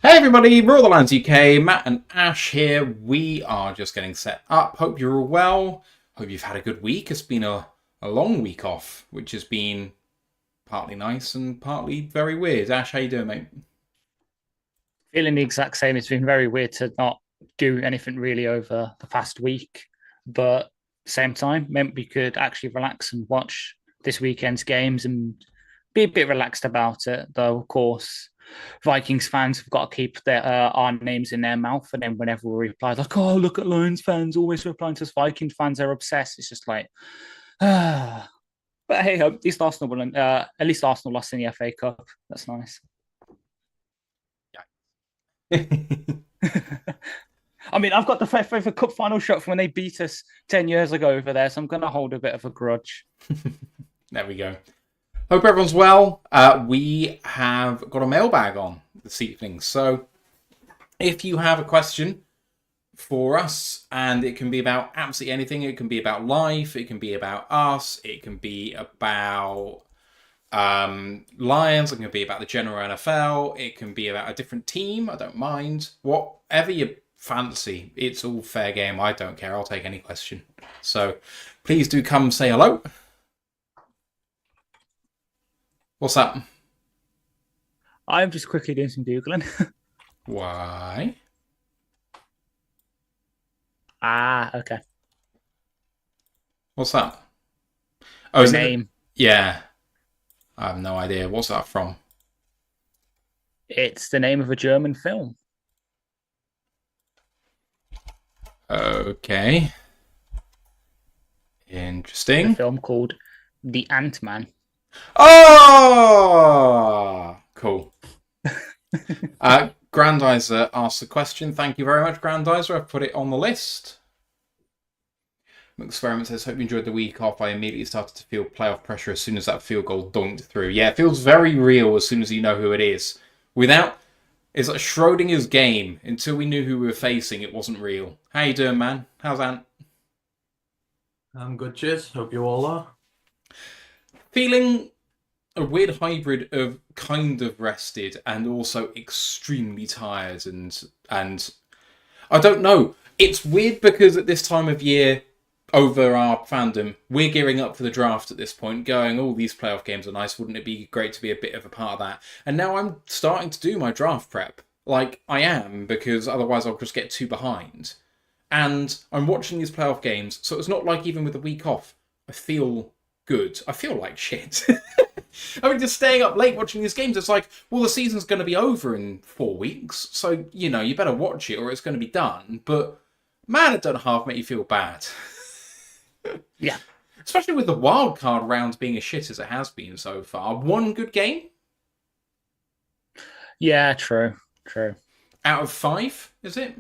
Hey everybody, ROTL UK, Matt and Ash here. We are just getting set up. Hope you're all well. Hope you've had a good week. It's been a long week off, which has been partly nice and partly very weird. Ash, how you doing, mate? Feeling the exact same. It's been very weird to not do anything really over the past week, but same time meant we could actually relax and watch this weekend's games and be a bit relaxed about it. Though, of course, Vikings fans have got to keep our names in their mouth, and then whenever we reply, like, "Oh, look at Lions fans always replying to us. Vikings fans are obsessed." It's just like, ah. But hey, at least Arsenal won. At least Arsenal lost in the FA Cup. That's nice. I mean, I've got the FA Cup final shot from when they beat us 10 years ago over there, so I'm going to hold a bit of a grudge. There we go. Hope everyone's well. We have got a mailbag on this evening. So if you have a question for us, and it can be about absolutely anything, it can be about life, it can be about us, it can be about Lions, it can be about the general NFL, it can be about a different team. I don't mind. Whatever you fancy, it's all fair game. I don't care. I'll take any question. So please do come say hello. What's up? I'm just quickly doing some Googling. Why? Okay. What's that? Oh, The name. Yeah. I have no idea. What's that from? It's the name of a German film. Okay. Interesting. A film called The Ant-Man. Oh! Cool. Grandizer asked the question. Thank you very much, Grandizer. I've put it on the list. Experiment says, hope you enjoyed the week off. I immediately started to feel playoff pressure as soon as that field goal dunked through. Yeah, it feels very real as soon as you know who it is. It's like Schrodinger's game. Until we knew who we were facing, it wasn't real. How you doing, man? How's Ant? I'm good, cheers. Hope you all are. Feeling a weird hybrid of kind of rested and also extremely tired and I don't know. It's weird because at this time of year, over our fandom, we're gearing up for the draft at this point, going, oh, these playoff games are nice. Wouldn't it be great to be a bit of a part of that? And now I'm starting to do my draft prep. Like, I am, because otherwise I'll just get too behind. And I'm watching these playoff games, so it's not like even with a week off, I feel good. I feel like shit. I mean, just staying up late watching these games, it's like, well, the season's going to be over in 4 weeks, so, you know, you better watch it or it's going to be done. But, man, it doesn't half make you feel bad. Yeah. Especially with the wildcard round being as shit as it has been so far. One good game? Yeah, true. Out of 5, is it?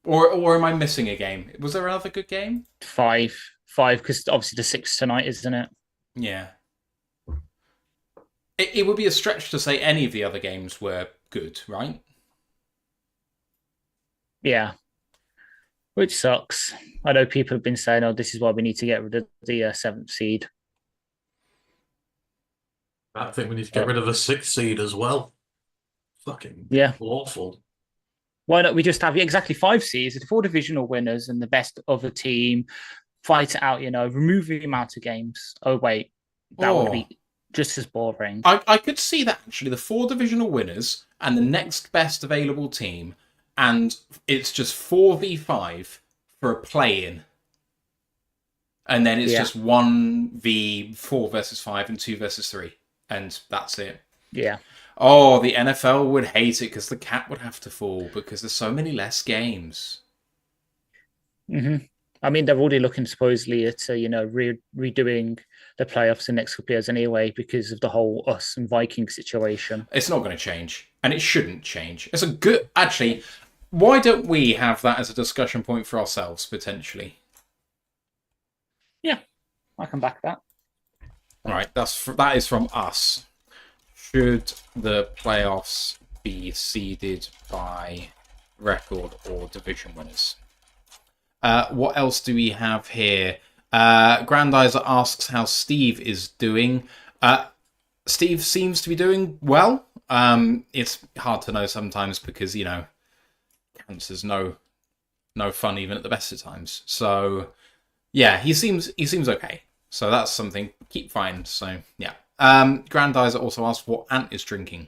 Or am I missing a game? Was there another good game? 5, because obviously the 6th tonight, isn't it? Yeah. It would be a stretch to say any of the other games were good, right? Yeah. Which sucks. I know people have been saying, oh, this is why we need to get rid of the 7th seed. I think we need to get rid of the 6th seed as well. Fucking awful. Why not we just have exactly 5 seeds, the 4 divisional winners and the best other team, fight it out, remove the amount of games. Oh, wait. That would be just as boring. I could see that, actually. The 4 divisional winners and the next best available team, and it's just 4v5 for a play-in. And then it's just 1v4 versus 5 and 2 versus 3. And that's it. Yeah. Oh, the NFL would hate it because the cap would have to fall because there's so many less games. Mm-hmm. I mean, they're already looking supposedly at, redoing the playoffs in the next couple of years anyway because of the whole us and Viking situation. It's not going to change, and it shouldn't change. It's a good... Actually, why don't we have that as a discussion point for ourselves, potentially? Yeah, I can back that. All right, that is from us. Should the playoffs be seeded by record or division winners? What else do we have here? Grandizer asks how Steve is doing. Steve seems to be doing well. It's hard to know sometimes because, cancer's no fun even at the best of times. So, yeah, he seems okay. So that's something. Keep fine. So, yeah. Grandizer also asked what Ant is drinking.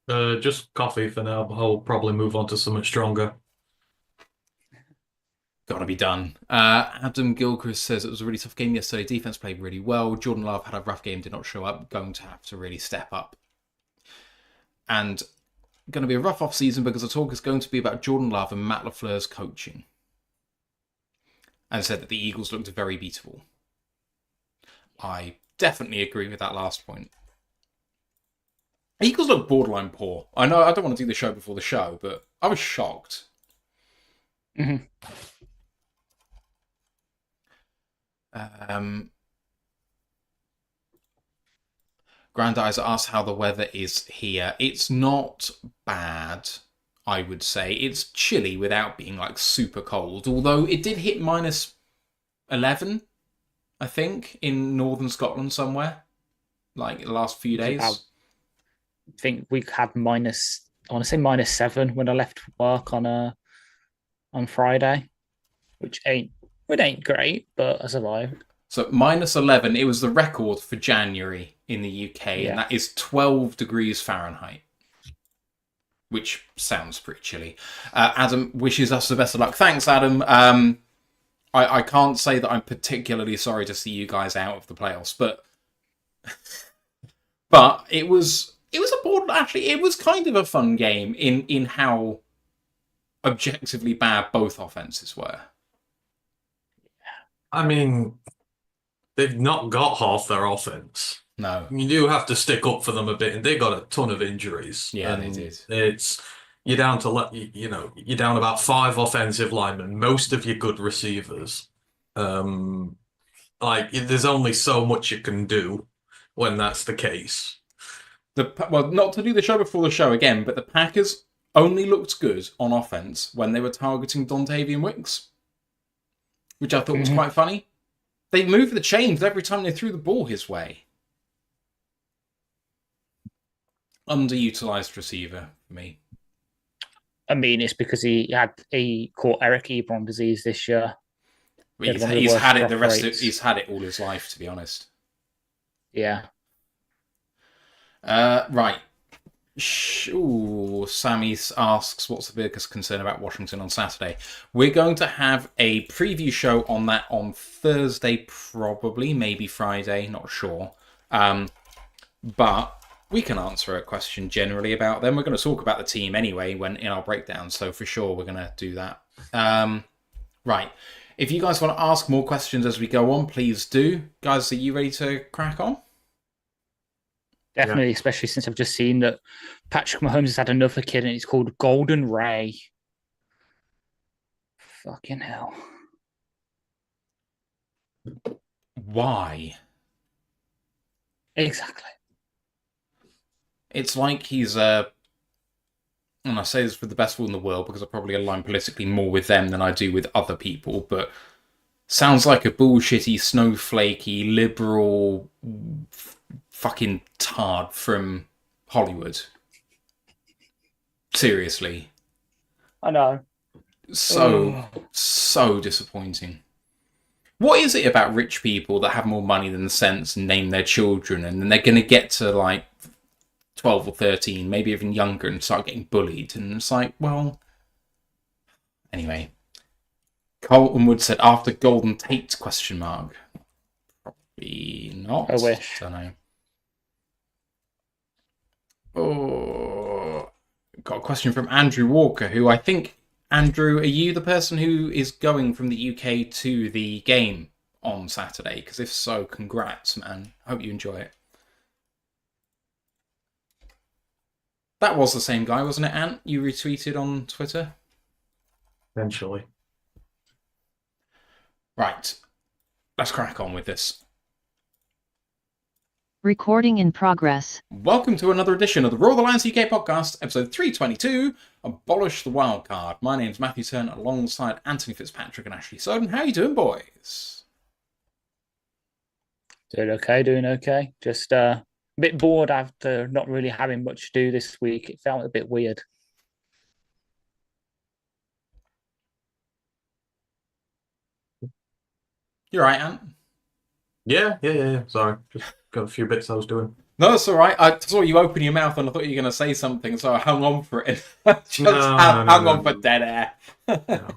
Just coffee for now, but I'll probably move on to something stronger. Gotta be done. Adam Gilchrist says it was a really tough game yesterday. Defense played really well. Jordan Love had a rough game, did not show up. Going to have to really step up. And going to be a rough off-season because the talk is going to be about Jordan Love and Matt LaFleur's coaching. And said that the Eagles looked very beatable. I definitely agree with that last point. Eagles look borderline poor. I know I don't want to do the show before the show, but I was shocked. Mm-hmm. Grandizer asked how the weather is here. It's not bad, I would say. It's chilly without being like super cold, although it did hit -11, I think, in northern Scotland somewhere, like the last few days. I think we had I want to say -7 when I left work on Friday, which ain't great, but I survived. So -11, it was the record for January in the UK, and that is 12 degrees Fahrenheit, which sounds pretty chilly. Adam wishes us the best of luck. Thanks, Adam. I can't say that I'm particularly sorry to see you guys out of the playoffs, but it was actually it was kind of a fun game in how objectively bad both offenses were. I mean, they've not got half their offense. No. You do have to stick up for them a bit, and they got a ton of injuries. Yeah, they did. You're down to you're down about 5 offensive linemen, most of your good receivers. There's only so much you can do when that's the case. Not to do the show before the show again, but the Packers only looked good on offense when they were targeting Dontavian Wicks, which I thought was quite funny. They moved the chains every time they threw the ball his way. Underutilized receiver for me. I mean, it's because he caught Eric Ebron disease this year. He's had it he's had it all his life, to be honest. Yeah. Right. Sammy asks, what's the biggest concern about Washington on Saturday? We're going to have a preview show on that on Thursday, probably, maybe Friday, not sure. But we can answer a question generally about them. We're going to talk about the team anyway in our breakdown, so for sure we're going to do that. Right. If you guys want to ask more questions as we go on, please do. Guys, are you ready to crack on? Definitely, especially since I've just seen that Patrick Mahomes has had another kid and it's called Golden Ray. Fucking hell. Why? Exactly. It's like he's and I say this with the best will in the world because I probably align politically more with them than I do with other people, but sounds like a bullshitty, snowflakey, liberal fucking tard from Hollywood. Seriously. I know. So disappointing. What is it about rich people that have more money than sense and name their children, and then they're going to get to like 12 or 13, maybe even younger, and start getting bullied? And it's like, well... Anyway. Colton Wood said, after Golden Tate, ? Probably not. I wish. Don't know. Oh, got a question from Andrew Walker, who I think, Andrew, are you the person who is going from the UK to the game on Saturday? Because if so, congrats, man. I hope you enjoy it. That was the same guy, wasn't it, Ant? You retweeted on Twitter? Eventually. Right. Let's crack on with this. Recording in progress. Welcome to another edition of the Royal Alliance UK podcast, episode 322, Abolish the Wildcard. My name's Matthew Turn, alongside Anthony Fitzpatrick and Ashley Soden. How are you doing, boys? Doing okay. Just bit bored after not really having much to do this week. It felt a bit weird. You're right, Ant. Yeah. Sorry, just got a few bits I was doing. No, that's all right. I saw you open your mouth and I thought you were going to say something, so I hung on for it. Just No, hung on for no. dead air. No.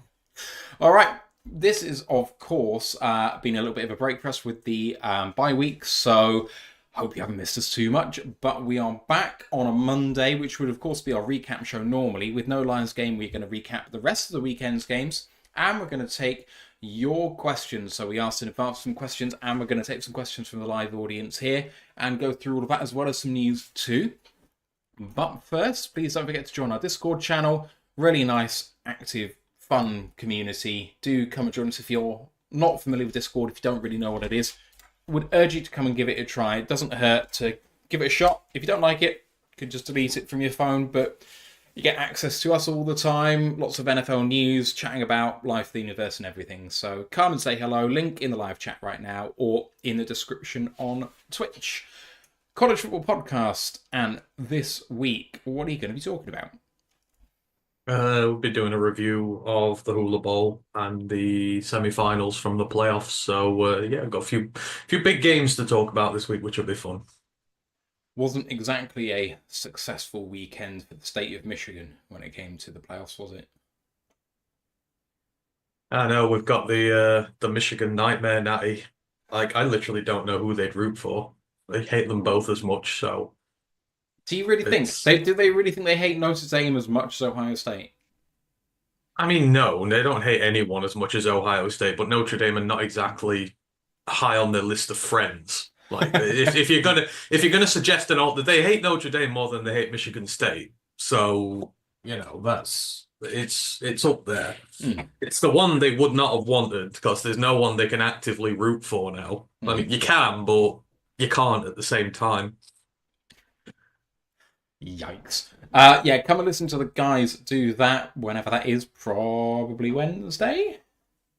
All right. This is, of course, been a little bit of a break for us with the bye week, so hope you haven't missed us too much. But we are back on a Monday, which would, of course, be our recap show normally. With no Lions game, we're going to recap the rest of the weekend's games, and we're going to take your questions. So we asked in advance some questions, and we're going to take some questions from the live audience here and go through all of that, as well as some news too. But first, please don't forget to join our Discord channel. Really nice, active, fun community. Do come and join us if you're not familiar with Discord, if you don't really know what it is. Would urge you to come and give it a try. It doesn't hurt to give it a shot. If you don't like it, you could just delete it from your phone, but you get access to us all the time. Lots of NFL news, chatting about life, the universe, and everything. So come and say hello. Link in the live chat right now or in the description on Twitch. College Football Podcast, and this week, what are you going to be talking about? We'll be doing a review of the Hula Bowl and the semi-finals from the playoffs. So yeah, I've got a few big games to talk about this week, which will be fun. Wasn't exactly a successful weekend for the state of Michigan when it came to the playoffs, was it? I know we've got the Michigan Nightmare Natty. Like, I literally don't know who they'd root for. They hate them both as much. So, do you really think do they really think they hate Notre Dame as much as Ohio State? I mean, no, they don't hate anyone as much as Ohio State, but Notre Dame are not exactly high on their list of friends. Like, if you're gonna suggest an alt that they hate Notre Dame more than they hate Michigan State, so you know it's up there. It's the one they would not have wanted because there's no one they can actively root for now. I mean, you can, but you can't at the same time. Yikes. Yeah, come and listen to the guys do that whenever that is, probably Wednesday.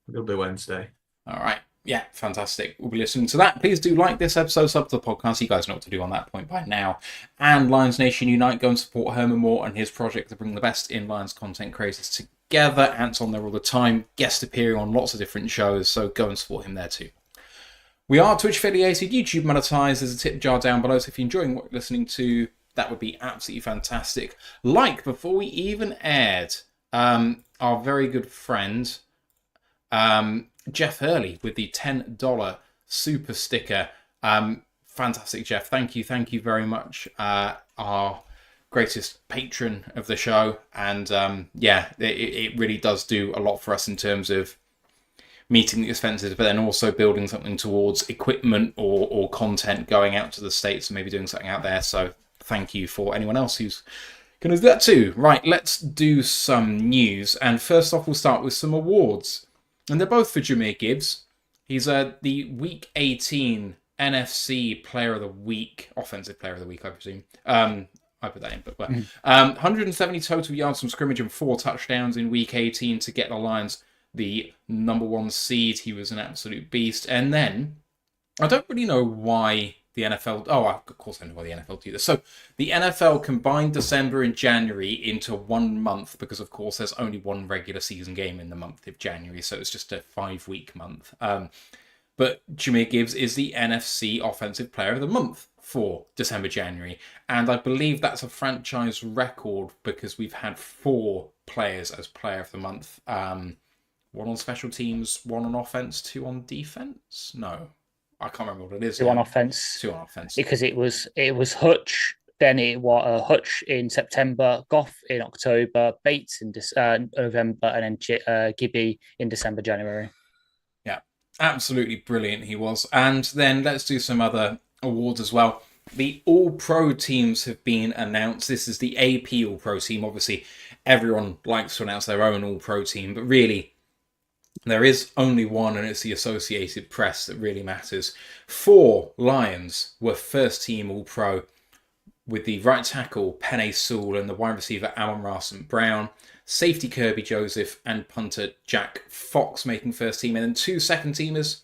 It'll be Wednesday. All right. Yeah, fantastic. We'll be listening to that. Please do like this episode, sub to the podcast. You guys know what to do on that point by now. And Lions Nation Unite, go and support Herman Moore and his project to bring the best in Lions content creators together. Ant's on there all the time, guest appearing on lots of different shows, so go and support him there too. We are Twitch affiliated, YouTube monetized. There's a tip jar down below, so if you're enjoying what you're listening to, that would be absolutely fantastic. Like, before we even aired, our very good friend, Jeff Hurley, with the $10 super sticker. Fantastic, Jeff. Thank you very much. Our greatest patron of the show. And yeah, it really does do a lot for us in terms of meeting the expenses, but then also building something towards equipment or content going out to the States and maybe doing something out there. So thank you for anyone else who's going to do that too. Right, let's do some news. And first off, we'll start with some awards. And they're both for Jahmyr Gibbs. He's the Week 18 NFC Player of the Week, Offensive Player of the Week, I presume. I put that in, but 170 total yards from scrimmage and 4 touchdowns in Week 18 to get the Lions the number 1 seed. He was an absolute beast. And then, I don't really know why the NFL... Oh, of course I know why the NFL do this. So, the NFL combined December and January into 1 month because, of course, there's only 1 regular season game in the month of January, so it's just a 5-week month. But Jahmyr Gibbs is the NFC Offensive Player of the Month for December, January. And I believe that's a franchise record because we've had 4 players as Player of the Month. 1 on special teams, 1 on offense, 2 on defense. No, I can't remember what it is. 2 on offense. 2 on offense. Because it was Hutch, then it was Hutch in September, Goff in October, Bates in November, and then Gibby in December, January. Yeah, absolutely brilliant he was. And then let's do some other awards as well. The All-Pro teams have been announced. This is the AP All-Pro team. Obviously, everyone likes to announce their own All-Pro team, but really, there is only one, and it's the Associated Press that really matters. 4 Lions were first-team All-Pro, with the right tackle, Penei Sewell, and the wide receiver, Amon-Ra St. Brown, safety Kirby Joseph, and punter Jack Fox making first-team, and then 2 second-teamers,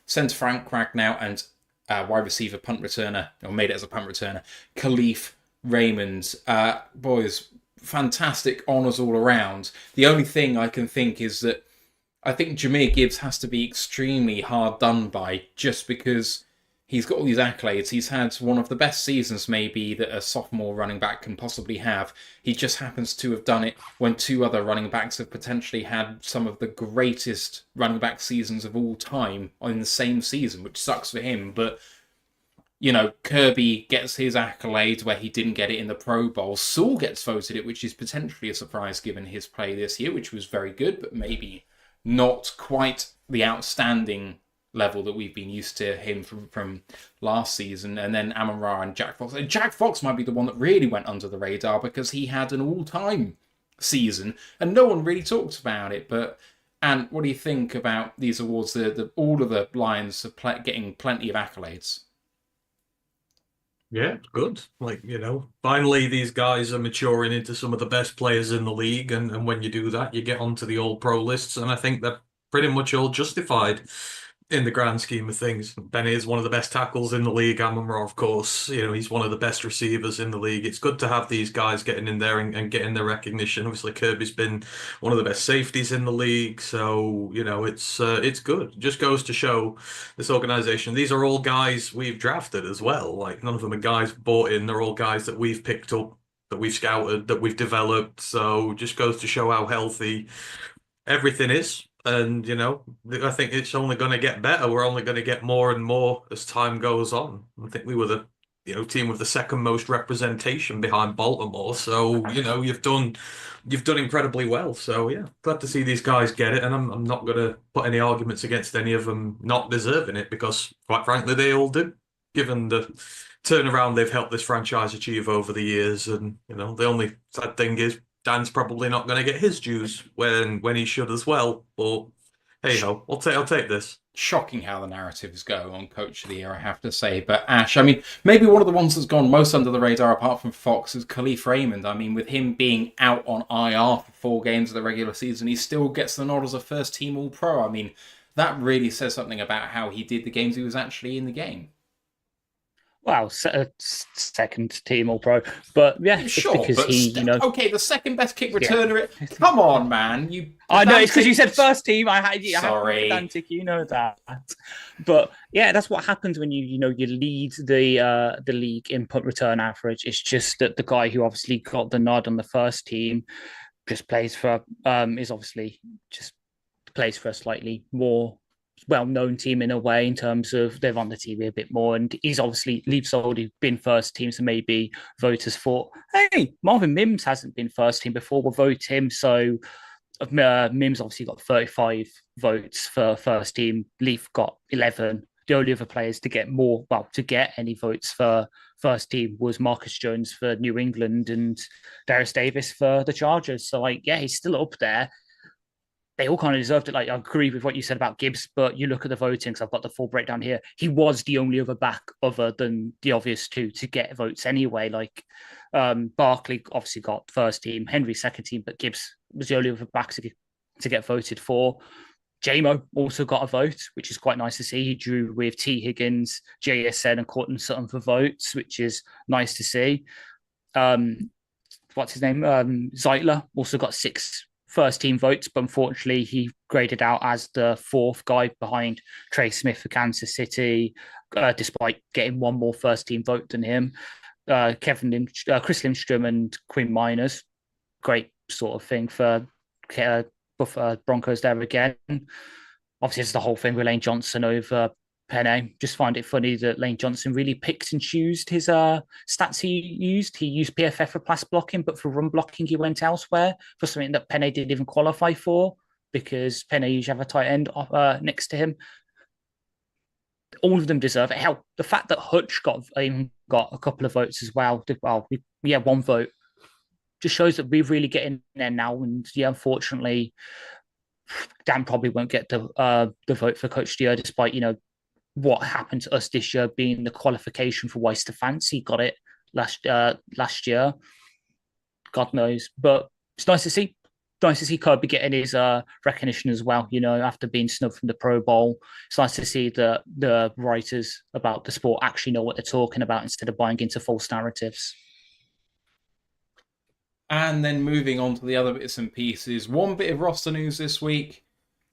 centre Frank Ragnow and wide receiver, punt returner, or made it as a punt returner, Khalif Raymond. Boys, fantastic honours all around. The only thing I can think is that I think Jahmyr Gibbs has to be extremely hard done by just because he's got all these accolades. He's had one of the best seasons maybe that a sophomore running back can possibly have. He just happens to have done it when two other running backs have potentially had some of the greatest running back seasons of all time in the same season, which sucks for him. But, you know, Kirby gets his accolades where he didn't get it in the Pro Bowl. Saul gets voted it, which is potentially a surprise given his play this year, which was very good, but maybe not quite the outstanding level that we've been used to him from last season. And then Amon-Ra and Jack Fox. And Jack Fox might be the one that really went under the radar because he had an all-time season and no one really talked about it. But, and what do you think about these awards? All of the Lions are getting plenty of accolades. Yeah, good. Like, you know, finally these guys are maturing into some of the best players in the league. And when you do that, you get onto the all-pro lists. And I think they're pretty much all justified in the grand scheme of things. Benny is one of the best tackles in the league. Amon-Ra, of course, you know, he's one of the best receivers in the league. It's good to have these guys getting in there and getting their recognition. Obviously, Kirby's been one of the best safeties in the league. So, you know, it's good. It just goes to show this organization. These are all guys we've drafted as well. Like, none of them are guys bought in. They're all guys that we've picked up, that we've scouted, that we've developed. So just goes to show how healthy everything is. And, you know, I think it's only going to get better. We're only going to get more and more as time goes on. I think we were the, you know, team with the second most representation behind Baltimore. So, you know, you've done incredibly well. So, yeah, glad to see these guys get it. And I'm not going to put any arguments against any of them not deserving it because, quite frankly, they all do, given the turnaround they've helped this franchise achieve over the years. And, you know, the only sad thing is Dan's probably not going to get his dues when he should as well. But hey ho, I'll take this. Shocking how the narratives go on Coach of the Year, I have to say. But Ash, I mean, maybe one of the ones that's gone most under the radar apart from Fox is Khalif Raymond. I mean, with him being out on IR for 4 games of the regular season, he still gets the nod as a first team All-Pro. I mean, that really says something about how he did the games he was actually in the game. Well, second team All-Pro, but yeah, sure, because but he, you know, okay, the second best kick returner. Yeah. Come on, man! I know it's because you said first team. Sorry, pedantic, you know that. But yeah, that's what happens when you lead the league in punt return average. It's just that the guy who obviously got the nod on the first team just plays for is obviously just plays for a slightly more well-known team in a way in terms of they're on the TV a bit more, and he's obviously Leapsold who've been first team, so maybe voters thought, hey, Marvin Mims hasn't been first team before, we'll vote him. So Mims obviously got 35 votes for first team. Leaf got 11. The only other players to get any votes for first team was Marcus Jones for New England and Darius Davis for the Chargers. So like, yeah, he's still up there. They all kind of deserved it. Like, I agree with what you said about Gibbs, but you look at the voting, so I've got the full breakdown here. He was the only other back other than the obvious two to get votes anyway. Like, Barkley obviously got first team, Henry second team, but Gibbs was the only other back to get voted for. JMO also got a vote, which is quite nice to see. He drew with T. Higgins, JSN, and Cortland Sutton for votes, which is nice to see. What's his name? Zeitler also got 6 first team votes, but unfortunately he graded out as the 4th guy behind Trey Smith for Kansas City, despite getting one more first team vote than him. Chris Lindstrom and Quinn Miners, great sort of thing for Broncos there again. Obviously, it's the whole thing with Lane Johnson over Penne. Just find it funny that Lane Johnson really picked and chose his stats he used. He used PFF for pass blocking, but for run blocking, he went elsewhere for something that Penne didn't even qualify for because Penne usually have a tight end next to him. All of them deserve it. Hell, the fact that Hutch got a couple of votes as well. Well, we had 1 vote. Just shows that we're really getting there now. And yeah, unfortunately, Dan probably won't get the vote for Coach of the Year, despite what happened to us this year being the qualification for Weiss Stefanski got it last year. God knows. But it's nice to see nice to see Kirby getting his recognition as well. After being snubbed from the Pro Bowl, it's nice to see that the writers about the sport actually know what they're talking about instead of buying into false narratives. And then moving on to the other bits and pieces, one bit of roster news this week.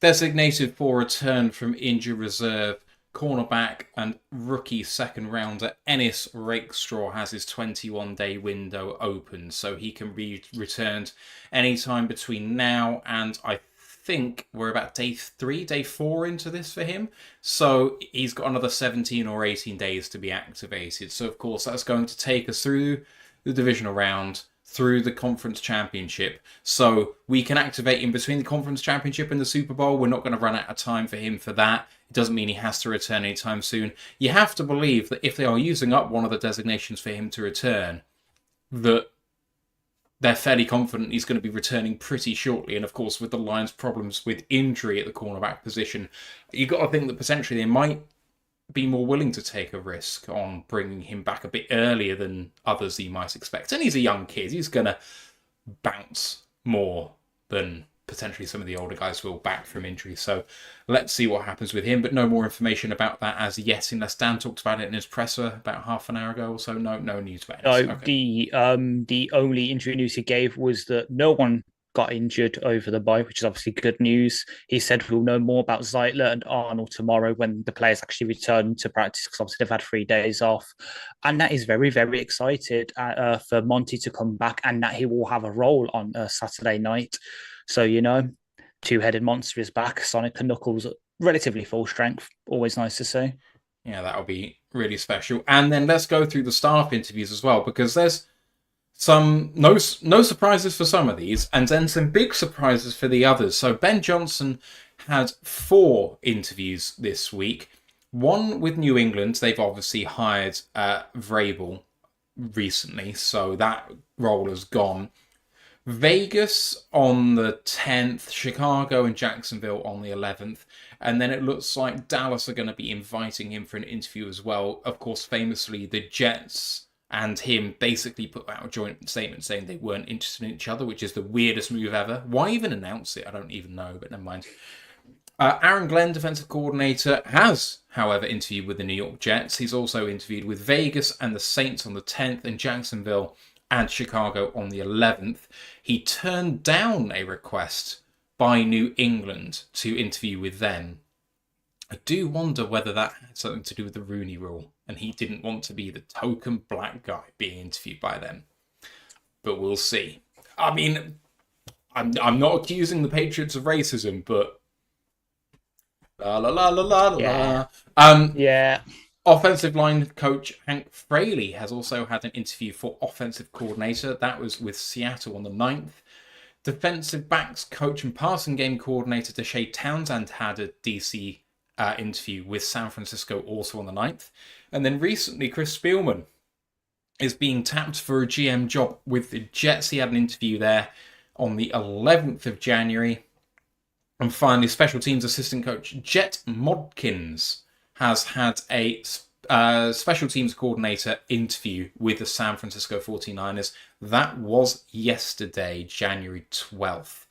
Designated for return from injury reserve, cornerback and rookie second rounder Ennis Rakestraw has his 21-day window open, so he can be returned anytime between now and I think we're about day 4 into this for him. So he's got another 17 or 18 days to be activated. So of course that's going to take us through the divisional round, through the conference championship, so we can activate him between the conference championship and the Super Bowl. We're not going to run out of time for him for that. It doesn't mean he has to return anytime soon. You have to believe that if they are using up one of the designations for him to return, that they're fairly confident he's going to be returning pretty shortly. And of course, with the Lions' problems with injury at the cornerback position, you've got to think that potentially they might be more willing to take a risk on bringing him back a bit earlier than others you might expect. And he's a young kid. He's going to bounce more than potentially some of the older guys will back from injury. So let's see what happens with him. But no more information about that as yet, unless Dan talked about it in his presser about half an hour ago or so. No news about it. No, okay. The only injury news he gave was that no one got injured over the bye, which is obviously good news. He said we'll know more about Zeitler and Arnold tomorrow when the players actually return to practice, because obviously they've had 3 days off. And that is very, very excited for Monty to come back, and that he will have a role on Saturday night. So, two-headed monster is back. Sonic and Knuckles relatively full strength. Always nice to see. Yeah, that'll be really special. And then let's go through the staff interviews as well, because there's some no surprises for some of these, and then some big surprises for the others. So Ben Johnson had 4 interviews this week. One with New England. They've obviously hired Vrabel recently, so that role has gone. Vegas on the 10th, Chicago and Jacksonville on the 11th, and then it looks like Dallas are going to be inviting him for an interview as well. Of course, famously, the Jets and him basically put out a joint statement saying they weren't interested in each other, which is the weirdest move ever. Why even announce it? I don't even know, but never mind. Aaron Glenn, defensive coordinator, has, however, interviewed with the New York Jets. He's also interviewed with Vegas and the Saints on the 10th, and Jacksonville and Chicago on the 11th. He turned down a request by New England to interview with them. I do wonder whether that had something to do with the Rooney Rule, and he didn't want to be the token black guy being interviewed by them. But we'll see. I mean, I'm not accusing the Patriots of racism, but Yeah. Offensive line coach Hank Fraley has also had an interview for offensive coordinator. That was with Seattle on the 9th. Defensive backs coach and passing game coordinator Deshae Townsend had a DC interview with San Francisco also on the 9th. And then recently, Chris Spielman is being tapped for a GM job with the Jets. He had an interview there on the 11th of January. And finally, special teams assistant coach Jet Modkins has had a special teams coordinator interview with the San Francisco 49ers. That was yesterday, January 12th.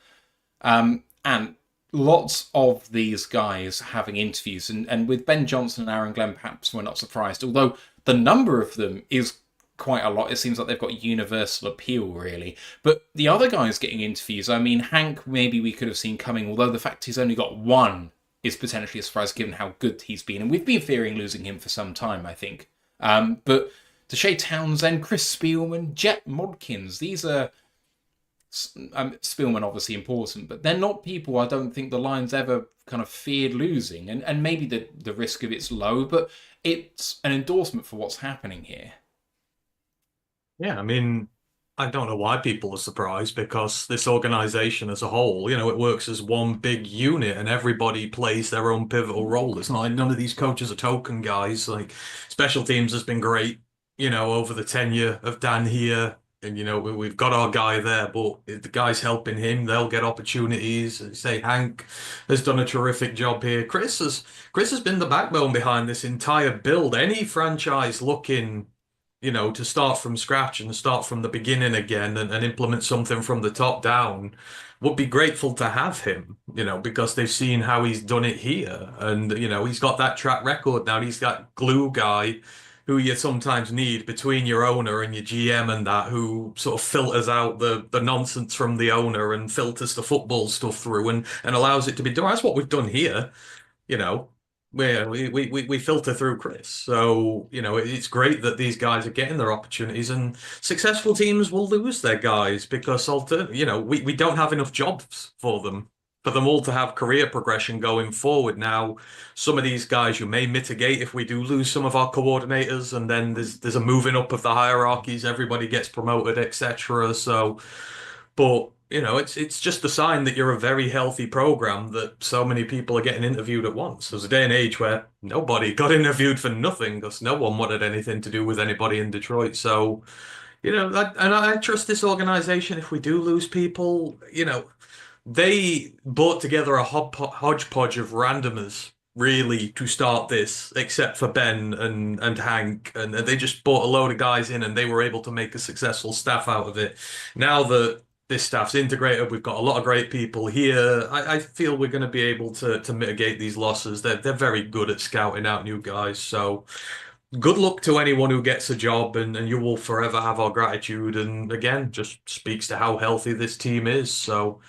And lots of these guys having interviews. And with Ben Johnson and Aaron Glenn, perhaps we're not surprised. Although the number of them is quite a lot. It seems like they've got universal appeal, really. But the other guys getting interviews, I mean, Hank, maybe we could have seen coming, although the fact he's only got one is potentially a surprise given how good he's been. And we've been fearing losing him for some time, I think. But Deshae Townsend, Chris Spielman, Jet Modkins, these are... Spielman obviously important, but they're not people I don't think the Lions ever kind of feared losing. And maybe the risk of it's low, but it's an endorsement for what's happening here. Yeah, I mean, I don't know why people are surprised, because this organization as a whole, it works as one big unit and everybody plays their own pivotal role. It's not like none of these coaches are token guys. Like, special teams has been great, over the tenure of Dan here. And, we've got our guy there, but if the guy's helping him, they'll get opportunities. Say Hank has done a terrific job here. Chris has been the backbone behind this entire build. Any franchise looking to start from scratch and start from the beginning again and implement something from the top down, would be grateful to have him, because they've seen how he's done it here. And, he's got that track record now. He's that glue guy who you sometimes need between your owner and your GM and that, who sort of filters out the nonsense from the owner and filters the football stuff through and allows it to be done. That's what we've done here, you know. We filter through Chris. So, it's great that these guys are getting their opportunities, and successful teams will lose their guys because we don't have enough jobs for them all to have career progression going forward. Now, some of these guys you may mitigate if we do lose some of our coordinators, and then there's a moving up of the hierarchies, everybody gets promoted, etc. So, but it's just a sign that you're a very healthy program that so many people are getting interviewed at once. There's a day and age where nobody got interviewed for nothing because no one wanted anything to do with anybody in Detroit. So, I trust this organization. If we do lose people, they brought together a hodgepodge of randomers really to start this, except for Ben and Hank, and they just brought a load of guys in and they were able to make a successful staff out of it. Now that this staff's integrated, we've got a lot of great people here. I feel we're going to be able to mitigate these losses. They're very good at scouting out new guys. So good luck to anyone who gets a job, and you will forever have our gratitude. And again, just speaks to how healthy this team is. So,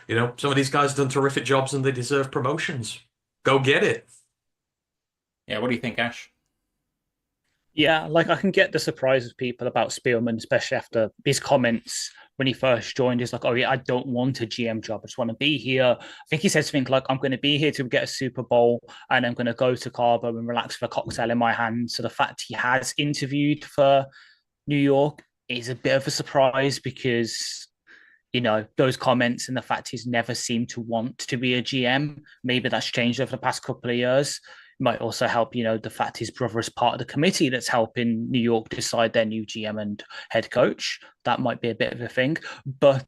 some of these guys have done terrific jobs and they deserve promotions. Go get it. Yeah, what do you think, Ash? Yeah, like I can get the surprise of people about Spielman, especially after his comments when he first joined. He's like, oh yeah, I don't want a GM job. I just want to be here. I think he said something like, I'm going to be here to get a Super Bowl and I'm going to go to Cabo and relax with a cocktail in my hand. So the fact he has interviewed for New York is a bit of a surprise because, those comments and the fact he's never seemed to want to be a GM, maybe that's changed over the past couple of years. Might also help, the fact his brother is part of the committee that's helping New York decide their new GM and head coach. That might be a bit of a thing, but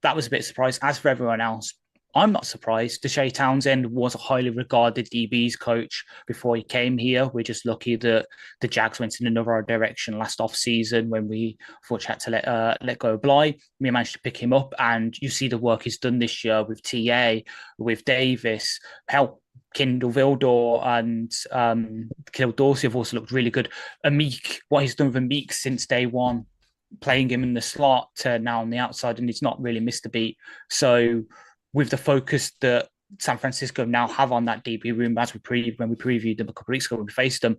that was a bit surprised. As for everyone else, I'm not surprised. Deshae Townsend was a highly regarded DB's coach before he came here. We're just lucky that the Jags went in another direction last off season when we fortunately had to let go of Bly. We managed to pick him up, and you see the work he's done this year with TA, with Davis, help. Kindle Vildor and Kendall Dorsey have also looked really good. Amik, what he's done with Amik since day one, playing him in the slot to now on the outside, and he's not really missed a beat. So with the focus that San Francisco now have on that DB room, as when we previewed them a couple of weeks ago when we faced them,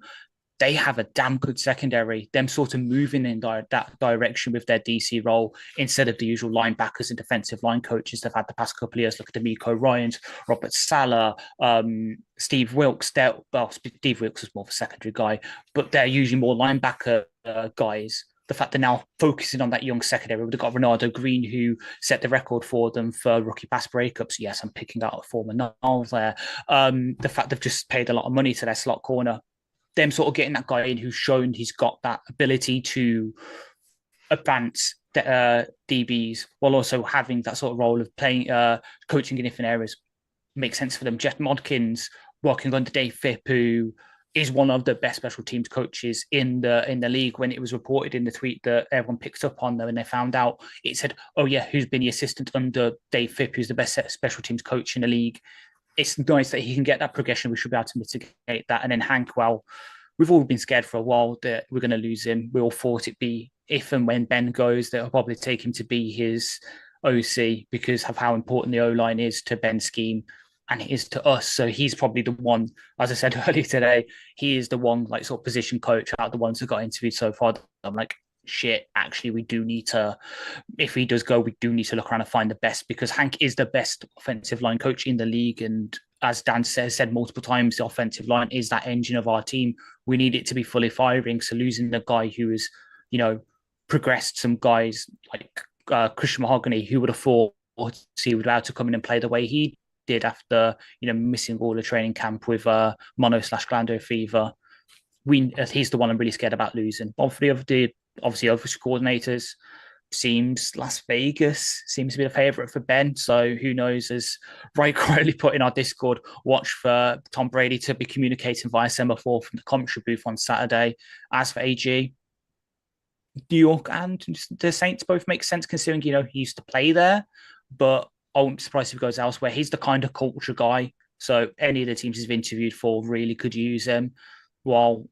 they have a damn good secondary. Them sort of moving in that direction with their DC role instead of the usual linebackers and defensive line coaches they've had the past couple of years. Look at D'Amico Ryans, Robert Sala, Steve Wilkes. Steve Wilkes is more of a secondary guy, but they're usually more linebacker guys. The fact they're now focusing on that young secondary, we've got Ronaldo Green, who set the record for them for rookie pass breakups. Yes, I'm picking out a former null there. The fact they've just paid a lot of money to their slot corner. Them sort of getting that guy in who's shown he's got that ability to advance DBs while also having that sort of role of playing, coaching in different areas makes sense for them. Jeff Modkins working under Dave Phipp, who is one of the best special teams coaches in the league. When it was reported in the tweet that everyone picked up on them and they found out, it said, oh yeah, who's been the assistant under Dave Phipp, who's the best special teams coach in the league. It's nice that he can get that progression. We should be able to mitigate that. And then Hank, well, we've all been scared for a while that we're going to lose him. We all thought it'd be if and when Ben goes, they'll probably take him to be his OC because of how important the O-line is to Ben's scheme and it is to us. So he's probably the one, as I said earlier today, he is the one like sort of position coach out of the ones that got interviewed so far. I'm like, shit, actually, we do need to, if he does go, we do need to look around and find the best because Hank is the best offensive line coach in the league. And as Dan said multiple times, the offensive line is that engine of our team. We need it to be fully firing. So losing the guy who has, progressed some guys like Christian Mahogany, who would have thought he would have to come in and play the way he did after, missing all the training camp with mono/glandular fever. He's the one I'm really scared about losing. Obviously, other coordinators, seems Las Vegas seems to be the favourite for Ben. So who knows, as Ray correctly put in our Discord, watch for Tom Brady to be communicating via semaphore from the commentary booth on Saturday. As for AG, New York and the Saints both make sense considering, he used to play there, but I won't be surprised if he goes elsewhere. He's the kind of culture guy. So any of the teams he's interviewed for really could use him. While,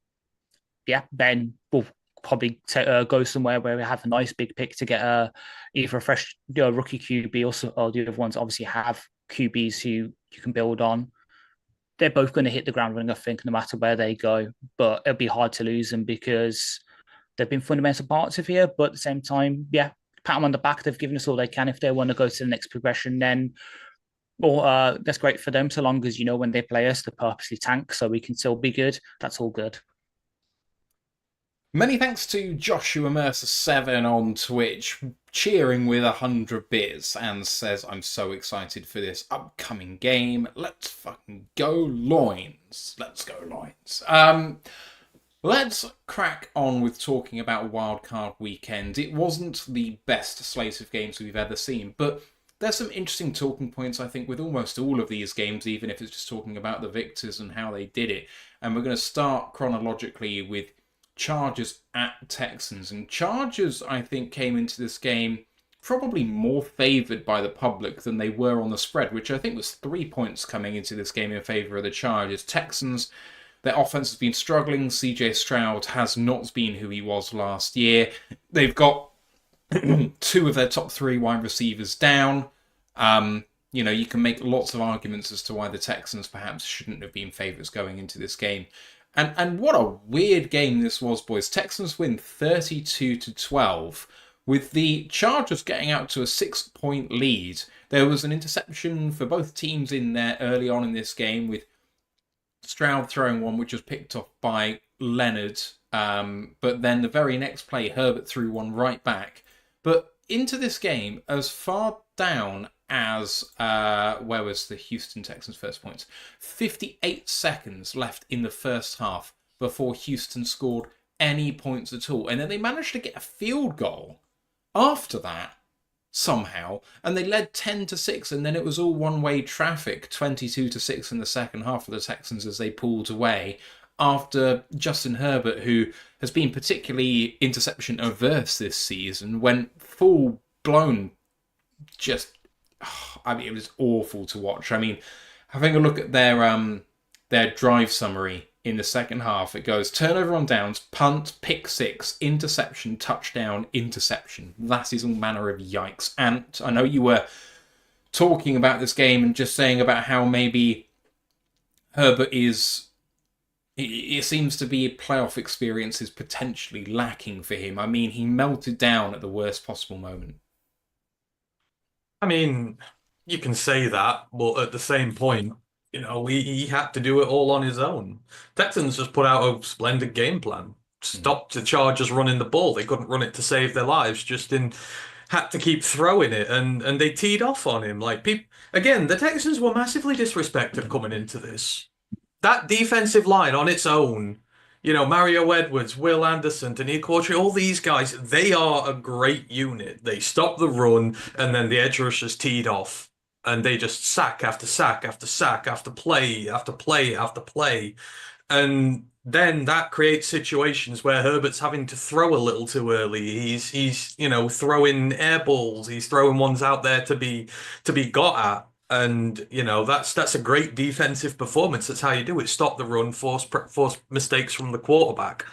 Ben will probably go somewhere where we have a nice big pick to get either a fresh rookie QB or the other ones obviously have QBs who you can build on. They're both going to hit the ground running, I think, no matter where they go. But it'll be hard to lose them because they've been fundamental parts of here. But at the same time, pat them on the back. They've given us all they can. If they want to go to the next progression, then that's great for them. So long as, when they play us, they purposely tank so we can still be good. That's all good. Many thanks to Joshua Mercer 7 on Twitch, cheering with 100 bits, and says, I'm so excited for this upcoming game. Let's fucking go Loins. Let's go Loins. Let's crack on with talking about Wildcard Weekend. It wasn't the best slate of games we've ever seen, but there's some interesting talking points, I think, with almost all of these games, even if it's just talking about the victors and how they did it. And we're going to start chronologically with Chargers at Texans. And Chargers, I think, came into this game probably more favoured by the public than they were on the spread, which I think was 3 points coming into this game in favour of the Chargers. Texans, their offense has been struggling. CJ Stroud has not been who he was last year. They've got 2 of their top 3 wide receivers down. You can make lots of arguments as to why the Texans perhaps shouldn't have been favourites going into this game. And what a weird game this was, boys. Texans win 32-12, with the Chargers getting out to a 6-point lead. There was an interception for both teams in there early on in this game, with Stroud throwing one which was picked off by Leonard. But then the very next play, Herbert threw one right back. But into this game, as far down as, where was the Houston Texans' first points? 58 seconds left in the first half before Houston scored any points at all. And then they managed to get a field goal after that, somehow, and they led 10-6, and then it was all one-way traffic, 22-6 in the second half for the Texans as they pulled away after Justin Herbert, who has been particularly interception averse this season, went full-blown it was awful to watch. I mean, having a look at their drive summary in the second half, it goes turnover on downs, punt, pick 6, interception, touchdown, interception. That is all manner of yikes. And I know you were talking about this game and just saying about how maybe Herbert it seems to be playoff experience is potentially lacking for him. I mean, he melted down at the worst possible moment. I mean, you can say that, but at the same point, he had to do it all on his own. Texans just put out a splendid game plan. Stopped the Chargers running the ball. They couldn't run it to save their lives. Had to keep throwing it, and they teed off on him. Again, the Texans were massively disrespected coming into this. That defensive line on its own, Mario Edwards, Will Anderson, Daniil Courtry, all these guys, they are a great unit. They stop the run, and then the edge rushers teed off. And they just sack after sack after sack after play after play after play. And then that creates situations where Herbert's having to throw a little too early. He's throwing air balls. He's throwing ones out there to be got at. And that's a great defensive performance. That's how you do it. Stop the run, force mistakes from the quarterback.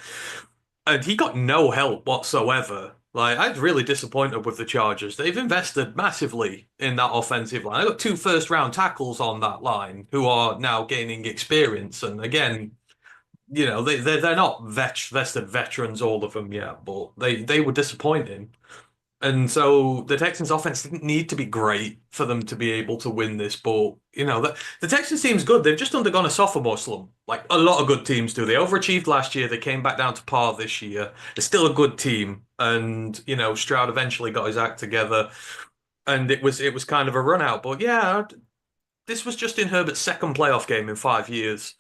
And he got no help whatsoever. I'm really disappointed with the Chargers. They've invested massively in that offensive line. I got 2 first-round tackles on that line who are now gaining experience. And again, they're not vested veterans, all of them yet, but they were disappointing. And so the Texans offense didn't need to be great for them to be able to win this. But, the Texans team's good. They've just undergone a sophomore slump. Like a lot of good teams do. They overachieved last year. They came back down to par this year. They're still a good team. And, Stroud eventually got his act together. And it was kind of a run out. But yeah, this was Justin Herbert's second playoff game in 5 years.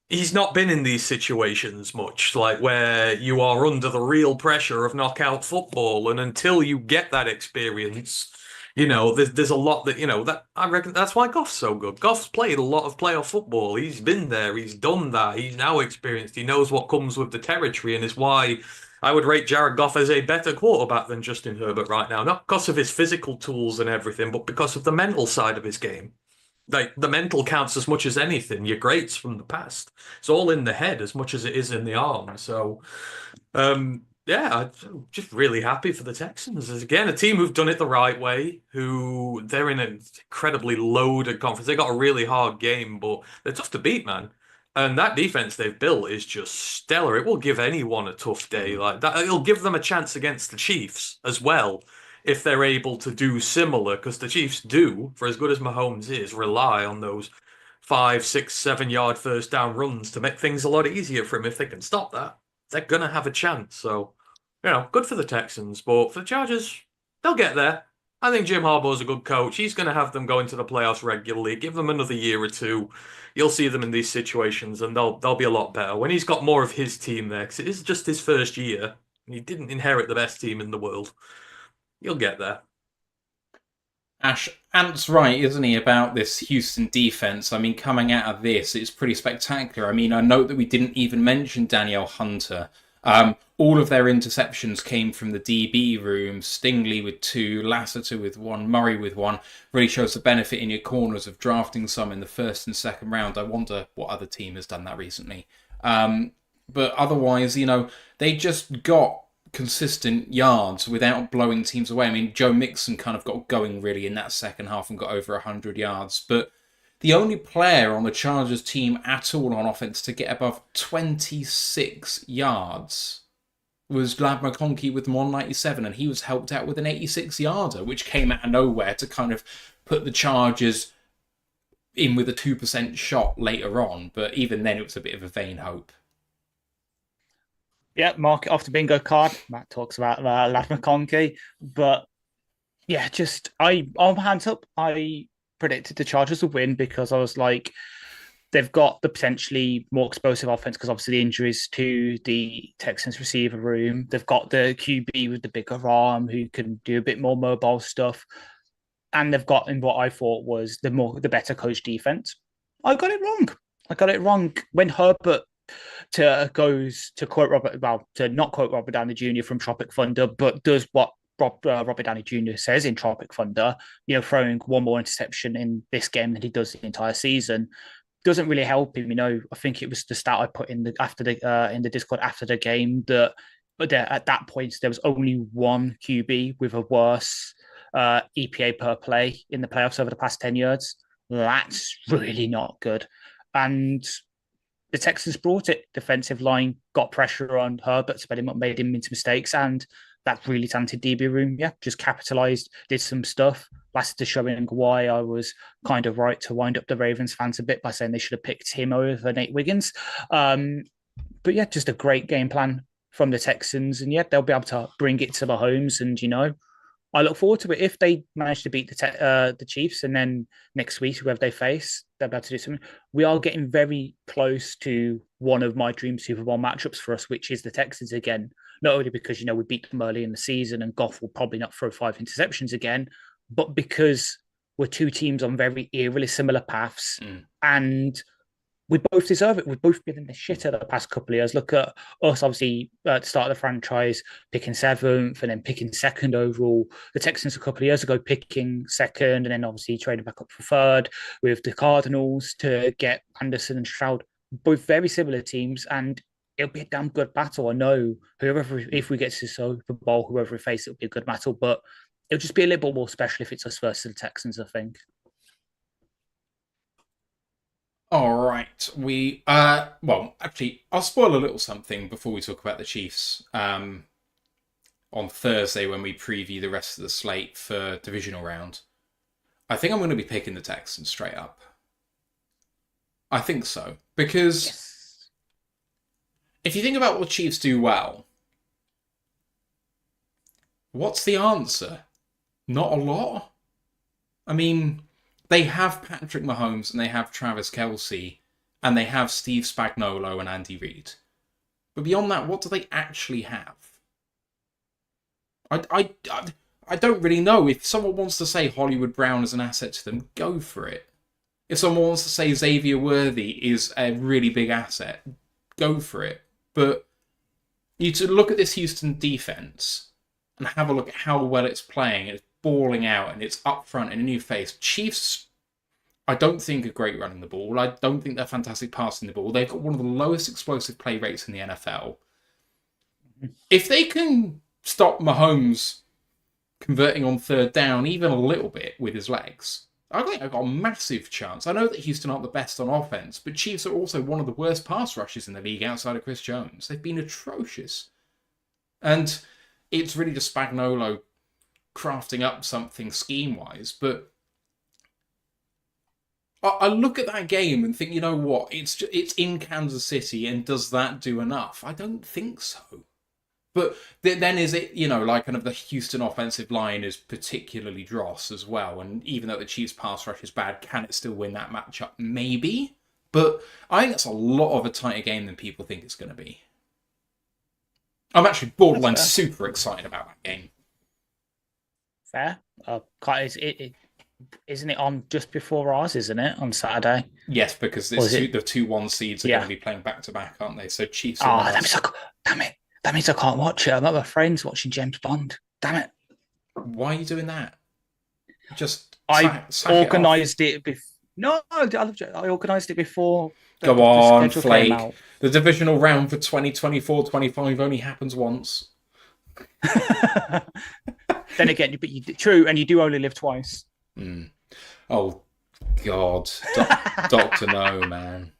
He's not been in these situations much, where you are under the real pressure of knockout football, and until you get that experience, there's a lot that I reckon that's why Goff's so good. Goff's played a lot of playoff football. He's been there. He's done that. He's now experienced. He knows what comes with the territory, and it's why I would rate Jared Goff as a better quarterback than Justin Herbert right now, not because of his physical tools and everything, but because of the mental side of his game. Like the mental counts as much as anything. Your greats from the past. It's all in the head as much as it is in the arm. So, yeah, I'm just really happy for the Texans. As again, a team who've done it the right way. Who they're in an incredibly loaded conference. They got a really hard game, but they're tough to beat, man. And that defense they've built is just stellar. It will give anyone a tough day like that. It'll give them a chance against the Chiefs as well if they're able to do similar, because the Chiefs do, for as good as Mahomes is, rely on those 5, 6, 7 yard first down runs to make things a lot easier for him. If they can stop that, they're gonna have a chance. So, good for the Texans, but for the Chargers, they'll get there. I think Jim Harbaugh's a good coach. He's going to have them go into the playoffs regularly. Give them another year or two. You'll see them in these situations, and they'll be a lot better when he's got more of his team there. Because it is just his first year, and he didn't inherit the best team in the world. You'll get there. Ash, Ant's right, isn't he, about this Houston defense? I mean, coming out of this, it's pretty spectacular. I mean, I note that we didn't even mention Danielle Hunter. All of their interceptions came from the DB room. Stingley with 2, Lassiter with 1, Murray with 1. Really shows the benefit in your corners of drafting some in the first and second round. I wonder what other team has done that recently. But otherwise, they just got consistent yards without blowing teams away. I mean, Joe Mixon kind of got going really in that second half and got over 100 yards. But the only player on the Chargers team at all on offense to get above 26 yards was Lad McConkey with 197, and he was helped out with an 86-yarder, which came out of nowhere to kind of put the Chargers in with a 2% shot later on. But even then, it was a bit of a vain hope. Yeah, mark it off the bingo card. Matt talks about Lad McConkey. But yeah, on hands up, I predicted the Chargers would win because I was like, they've got the potentially more explosive offense because obviously the injuries to the Texans receiver room. They've got the QB with the bigger arm who can do a bit more mobile stuff. And they've got in what I thought was the better coach defense. I got it wrong. When Herbert goes to quote to not quote Robert Downey Jr. from Tropic Thunder, but does what Robert Downey Jr. says in Tropic Thunder, throwing one more interception in this game than he does the entire season, doesn't really help him. I think it was the stat I put in the Discord after the game that at that point there was only one QB with a worse EPA per play in the playoffs over the past 10 years. That's really not good. And the Texans brought it. Defensive line got pressure on Herbert, sped him up, made him into mistakes, and that really talented DB room, just capitalized, did some stuff. Lasted showing why I was kind of right to wind up the Ravens fans a bit by saying they should have picked him over Nate Wiggins. But yeah, just a great game plan from the Texans, and they'll be able to bring it to the homes. And I look forward to it. If they manage to beat the Chiefs, and then next week, whoever they face, they'll be able to do something. We are getting very close to one of my dream Super Bowl matchups for us, which is the Texans again. Not only because, we beat them early in the season and Goff will probably not throw 5 interceptions again, but because we're two teams on very eerily similar paths and we both deserve it. We've both been in the shitter the past couple of years. Look at us, obviously, at the start of the franchise, picking 7th and then picking 2nd overall. The Texans a couple of years ago picking 2nd and then obviously trading back up for 3rd with the Cardinals to get Anderson and Stroud. Both very similar teams, and it'll be a damn good battle. I know if we get to the Super Bowl, whoever we face, it'll be a good battle, but it'll just be a little bit more special if it's us versus the Texans, I think. All right. Actually, I'll spoil a little something before we talk about the Chiefs. On Thursday, when we preview the rest of the slate for Divisional Round, I think I'm going to be picking the Texans straight up. I think so. Because if you think about what Chiefs do well, what's the answer? Not a lot. I mean, they have Patrick Mahomes and they have Travis Kelce and they have Steve Spagnuolo and Andy Reid. But beyond that, what do they actually have? I don't really know. If someone wants to say Hollywood Brown is an asset to them, go for it. If someone wants to say Xavier Worthy is a really big asset, go for it. But, you to look at this Houston defense and have a look at how well it's playing. It's balling out and it's up front and in your face. Chiefs, I don't think are great running the ball. I don't think they're fantastic passing the ball. They've got one of the lowest explosive play rates in the NFL. If they can stop Mahomes converting on third down even a little bit with his legs, I think I've got a massive chance. I know that Houston aren't the best on offense, but Chiefs are also one of the worst pass rushes in the league outside of Chris Jones. They've been atrocious. And it's really just Spagnuolo crafting up something scheme-wise. But I look at that game and think, you know what? It's in Kansas City, and does that do enough? I don't think so. But then is it, like kind of the Houston offensive line is particularly dross as well. And even though the Chiefs pass rush is bad, can it still win that matchup? Maybe. But I think that's a lot of a tighter game than people think it's going to be. I'm actually borderline super excited about that game. Fair. Isn't it on just before ours, isn't it, on Saturday? Yes, because the 2-1 seeds are going to be playing back-to-back, aren't they? So Chiefs... damn it. That means I can't watch it. I'm at my friends watching James Bond. Damn it. Why are you doing that? I organised it before. No, I organised it before. Go on, Flake. The divisional round for 2024-25 only happens once. Then again, true, and you do only live twice. Oh, God. Dr. No, man.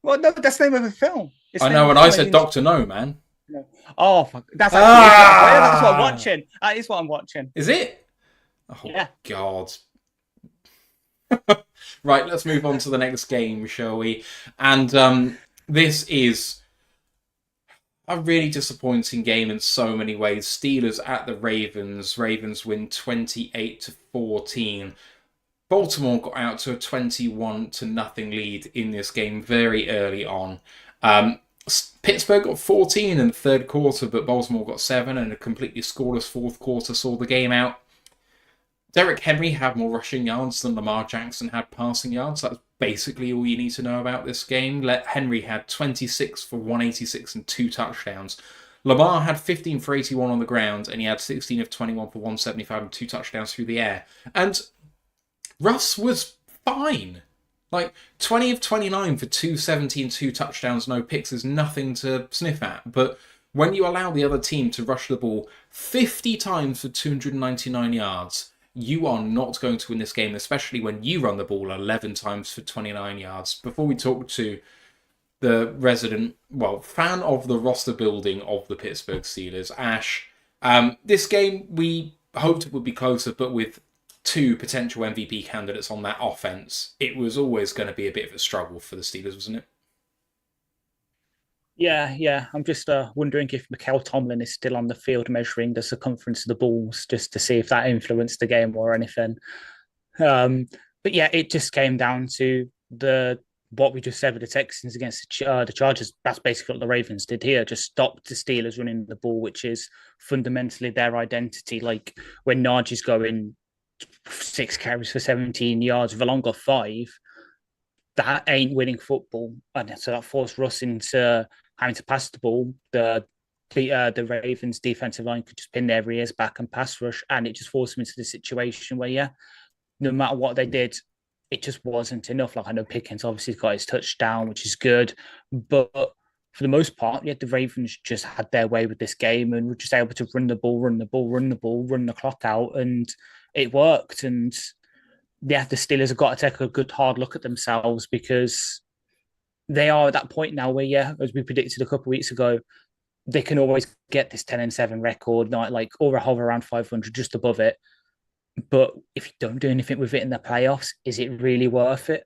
Well, no, that's the name of the film. I know, and I said Dr. No, man. No. Oh, fuck. That's what I'm watching. That is what I'm watching. Is it? Oh, yeah. God. Right, let's move on to the next game, shall we? And this is a really disappointing game in so many ways. Steelers at the Ravens. Ravens win 28-14. Baltimore got out to a 21-0 lead in this game very early on. Pittsburgh got 14 in the third quarter, but Baltimore got 7, and a completely scoreless fourth quarter saw the game out. Derrick Henry had more rushing yards than Lamar Jackson had passing yards. That's basically all you need to know about this game. Henry had 26 for 186 and 2 touchdowns. Lamar had 15 for 81 on the ground, and he had 16 of 21 for 175 and 2 touchdowns through the air. And Russ was fine. 20 of 29 for 270 and 2 touchdowns, no picks is nothing to sniff at. But when you allow the other team to rush the ball 50 times for 299 yards, you are not going to win this game, especially when you run the ball 11 times for 29 yards. Before we talk to the fan of the roster building of the Pittsburgh Steelers, Ash, this game we hoped it would be closer, but with 2 potential MVP candidates on that offense, it was always going to be a bit of a struggle for the Steelers, wasn't it? Yeah. I'm just wondering if Mikel Tomlin is still on the field measuring the circumference of the balls just to see if that influenced the game or anything. But yeah, it just came down to what we just said with the Texans against the Chargers. That's basically what the Ravens did here. Just stopped the Steelers running the ball, which is fundamentally their identity. Like when Najee's going 6 carries for 17 yards, Valon got 5. That ain't winning football, and so that forced Russ into having to pass the ball. The Ravens defensive line could just pin their ears back and pass rush, and it just forced them into the situation where, no matter what they did, it just wasn't enough. Like I know Pickens obviously got his touchdown, which is good, but for the most part, the Ravens just had their way with this game and were just able to run the clock out, and it worked. And the Steelers have got to take a good hard look at themselves, because they are at that point now where, as we predicted a couple of weeks ago, they can always get this 10-7 record, or hover around 500, just above it. But if you don't do anything with it in the playoffs, is it really worth it?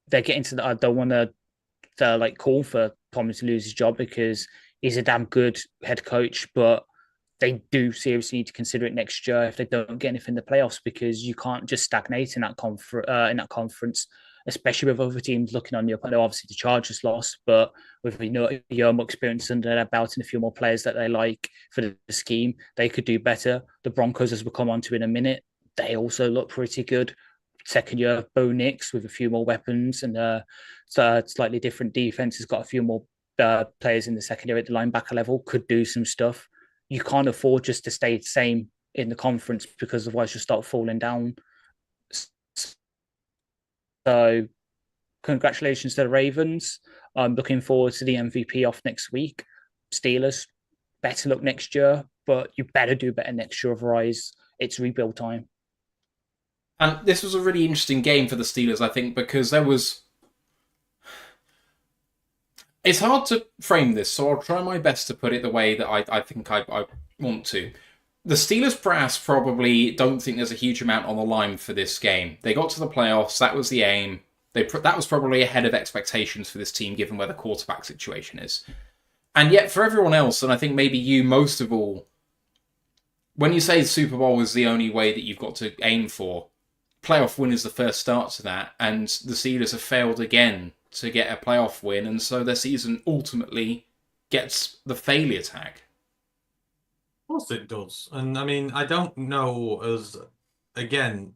They're getting to that. I don't want to call for Tomlin to lose his job, because he's a damn good head coach, but they do seriously need to consider it next year if they don't get anything in the playoffs, because you can't just stagnate in that conference, especially with other teams looking on you. I know obviously the Chargers lost, but with a year more experience under their belt and a few more players that they like for the scheme, they could do better. The Broncos, as we'll come on to in a minute, they also look pretty good. Second year of Bo Nix with a few more weapons and slightly different defense, has got a few more players in the secondary at the linebacker level could do some stuff. You can't afford just to stay the same in the conference because otherwise you'll start falling down. So congratulations to the Ravens. I'm looking forward to the MVP off next week. Steelers, better luck next year, but you better do better next year, otherwise it's rebuild time. And this was a really interesting game for the Steelers, I think, because there was... It's hard to frame this, so I'll try my best to put it the way that I think I want to. The Steelers brass probably don't think there's a huge amount on the line for this game. They got to the playoffs, that was the aim. That was probably ahead of expectations for this team, given where the quarterback situation is. And yet, for everyone else, and I think maybe you most of all, when you say the Super Bowl is the only way that you've got to aim for, playoff win is the first start to that, and the Steelers have failed again to get a playoff win, and so their season ultimately gets the failure tag. Of course it does. And I mean, I don't know again,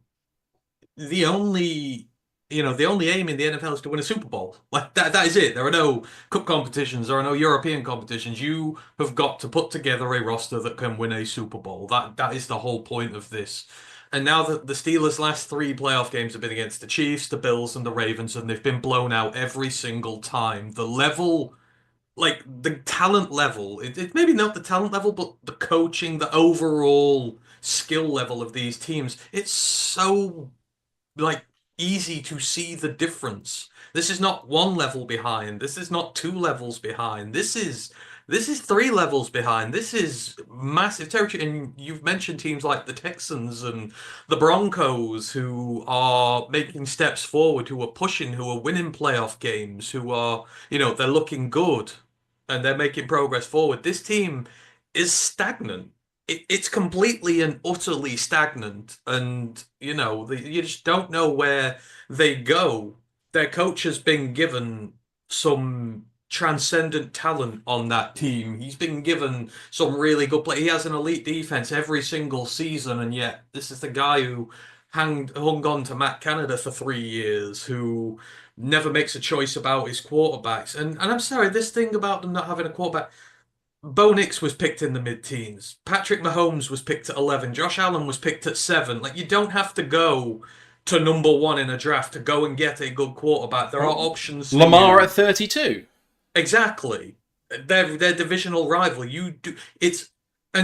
the only aim in the NFL is to win a Super Bowl. Like that is it. There are no cup competitions, there are no European competitions. You have got to put together a roster that can win a Super Bowl. That is the whole point of this. And now the Steelers' last 3 playoff games have been against the Chiefs, the Bills, and the Ravens, and they've been blown out every single time. The level, like the talent level, it maybe not the talent level, but the coaching, the overall skill level of these teams, it's so like easy to see the difference. This is not 1 level behind. This is not 2 levels behind. This is 3 levels behind. This is massive territory. And you've mentioned teams like the Texans and the Broncos who are making steps forward, who are pushing, who are winning playoff games, who are, they're looking good and they're making progress forward. This team is stagnant. It's completely and utterly stagnant. And, you just don't know where they go. Their coach has been given some transcendent talent on that team. He's been given some really good play. He has an elite defense every single season, and yet this is the guy who hung on to Matt Canada for 3 years, who never makes a choice about his quarterbacks. And I'm sorry, this thing about them not having a quarterback. Bo Nix was picked in the mid-teens. Patrick Mahomes was picked at 11. Josh Allen was picked at 7. Like, you don't have to go to number 1 in a draft to go and get a good quarterback. There are options. Lamar at 32. Exactly. Their divisional rival. And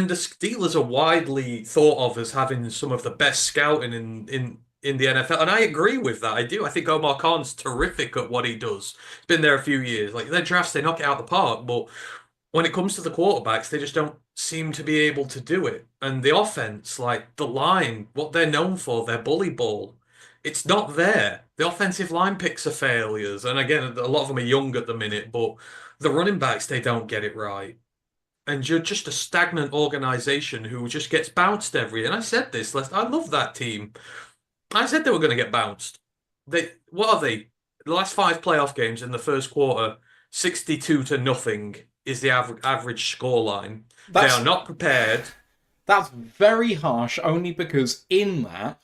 the Steelers are widely thought of as having some of the best scouting in the NFL. And I agree with that. I do. I think Omar Khan's terrific at what he does. He's been there a few years. Like, their drafts, they knock it out of the park, but when it comes to the quarterbacks, they just don't seem to be able to do it. And the offense, like the line, what they're known for, their bully ball, it's not there. The offensive line picks are failures. And again, a lot of them are young at the minute, but the running backs, they don't get it right. And you're just a stagnant organization who just gets bounced every year. And I said this, I love that team. I said they were going to get bounced. What are they? The last 5 playoff games in the first quarter, 62-0 is the average scoreline. They are not prepared. That's very harsh, only because in that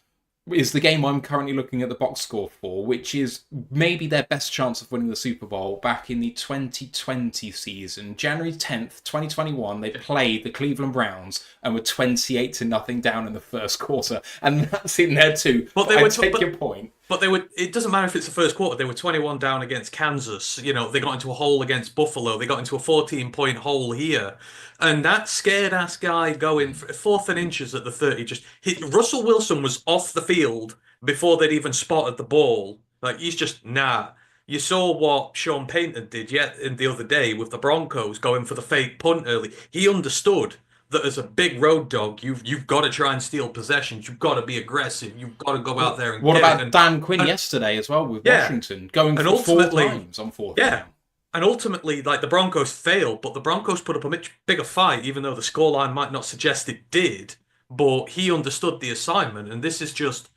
is the game I'm currently looking at the box score for, which is maybe their best chance of winning the Super Bowl back in the 2020 season. January 10th, 2021, they played the Cleveland Browns and were 28-0 down in the first quarter. And that's in there too. But take your point. But it doesn't matter if it's the first quarter. They were 21 down against Kansas. They got into a hole against Buffalo. They got into a 14-point hole here. And that scared-ass guy going 4th and inches at the 30 just hit. Russell Wilson was off the field before they'd even spotted the ball. Like, he's just, nah. You saw what Sean Payton did the other day with the Broncos going for the fake punt early. He understood that as a big road dog, you've got to try and steal possessions. You've got to be aggressive. You've got to go out there and what get about it. Dan Quinn yesterday as well with Washington, going for 4 times on 4th down? And ultimately, like, the Broncos failed, but the Broncos put up a much bigger fight, even though the scoreline might not suggest it did. But he understood the assignment, and this is just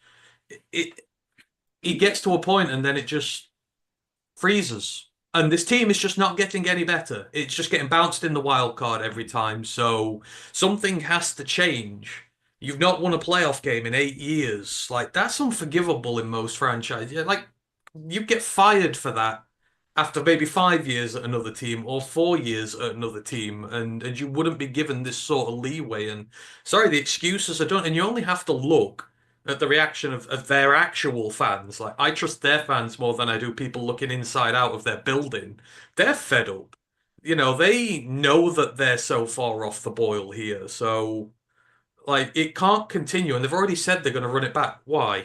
it gets to a point and then it just freezes. And this team is just not getting any better. It's just getting bounced in the wild card every time. So something has to change. You've not won a playoff game in 8 years. Like, that's unforgivable in most franchises. Like, you get fired for that. after maybe 5 years at another team or 4 years at another team, and you wouldn't be given this sort of leeway. And sorry, the excuses are done, and you only have to look at the reaction of their actual fans. Like, I trust their fans more than I do people looking inside out of their building. They're fed up. They know that they're so far off the boil here. So, like, it can't continue, and they've already said they're going to run it back. Why?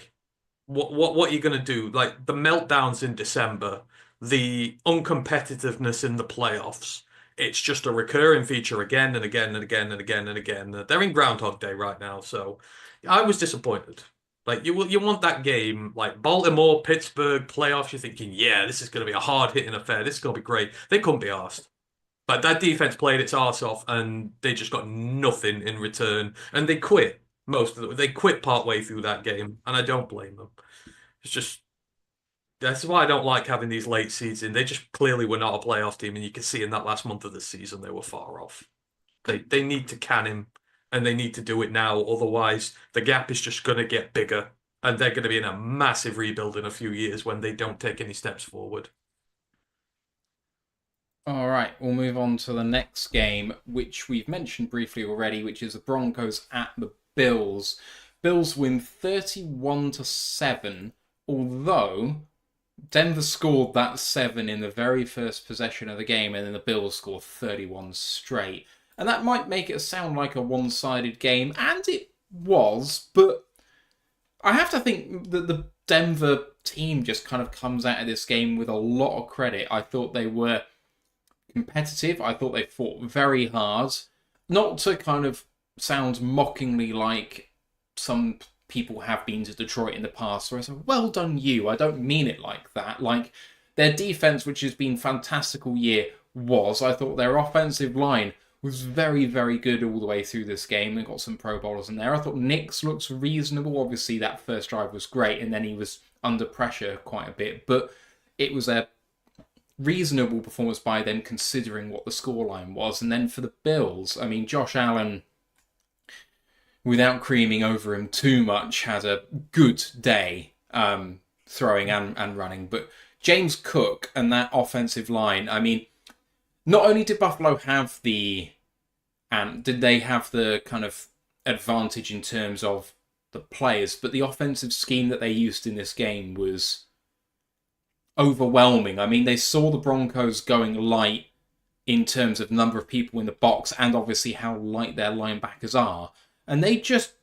What are you going to do? Like, the meltdowns in December, the uncompetitiveness in the playoffs. It's just a recurring feature again and again and again and again and again. They're in Groundhog Day right now, so I was disappointed. Like, you want that game, like Baltimore, Pittsburgh playoffs. You're thinking, yeah, this is going to be a hard hitting affair. This is going to be great. They couldn't be arsed. But that defense played its arse off, and they just got nothing in return, and they quit. Most of them, they quit partway through that game, and I don't blame them. It's just that's why I don't like having these late seeds in. They just clearly were not a playoff team, and you can see in that last month of the season they were far off. They need to can him, and they need to do it now. Otherwise, the gap is just going to get bigger, and they're going to be in a massive rebuild in a few years when they don't take any steps forward. All right, we'll move on to the next game, which we've mentioned briefly already, which is the Broncos at the Bills. Bills win 31-7, although Denver scored that 7 in the very first possession of the game, and then the Bills scored 31 straight. And that might make it sound like a one-sided game, and it was, but I have to think that the Denver team just kind of comes out of this game with a lot of credit. I thought they were competitive. I thought they fought very hard. Not to kind of sound mockingly like some people have been to Detroit in the past, where I say, well done you. I don't mean it like that. Like, their defense, which has been fantastic all year, I thought their offensive line was very, very good all the way through this game. They got some Pro Bowlers in there. I thought Nick's looks reasonable. Obviously, that first drive was great, and then he was under pressure quite a bit. But it was a reasonable performance by them, considering what the scoreline was. And then for the Bills, I mean, Josh Allen, without creaming over him too much, had a good day throwing and running. But James Cook and that offensive line, I mean, not only did Buffalo have did they have the kind of advantage in terms of the players, but the offensive scheme that they used in this game was overwhelming. I mean, they saw the Broncos going light in terms of number of people in the box and obviously how light their linebackers are. And they just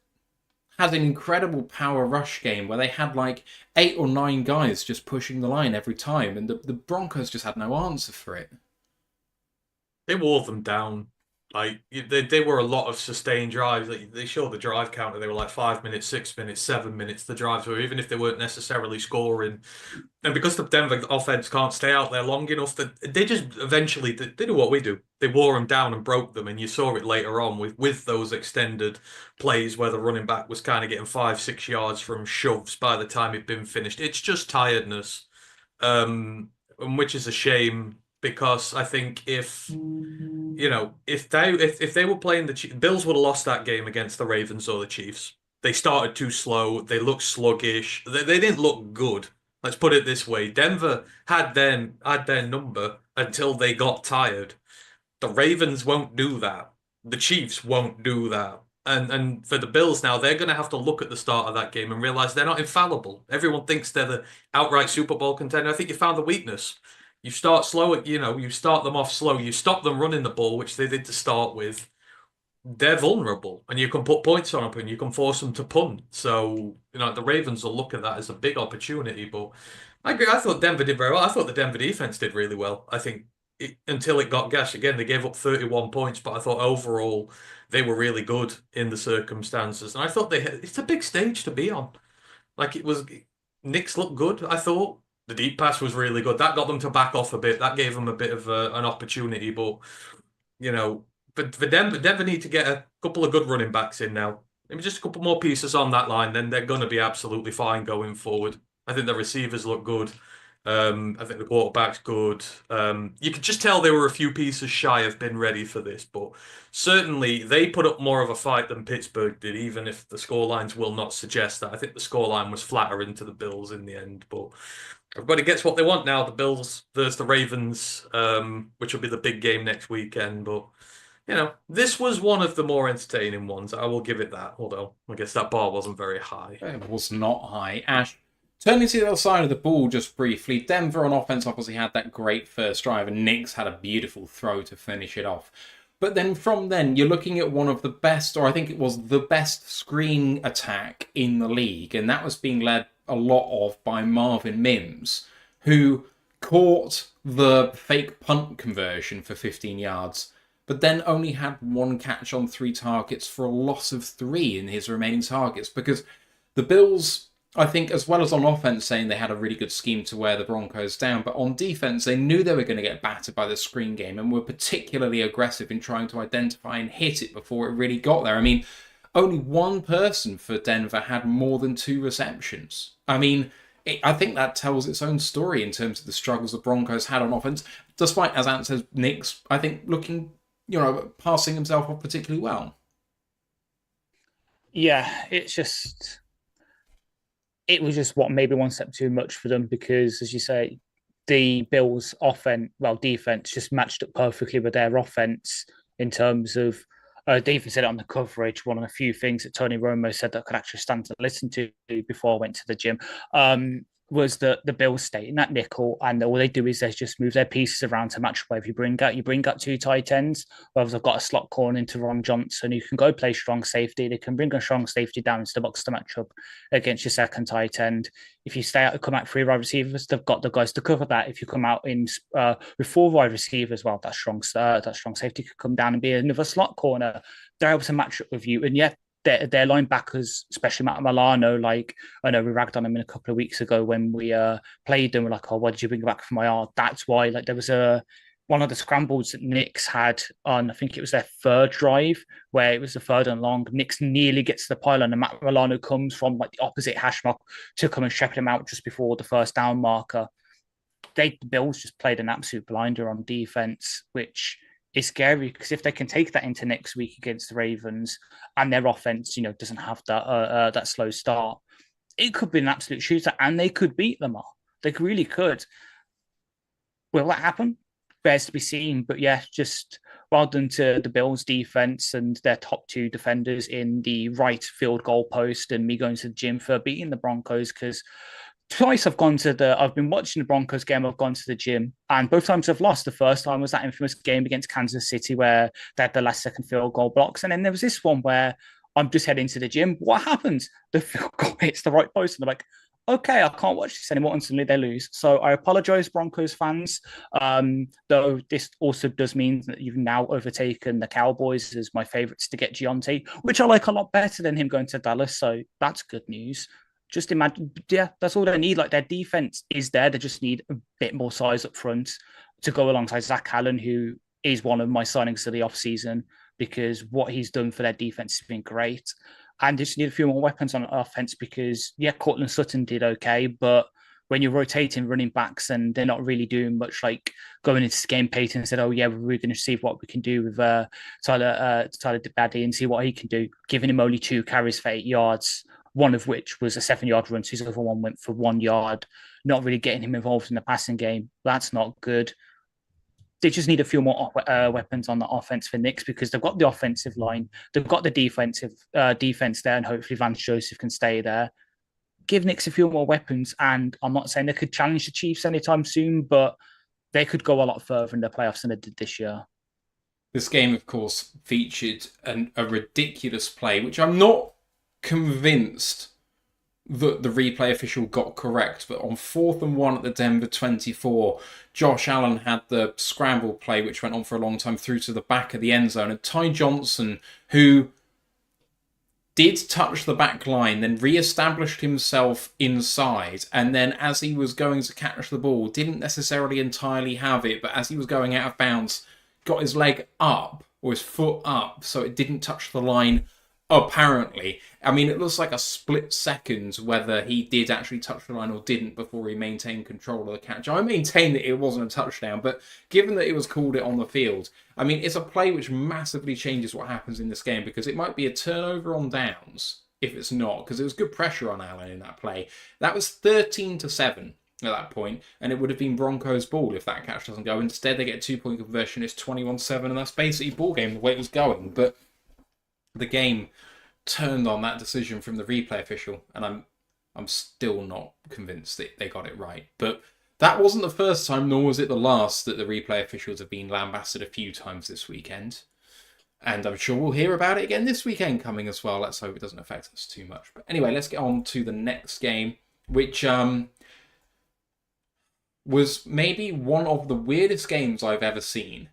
had an incredible power rush game where they had like 8 or 9 guys just pushing the line every time. And the Broncos just had no answer for it. They wore them down. Like, they were a lot of sustained drives. They showed the drive counter. They were like 5 minutes, 6 minutes, 7 minutes. The drives were, even if they weren't necessarily scoring. And because the Denver offense can't stay out there long enough, they just eventually, they do what we do. They wore them down and broke them. And you saw it later on with those extended plays where the running back was kind of getting 5-6 yards from shoves by the time it'd been finished. It's just tiredness, which is a shame. Because I think if they were playing the Bills would have lost that game against the Ravens or the Chiefs. They started too slow. They looked sluggish. They didn't look good. Let's put it this way: Denver had their number until they got tired. The Ravens won't do that. The Chiefs won't do that. And for the Bills now, they're going to have to look at the start of that game and realize they're not infallible. Everyone thinks they're the outright Super Bowl contender. I think you found the weakness. You start slow, you start them off slow. You stop them running the ball, which they did to start with. They're vulnerable, and you can put points on them, and you can force them to punt. So, the Ravens will look at that as a big opportunity. But I agree. I thought Denver did very well. I thought the Denver defense did really well. I think until it got gashed again, they gave up 31 points, but I thought overall they were really good in the circumstances. And I thought it's a big stage to be on. Like, it was, Knicks looked good, I thought. The deep pass was really good. That got them to back off a bit. That gave them a bit of an opportunity. But, but for Denver need to get a couple of good running backs in now. Maybe just a couple more pieces on that line, then they're going to be absolutely fine going forward. I think the receivers look good. I think the quarterback's good. You could just tell they were a few pieces shy of being ready for this, but certainly they put up more of a fight than Pittsburgh did, even if the scorelines will not suggest that. I think the scoreline was flattering to the Bills in the end, but everybody gets what they want now. The Bills versus the Ravens, which will be the big game next weekend. But this was one of the more entertaining ones. I will give it that. Although I guess that bar wasn't very high. It was not high. Ash, turning to the other side of the ball just briefly, Denver on offense obviously had that great first drive, and Knicks had a beautiful throw to finish it off. But then from then, you're looking at one of the best, or I think it was the best screen attack in the league, and that was being led a lot of by Marvin Mims, who caught the fake punt conversion for 15 yards, but then only had one catch on 3 targets for a loss of 3 in his remaining targets, because the Bills, I think, as well as on offense, saying they had a really good scheme to wear the Broncos down, but on defense, they knew they were going to get battered by the screen game and were particularly aggressive in trying to identify and hit it before it really got there. I mean, only one person for Denver had more than 2 receptions. I mean, I think that tells its own story in terms of the struggles the Broncos had on offense, despite, as Ant says, Knicks, I think, looking, passing himself off particularly well. Yeah, it was just maybe one step too much for them because, as you say, the Bills' defense just matched up perfectly with their offense in terms of they even said it on the coverage. One of the few things that Tony Romo said that I could actually stand to listen to before I went to the gym was that the Bills stay in that nickel, and all they do is they just move their pieces around to match whatever you bring out. You bring out 2 tight ends, whether they've got a slot corner into Ron Johnson, you can go play strong safety. They can bring a strong safety down into the box to match up against your second tight end. If you come out 3 wide receivers, they've got the guys to cover that. If you come out in with 4 wide receivers, well, that strong safety could come down and be another slot corner. They're able to match up with you, and yet their linebackers, especially Matt Milano, I know we ragged on him a couple of weeks ago when we played them. We're like, oh, why did you bring him back from IR? That's why. There was one of the scrambles that Knicks had on, I think it was their 3rd drive, where it was the 3rd and long. Knicks nearly gets to the pylon, and Matt Milano comes from the opposite hash mark to come and shepherd him out just before the first down marker. The Bills just played an absolute blinder on defense, which is scary because if they can take that into next week against the Ravens and their offense, doesn't have that slow start, it could be an absolute shooter and they could beat them all. They really could. Will that happen? Bears to be seen. But yeah, just well done to the Bills defense and their top 2 defenders in the right field goal post and me going to the gym for beating the Broncos because twice I've been watching the Broncos game, I've gone to the gym, and both times I've lost. The first time was that infamous game against Kansas City where they had the last second field goal blocks. And then there was this one where I'm just heading to the gym. What happens? The field goal hits the right post. And they're like, okay, I can't watch this anymore. And suddenly they lose. So I apologize, Broncos fans. Though this also does mean that you've now overtaken the Cowboys as my favorites to get Gianti, which I like a lot better than him going to Dallas. So that's good news. Just imagine, yeah, that's all they need. Their defense is there. They just need a bit more size up front to go alongside Zach Allen, who is one of my signings of the offseason because what he's done for their defense has been great. And they just need a few more weapons on offense because, yeah, Cortland Sutton did okay, but when you're rotating running backs and they're not really doing much, like going into this game, Peyton said, oh, yeah, we're going to see what we can do with Tyler DeBaddy and see what he can do, giving him only 2 carries for 8 yards, one of which was a 7-yard run. So his other one went for 1 yard, not really getting him involved in the passing game. That's not good. They just need a few more weapons on the offense for Knicks because they've got the offensive line. They've got the defense there, and hopefully Vance Joseph can stay there. Give Knicks a few more weapons, and I'm not saying they could challenge the Chiefs anytime soon, but they could go a lot further in the playoffs than they did this year. This game, of course, featured a ridiculous play, which I'm not convinced that the replay official got correct, but on 4th and 1 at the Denver 24, Josh Allen had the scramble play, which went on for a long time, through to the back of the end zone, and Ty Johnson, who did touch the back line, then re-established himself inside, and then as he was going to catch the ball, didn't necessarily entirely have it, but as he was going out of bounds, got his leg up, or his foot up, so it didn't touch the line Apparently. I mean, it looks like a split second whether he did actually touch the line or didn't before he maintained control of the catch. I maintain that it wasn't a touchdown, but given that it was called it on the field, I mean, it's a play which massively changes what happens in this game because it might be a turnover on downs if it's not, because there was good pressure on Allen in that play. That was 13-7 at that point, and it would have been Broncos' ball if that catch doesn't go. Instead, they get a 2-point conversion, it's 21-7, and that's basically ball game the way it was going. But the game turned on that decision from the replay official, and I'm still not convinced that they got it right. But that wasn't the first time, nor was it the last, that the replay officials have been lambasted a few times this weekend. And I'm sure we'll hear about it again this weekend coming as well. Let's hope it doesn't affect us too much. But anyway, let's get on to the next game, which was maybe one of the weirdest games I've ever seen.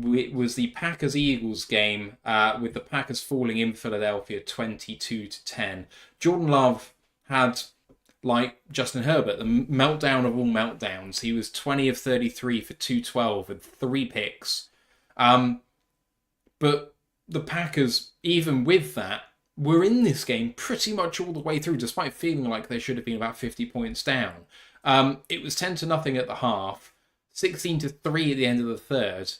It was the Packers-Eagles game, with the Packers falling in Philadelphia 22-10. Jordan Love had, like Justin Herbert, the meltdown of all meltdowns. He was 20 of 33 for 212 and 3 picks. But the Packers, even with that, were in this game pretty much all the way through, despite feeling like they should have been about 50 points down. It was 10-0 at the half, 16-3 at the end of the third.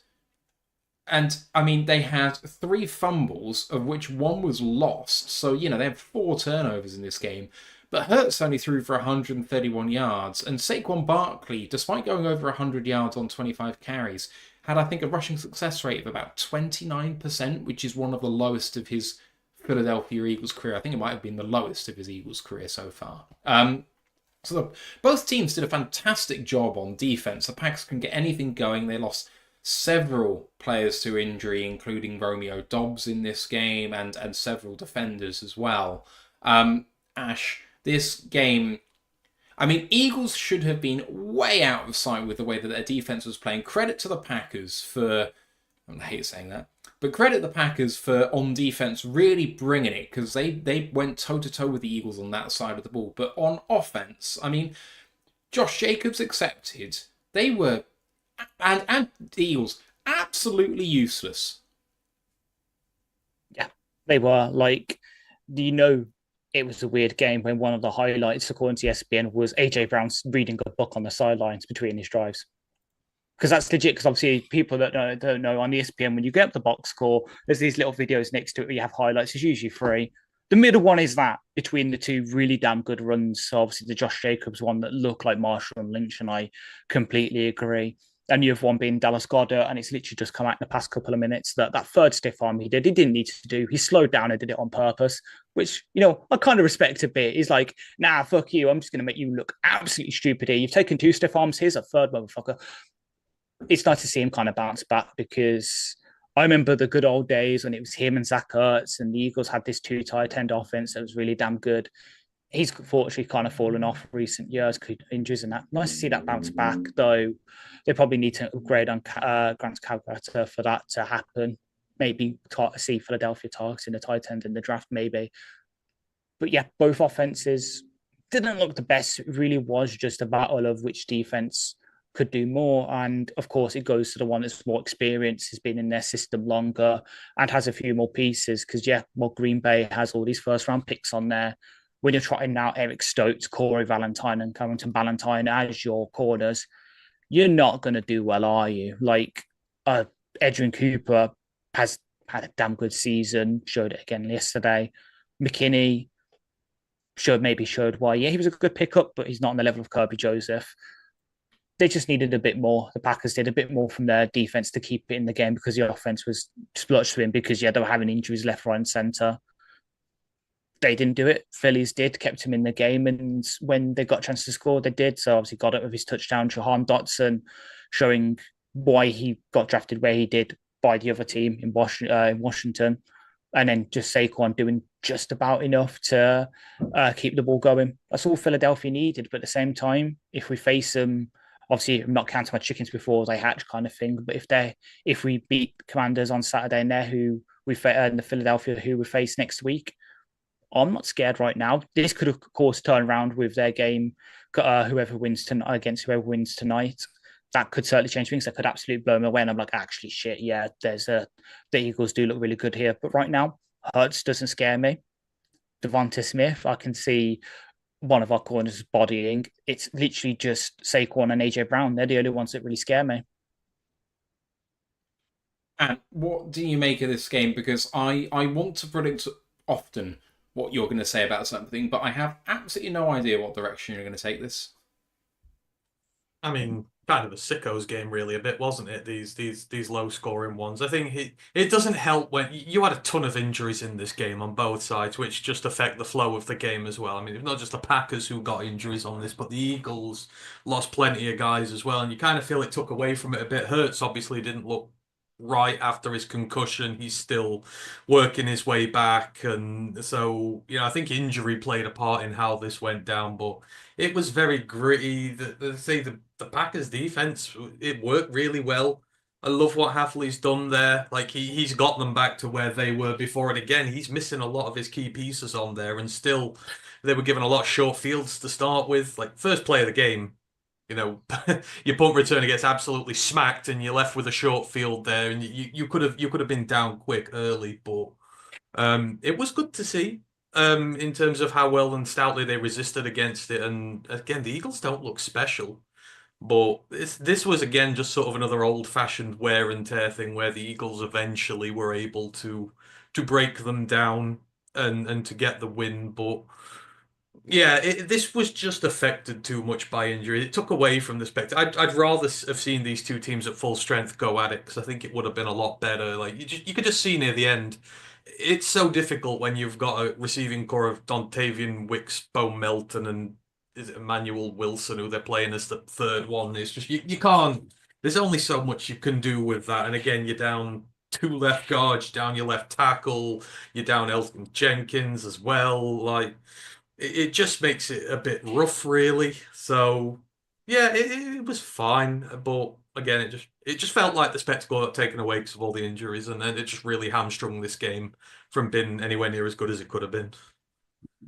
And, I mean, they had 3 fumbles, of which 1 was lost. So, they had 4 turnovers in this game. But Hurts only threw for 131 yards. And Saquon Barkley, despite going over 100 yards on 25 carries, had, I think, a rushing success rate of about 29%, which is one of the lowest of his Philadelphia Eagles career. I think it might have been the lowest of his Eagles career so far. Both teams did a fantastic job on defense. The Packers couldn't get anything going. They lost several players to injury, including Romeo Dobbs in this game and several defenders as well. Ash, this game, I mean, Eagles should have been way out of sight with the way that their defense was playing. Credit to the Packers for, I hate saying that, but credit the Packers for, on defense, really bringing it, because they went toe-to-toe with the Eagles on that side of the ball. But on offense, I mean, Josh Jacobs accepted. They were, and the Eagles, absolutely useless. Yeah, they were. Like, it was a weird game when one of the highlights, according to ESPN, was AJ Brown reading a book on the sidelines between his drives. Because that's legit, because obviously people that don't know, on ESPN, when you get up the box score, there's these little videos next to it where you have highlights. It's usually free. The middle one is that, between the 2 really damn good runs. So obviously the Josh Jacobs one that looked like Marshall and Lynch, and I completely agree. And you have one being Dallas Goedert, and it's literally just come out in the past couple of minutes that third stiff arm he didn't need to do. He slowed down and did it on purpose, which, I kind of respect a bit. He's like, nah, fuck you. I'm just going to make you look absolutely stupid here. You've taken 2 stiff arms. Here's a third, motherfucker. It's nice to see him kind of bounce back, because I remember the good old days when it was him and Zach Ertz, and the Eagles had this 2 tight end offense that was really damn good. He's fortunately kind of fallen off recent years, injuries and that. Nice to see that bounce back, though. They probably need to upgrade on Grant Calcutta for that to happen. Maybe see Philadelphia targeting the tight end in the draft, maybe. But yeah, both offenses didn't look the best. It really was just a battle of which defense could do more. And of course, it goes to the one that's more experienced, has been in their system longer, and has a few more pieces. Because, Green Bay has all these first-round picks on there. When you're trying out Eric Stokes, Corey Valentine, and Carrington Valentine as your corners, you're not going to do well, are you? Like, Edwin Cooper has had a damn good season, showed it again yesterday. McKinney showed why. Yeah, he was a good pickup, but he's not on the level of Kirby Joseph. They just needed a bit more. The Packers did a bit more from their defense to keep it in the game, because the offense was spluttering, because, they were having injuries left, right, and center. They didn't do it. Phillies did, kept him in the game. And when they got a chance to score, they did. So obviously got it with his touchdown. Jahan Dotson showing why he got drafted where he did by the other team in Washington. And then just Saquon doing just about enough to keep the ball going. That's all Philadelphia needed. But at the same time, if we face them, obviously I'm not counting my chickens before they hatch kind of thing. But if we beat Commanders on Saturday, and they're who we in the Philadelphia who we face next week, I'm not scared right now. This could, of course, turn around with their game, whoever wins tonight against whoever wins tonight. That could certainly change things. That could absolutely blow them away. And I'm like, actually, shit, yeah, the Eagles do look really good here. But right now, Hurts doesn't scare me. Devonta Smith, I can see one of our corners bodying. It's literally just Saquon and AJ Brown. They're the only ones that really scare me. And what do you make of this game? Because I want to predict often what you're going to say about something, but I have absolutely no idea what direction you're going to take this. I mean, kind of a sickos game, really, a bit, wasn't it? These low scoring ones. I think it doesn't help when you had a ton of injuries in this game on both sides, which just affect the flow of the game as well. I mean, it's not just the Packers who got injuries on this, but the Eagles lost plenty of guys as well, and you kind of feel it took away from it a bit. Hurts obviously didn't look right after his concussion. He's still working his way back, and so I think injury played a part in how this went down, but it was very gritty. The Packers defense, it worked really well. I love what Hafley's done there. Like he's got them back to where they were before, and again, he's missing a lot of his key pieces on there, and still they were given a lot of short fields to start with. Like first play of the game, your punt returner gets absolutely smacked, and you're left with a short field there, and you could have been down quick early, but it was good to see in terms of how well and stoutly they resisted against it. And again, the Eagles don't look special, but this was again just sort of another old-fashioned wear and tear thing where the Eagles eventually were able to break them down and to get the win, but. Yeah, this was just affected too much by injury. It took away from the spectacle. I'd rather have seen these two teams at full strength go at it because I think it would have been a lot better. Like you could just see near the end, it's so difficult when you've got a receiving core of Dontavian Wicks, Bo Melton, and is it Emmanuel Wilson who they're playing as the third one. It's just you can't. There's only so much you can do with that. And again, you're down two left guards, you're down your left tackle, you're down Elton Jenkins as well. Like. It just makes it a bit rough, really. So, yeah, it was fine, but again, it just felt like the spectacle got taken away because of all the injuries, and then it just really hamstrung this game from being anywhere near as good as it could have been.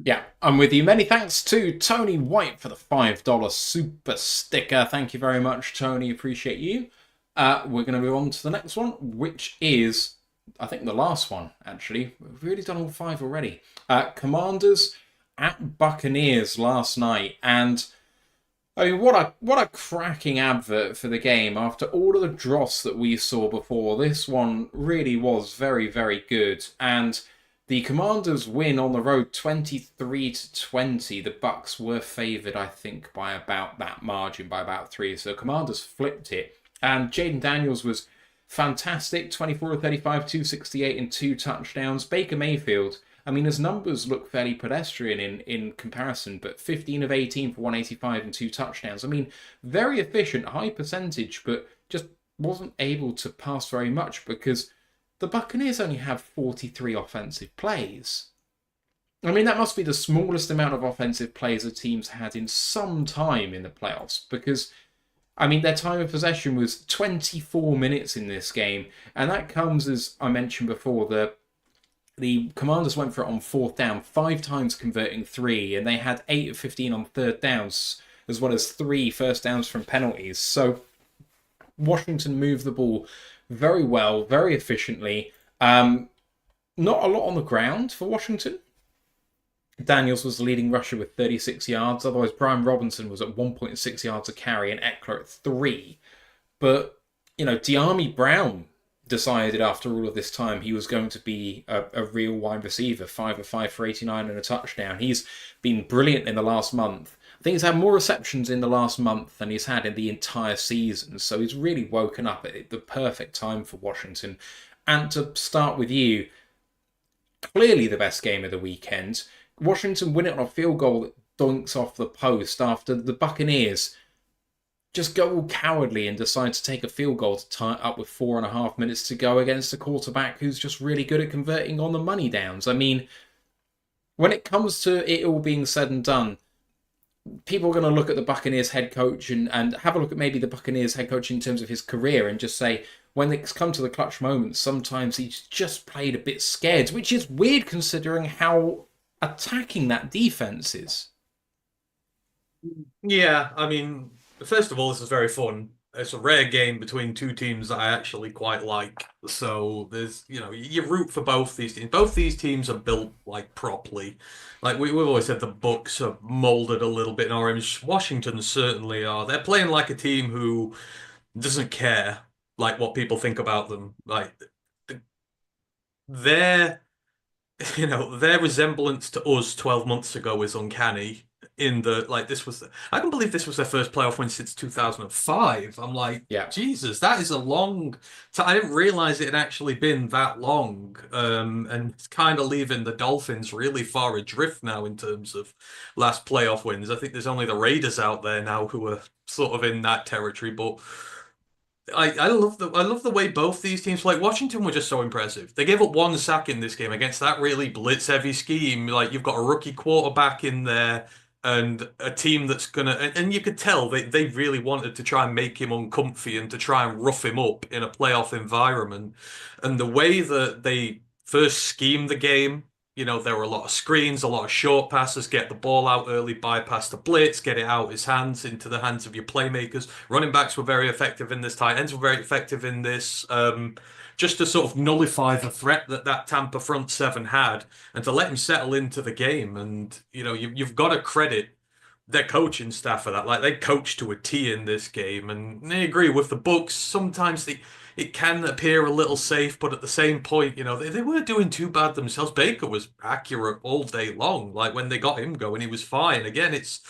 Yeah, I'm with you. Many thanks to Tony White for the $5 super sticker. Thank you very much, Tony. Appreciate you. We're going to move on to the next one, which is, I think, the last one, actually. We've really done all five already. Commanders at Buccaneers last night, and I mean, what a cracking advert for the game. After all of the dross that we saw before, this one really was very, very good. And the Commanders win on the road 23-20. The Bucs were favoured, I think, by about that margin, by about 3. So Commanders flipped it, and Jaden Daniels was fantastic. 24-35, 268 and 2 touchdowns. Baker Mayfield, I mean, his numbers look fairly pedestrian in comparison, but 15 of 18 for 185 and 2 touchdowns. I mean, very efficient, high percentage, but just wasn't able to pass very much because the Buccaneers only have 43 offensive plays. I mean, that must be the smallest amount of offensive plays a team's had in some time in the playoffs because, I mean, their time of possession was 24 minutes in this game, and that comes, as I mentioned before, the Commanders went for it on 4th down, 5 times converting 3, and they had 8 of 15 on 3rd downs, as well as 3 first downs from penalties. So Washington moved the ball very well, very efficiently. Not a lot on the ground for Washington. Daniels was the leading rusher with 36 yards. Otherwise, Brian Robinson was at 1.6 yards a carry and Eckler at 3. But, De'Ami Brown decided after all of this time he was going to be a real wide receiver, 5 of 5 for 89 and a touchdown. He's been brilliant in the last month. I think he's had more receptions in the last month than he's had in the entire season. So he's really woken up at the perfect time for Washington. And to start with you, clearly the best game of the weekend. Washington win it on a field goal that dunks off the post after the Buccaneers just go all cowardly and decide to take a field goal to tie it up with 4.5 minutes to go against a quarterback who's just really good at converting on the money downs. I mean, when it comes to it all being said and done, people are going to look at the Buccaneers head coach and have a look at maybe the Buccaneers head coach in terms of his career and just say, when it's come to the clutch moments, sometimes he's just played a bit scared, which is weird considering how attacking that defense is. Yeah, I mean, first of all, this is very fun. it's a rare game between two teams that I actually quite like. So there's, you root for both these teams. Both these teams are built like properly. Like we've always said, the Bucks are molded a little bit in orange. Washington certainly are. They're playing like a team who doesn't care like what people think about them. Like their, their resemblance to us 12 months ago is uncanny. I can believe this was their first playoff win since 2005. I'm like, Yeah. Jesus, that is a long time. I didn't realize it had actually been that long. And it's kind of leaving the Dolphins really far adrift now in terms of last playoff wins. I think there's only the Raiders out there now who are sort of in that territory. But I love the way both these teams play. Washington were just so impressive. They gave up one sack in this game against that really blitz heavy scheme. Like you've got a rookie quarterback in there and a team that's and you could tell they really wanted to try and make him uncomfy and to try and rough him up in a playoff environment. And the way that they first schemed the game, there were a lot of screens, a lot of short passes, get the ball out early, bypass the blitz, get it out his hands into the hands of your playmakers. Running backs were very effective in this. Tight ends were very effective in this. Just to sort of nullify the threat that Tampa front seven had and to let him settle into the game. And, you've got to credit their coaching staff for that. Like they coached to a T in this game. And they agree with the Bucks. Sometimes it can appear a little safe, but at the same point, they weren't doing too bad themselves. Baker was accurate all day long. Like when they got him going, he was fine. Again, it's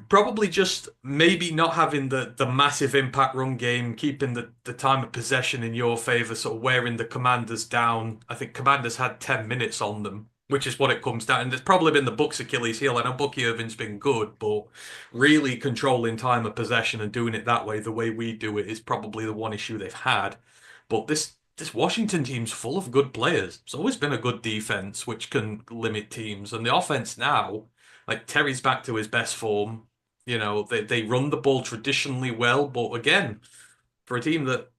probably just maybe not having the massive impact run game, keeping the time of possession in your favor, sort of wearing the Commanders down. I think Commanders had 10 minutes on them, which is what it comes down. And it's probably been the Bucks' Achilles heel. I know Bucky Irvin's been good, but really controlling time of possession and doing it that way, the way we do it, is probably the one issue they've had. But this Washington team's full of good players. It's always been a good defense, which can limit teams. And the offense now, like Terry's back to his best form. They run the ball traditionally well, but again, for a team that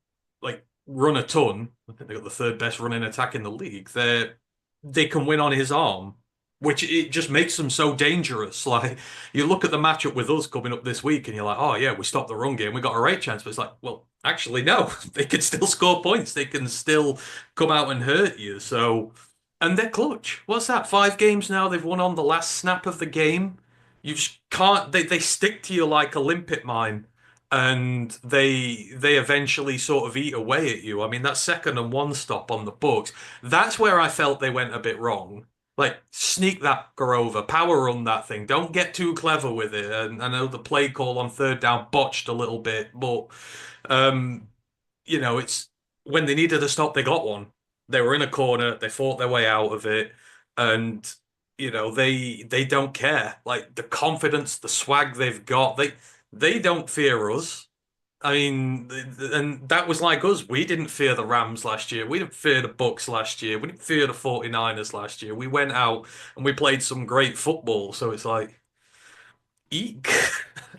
like run a ton, I think they got the third best running attack in the league. They can win on his arm, which it just makes them so dangerous. Like you look at the matchup with us coming up this week, and you're like, oh yeah, we stopped the run game, we got a right chance. But it's like, well, actually no, they can still score points. They can still come out and hurt you. So. And they're clutch. What's that? 5 games now they've won on the last snap of the game. You just can't. They stick to you like a limpet mine, and they eventually sort of eat away at you. I mean, that 2nd and 1 stop on the Bucks. That's where I felt they went a bit wrong. Like sneak that over, power run that thing. Don't get too clever with it. And I know the play call on 3rd down botched a little bit, but it's when they needed a stop, they got one. They were in a corner. They fought their way out of it, and they don't care. Like the confidence, the swag they've got. They don't fear us. I mean, and that was like us. We didn't fear the Rams last year. We didn't fear the Bucks last year. We didn't fear the 49ers last year. We went out and we played some great football. So it's like, eek.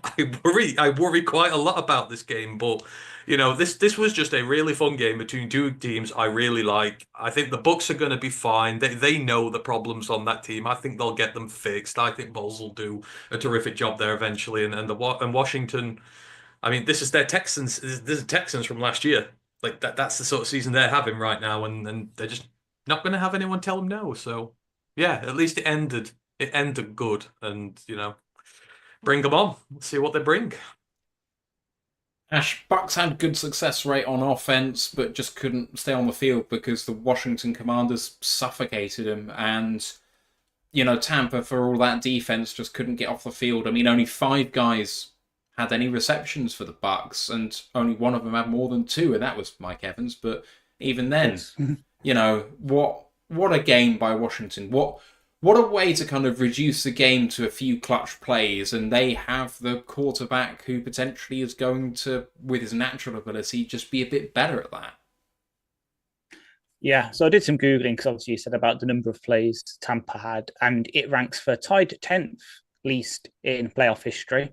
I worry quite a lot about this game, but. This was just a really fun game between two teams I really like. I think the Bucks are going to be fine. They know the problems on that team. I think they'll get them fixed. I think Bowles will do a terrific job there eventually. And Washington, I mean, this is their Texans. This is Texans from last year. Like that's the sort of season they're having right now, and they're just not going to have anyone tell them no. So yeah, at least it ended. It ended good, and bring them on. Let's see what they bring. Ash, Bucks had good success rate on offense, but just couldn't stay on the field because the Washington Commanders suffocated them. And, Tampa, for all that defense, just couldn't get off the field. I mean, only 5 guys had any receptions for the Bucks, and only one of them had more than 2, and that was Mike Evans. But even then, what a game by Washington. What a way to kind of reduce the game to a few clutch plays, and they have the quarterback who potentially is going to, with his natural ability, just be a bit better at that. Yeah, so I did some Googling because obviously you said about the number of plays Tampa had, and it ranks for tied 10th least in playoff history,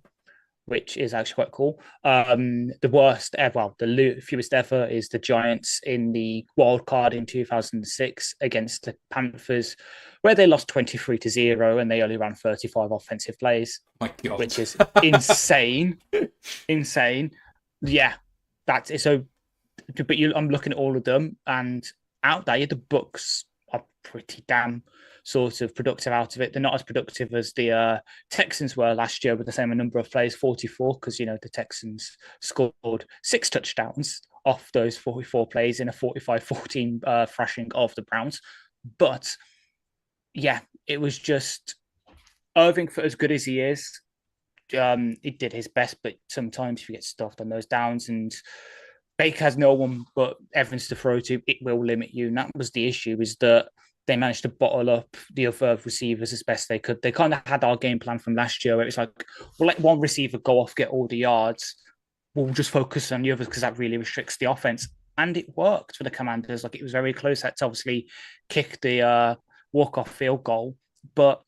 which is actually quite cool. The worst ever, well, the fewest ever is the Giants in the wild card in 2006 against the Panthers, where they lost 23-0 and they only ran 35 offensive plays, My God. which is insane. Insane. Yeah, that's it. So, but I'm looking at all of them, and out there, the Bucks are pretty damn sort of productive out of it. They're not as productive as the Texans were last year with the same number of plays, 44, because the Texans scored 6 touchdowns off those 44 plays in a 45-14 thrashing of the Browns. But yeah, it was just Irving, for as good as he is, he did his best, but sometimes if you get stuffed on those downs and Baker has no one but Evans to throw to, it will limit you. And that was the issue, is that they managed to bottle up the other receivers as best they could. They kind of had our game plan from last year where it's like, we'll let one receiver go off, get all the yards. We'll just focus on the others because that really restricts the offense. And it worked for the Commanders. Like, it was very close. That's obviously kicked the walk-off field goal. But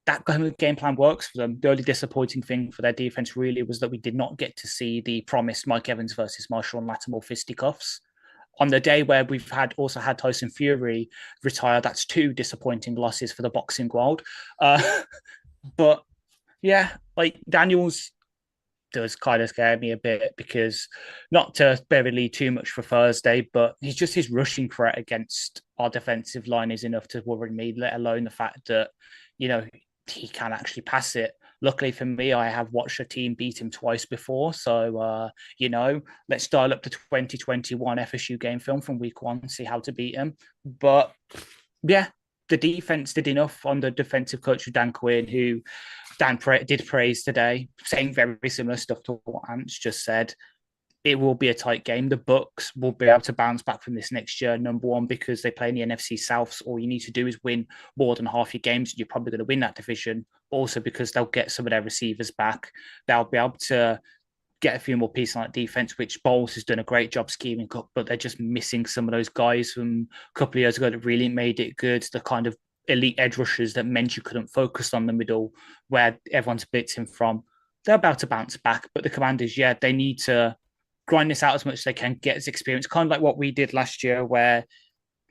that game plan works for them. The only disappointing thing for their defense really was that we did not get to see the promised Mike Evans versus Marshall and Lattimore fisticuffs. On the day where we've also had Tyson Fury retire, that's 2 disappointing losses for the boxing world. But yeah, like, Daniels does kind of scare me a bit, because not to bury Lee too much for Thursday, but his rushing threat against our defensive line is enough to worry me, let alone the fact that, he can actually pass it. Luckily for me, I have watched a team beat him twice before. So, let's dial up the 2021 FSU game film from week 1 and see how to beat him. But yeah, the defense did enough on the defensive coach of Dan Quinn, who Dan did praise today, saying very similar stuff to what Ants just said. It will be a tight game. The Bucks will be able to bounce back from this next year, number one, because they play in the NFC South. All you need to do is win more than half your games. You're probably going to win that division. Also, because they'll get some of their receivers back. They'll be able to get a few more pieces like defense, which Bowles has done a great job scheming up, but they're just missing some of those guys from a couple of years ago that really made it good. The kind of elite edge rushers that meant you couldn't focus on the middle where everyone's blitzing from. They're about to bounce back, but the Commanders, they need to grind this out as much as they can, get this experience, kind of like what we did last year, where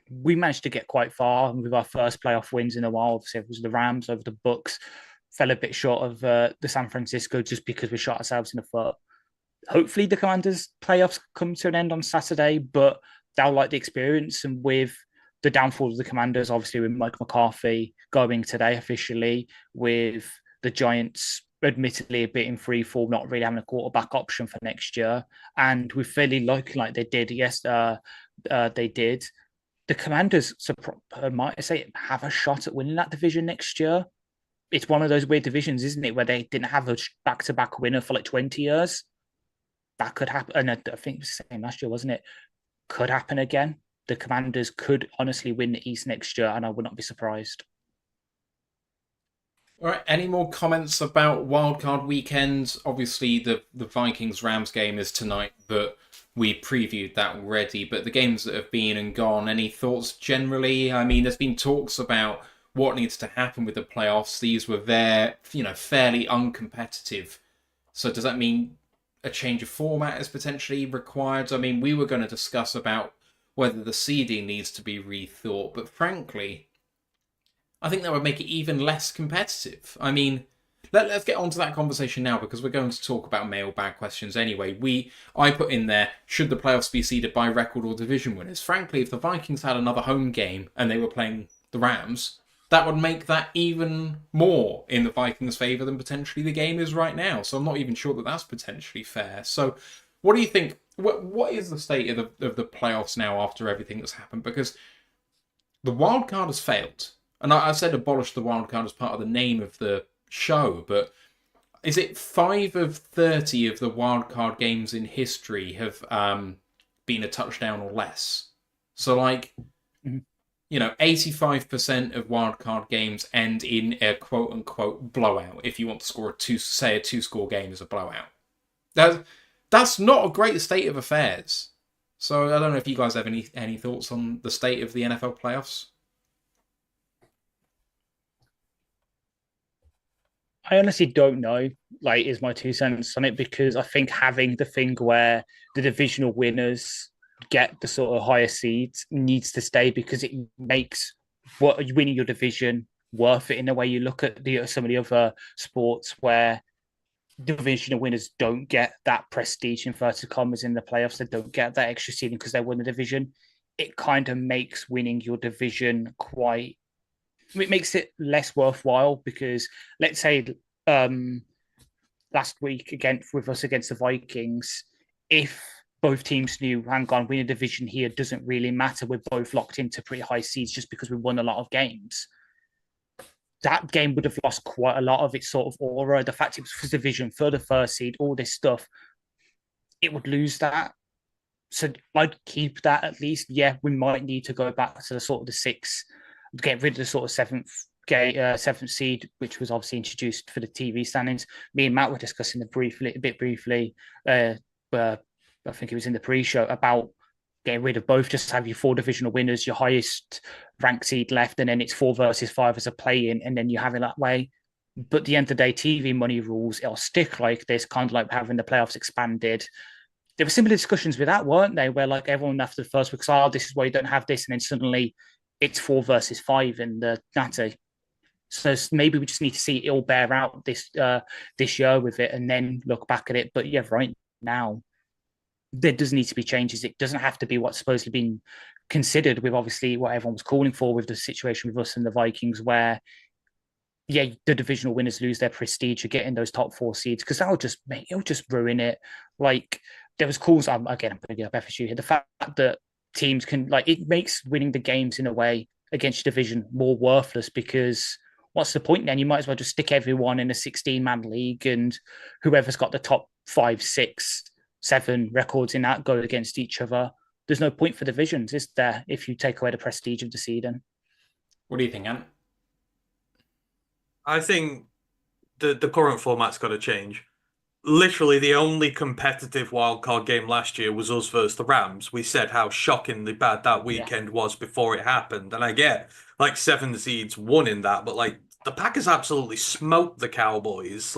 we managed to get quite far with our first playoff wins in a while. Obviously, it was the Rams over the Bucks, fell a bit short of the San Francisco just because we shot ourselves in the foot. Hopefully, the Commanders' playoffs come to an end on Saturday, but they'll like the experience. And with the downfall of the Commanders, obviously with Mike McCarthy going today officially, with the Giants admittedly a bit in free fall, not really having a quarterback option for next year, and with Philly looking like they did, they did. The Commanders, might I say, have a shot at winning that division next year. It's one of those weird divisions, isn't it, where they didn't have a back-to-back winner for like 20 years. That could happen. And I think it was the same last year, wasn't it? Could happen again. The Commanders could honestly win the East next year, and I would not be surprised. All right, any more comments about Wildcard Weekend? Obviously, the Vikings-Rams game is tonight, but we previewed that already. But the games that have been and gone, any thoughts generally? I mean, there's been talks about what needs to happen with the playoffs. These were fairly uncompetitive. So does that mean a change of format is potentially required? I mean, we were going to discuss about whether the seeding needs to be rethought, but frankly, I think that would make it even less competitive. I mean, let's get on to that conversation now, because we're going to talk about mailbag questions anyway. I put in there, should the playoffs be seeded by record or division winners? Frankly, if the Vikings had another home game and they were playing the Rams, that would make that even more in the Vikings' favour than potentially the game is right now. So I'm not even sure that that's potentially fair. So what do you think? What is the state of the playoffs now after everything that's happened? Because the wild card has failed. And I said abolish the wild card as part of the name of the show, but is it 5 of 30 of the wild card games in history have been a touchdown or less? So 85% of wild card games end in a quote unquote blowout. If you want to score a 2-score game is a blowout. That's not a great state of affairs. So I don't know if you guys have any thoughts on the state of the NFL playoffs. I honestly don't know, is my 2 cents on it, because I think having the thing where the divisional winners get the sort of higher seeds needs to stay, because it makes winning your division worth it in a way. You look at some of the other sports where divisional winners don't get that prestige, inverted commas, in the playoffs. They don't get that extra seeding because they won the division. It kind of makes winning your division it makes it less worthwhile because let's say last week against the Vikings, if both teams knew, hang on, winning a division here doesn't really matter. We're both locked into pretty high seeds just because we won a lot of games. That game would have lost quite a lot of its sort of aura. The fact it was for division, for the first seed, all this stuff, it would lose that. So I'd keep that at least. Yeah, we might need to go back to the sort of the six, get rid of the sort of seventh seed, which was obviously introduced for the TV standings. Me and Matt were discussing it briefly. I think it was in the pre-show about getting rid of both. Just have your 4 divisional winners, your highest ranked seed left, and then it's 4 versus 5 as a play-in, and then you have it that way. But at the end of the day, TV money rules, it'll stick like this, kind of like having the playoffs expanded. There were similar discussions with that, weren't they? Where like everyone after the first week said, oh, this is why you don't have this, and then suddenly it's 4 versus 5 in the Natty. So maybe we just need to see it all bear out this year with it, and then look back at it. But yeah, right now there does need to be changes. It doesn't have to be what's supposedly been considered with obviously what everyone was calling for with the situation with us and the Vikings, where yeah, the divisional winners lose their prestige of getting those top 4 seeds because it'll just ruin it. Like there was calls. I'm putting up FSU here. The fact that teams can it makes winning the games in a way against your division more worthless because what's the point then? You might as well just stick everyone in a 16-man league and whoever's got the top 5, 6, 7 records in that go against each other. There's no point for divisions, is there, if you take away the prestige of the seeding? What do you think, Ant? I think the current format's got to change. Literally, the only competitive wildcard game last year was us versus the Rams. We said how shockingly bad that weekend was before it happened. And I get, 7 seeds won in that, but, the Packers absolutely smoked the Cowboys.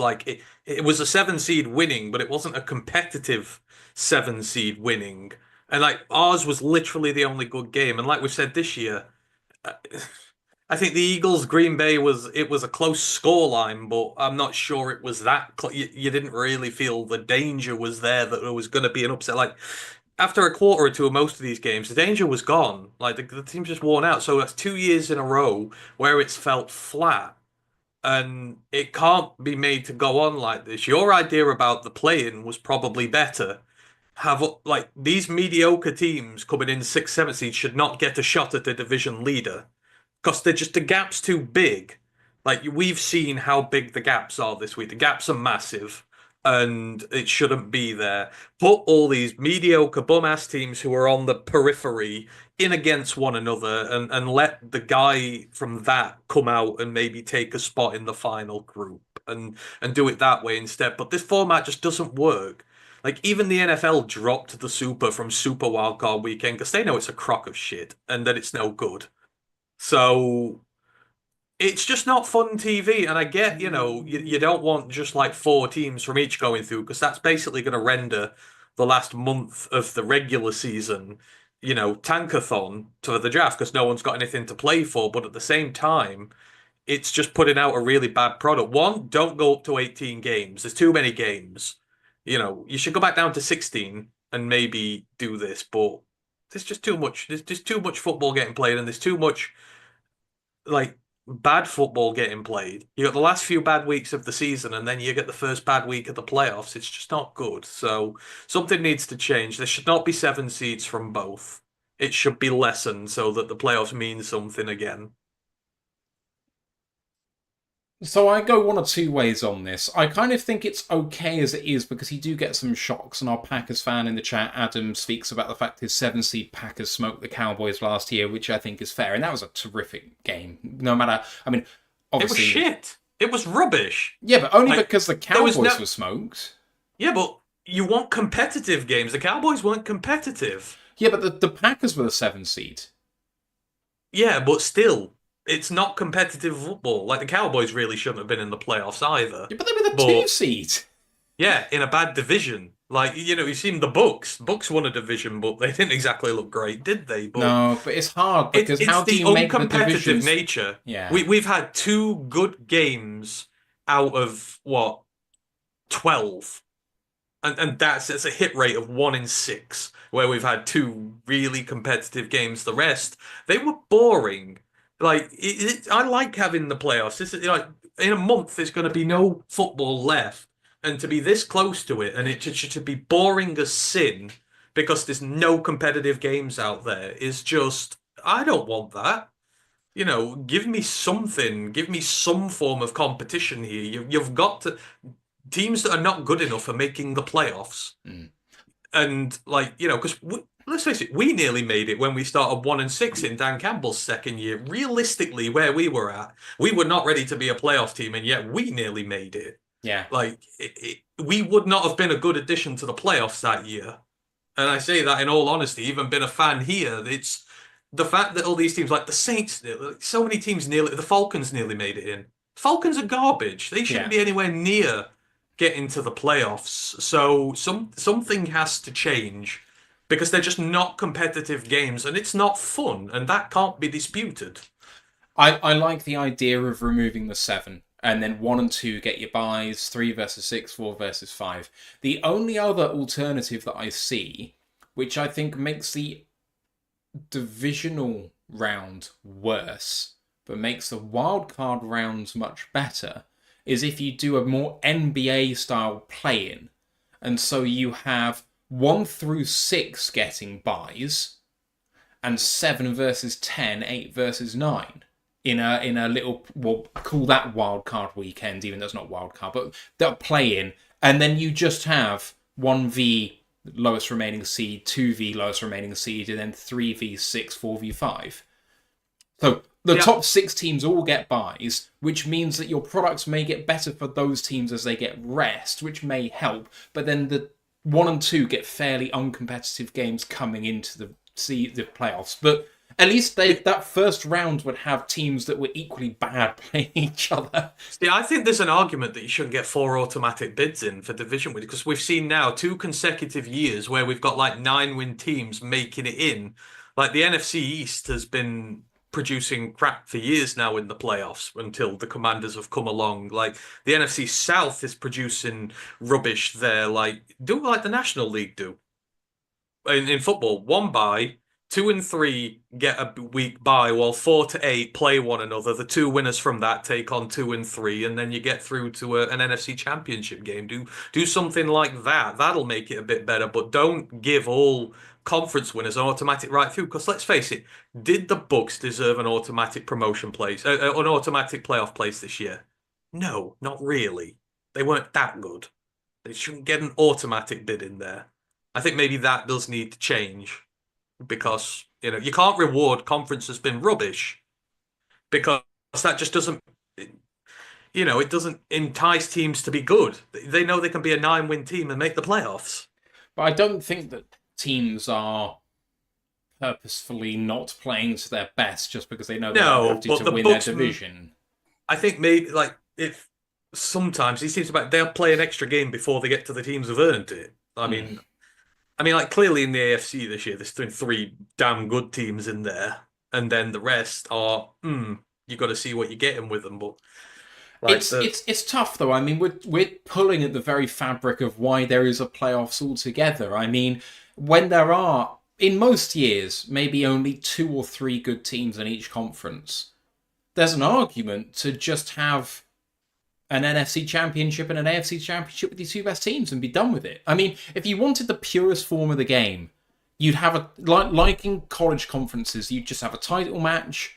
It was a 7 seed winning, but it wasn't a competitive 7 seed winning. And, ours was literally the only good game. And like we've said this year, I think the Eagles Green Bay was a close scoreline, but I'm not sure it was that you didn't really feel the danger was there that it was going to be an upset. After a quarter or two of most of these games, the danger was gone. The team's just worn out. So that's 2 years in a row where it's felt flat, and it can't be made to go on like this. Your idea about the play-in was probably better. Have these mediocre teams coming in 6th, 7th seed should not get a shot at the division leader. Because the gap's too big. We've seen how big the gaps are this week. The gaps are massive, and it shouldn't be there. Put all these mediocre bum-ass teams who are on the periphery in against one another, and let the guy from that come out and maybe take a spot in the final group, and do it that way instead. But this format just doesn't work. Even the NFL dropped the Super from Super Wildcard Weekend because they know it's a crock of shit and that it's no good. So it's just not fun TV. And I get, you don't want just 4 teams from each going through because that's basically going to render the last month of the regular season, tankathon to the draft because no one's got anything to play for. But at the same time, it's just putting out a really bad product. One, don't go up to 18 games. There's too many games. You should go back down to 16 and maybe do this, but there's just too much. There's just too much football getting played, and there's too much bad football getting played. You got the last few bad weeks of the season, and then you get the first bad week of the playoffs. It's just not good. So something needs to change. There should not be 7 seeds from both. It should be lessened so that the playoffs mean something again. So I go one or two ways on this. I kind of think it's okay as it is because you do get some shocks, and our Packers fan in the chat, Adam, speaks about the fact his 7-seed Packers smoked the Cowboys last year, which I think is fair, and that was a terrific game. No matter, obviously... It was shit. It was rubbish. Yeah, but only because the Cowboys were smoked. Yeah, but you want competitive games. The Cowboys weren't competitive. Yeah, but the Packers were the 7-seed. Yeah, but still... It's not competitive football. The Cowboys really shouldn't have been in the playoffs either. Yeah, but they were the 2-seed. Yeah, in a bad division. You've seen the Bucks. Bucks won a division, but they didn't exactly look great, did they? No, but it's hard because how do you make the divisions... nature. Yeah. We've had 2 good games out of, 12. And that's a hit rate of 1 in 6, where we've had 2 really competitive games. The rest, they were boring. Like I like having the playoffs. This is like in a month, there's going to be no football left, and to be this close to it, and it to be boring as sin because there's no competitive games out there is just I don't want that. Give me something. Give me some form of competition here. You've got to. Teams that are not good enough are making the playoffs. And because let's face it, we nearly made it when we started 1 and 6 in Dan Campbell's second year. Realistically, where we were at, we were not ready to be a playoff team, and yet we nearly made it. Yeah. We would not have been a good addition to the playoffs that year. And I say that in all honesty, even been a fan here, it's the fact that all these teams, like the Saints, so many teams the Falcons nearly made it in. Falcons are garbage. They shouldn't be anywhere near getting to the playoffs. So something has to change because they're just not competitive games and it's not fun, and that can't be disputed. I like the idea of removing the 7 and then 1 and 2 get your buys, 3 versus 6, 4 versus 5. The only other alternative that I see, which I think makes the divisional round worse, but makes the wildcard rounds much better, is if you do a more NBA style play-in. And so you have 1 through 6 getting buys, and 7 versus 10, 8 versus 9. In a little, we'll call that Wildcard Weekend, even though it's not Wildcard, but that play-in. And then you just have 1v lowest remaining seed, 2v lowest remaining seed, and then 3v6, 4v5. So the top 6 teams all get buys, which means that your products may get better for those teams as they get rest, which may help. But then the 1 and 2 get fairly uncompetitive games coming into the playoffs. But at least that first round would have teams that were equally bad playing each other. See, I think there's an argument that you shouldn't get 4 automatic bids in for division win, because we've seen now 2 consecutive years where we've got like 9-win teams making it in. Like the NFC East has been producing crap for years now in the playoffs until the Commanders have come along. Like the NFC South is producing rubbish there. Do like the National League do in football. 1 bye, 2 and 3 get a week bye, while 4 to 8 play one another. The 2 winners from that take on 2 and 3, and then you get through to an NFC Championship game. Do something like that. That'll make it a bit better, but don't give all conference winners an automatic right through, because let's face it, did the Bucks deserve an automatic promotion place, an automatic playoff place this year? No, not really. They weren't that good. They shouldn't get an automatic bid in there. I think maybe that does need to change, because you can't reward conference has been rubbish, because that just doesn't it doesn't entice teams to be good. They know they can be a 9-win team and make the playoffs. But I don't think that teams are purposefully not playing to their best just because they know they have to win their division. I think maybe if sometimes these teams they'll play an extra game before they get to the teams who've earned it. I mean, clearly in the AFC this year, there's 3 damn good teams in there, and then the rest are you got to see what you're getting with them. But it's tough though. I mean, we're pulling at the very fabric of why there is a playoffs altogether. I mean, when there are, in most years, maybe only 2 or 3 good teams in each conference, there's an argument to just have an NFC Championship and an AFC Championship with the 2 best teams and be done with it. I mean, if you wanted the purest form of the game, you'd have like in college conferences, you'd just have a title match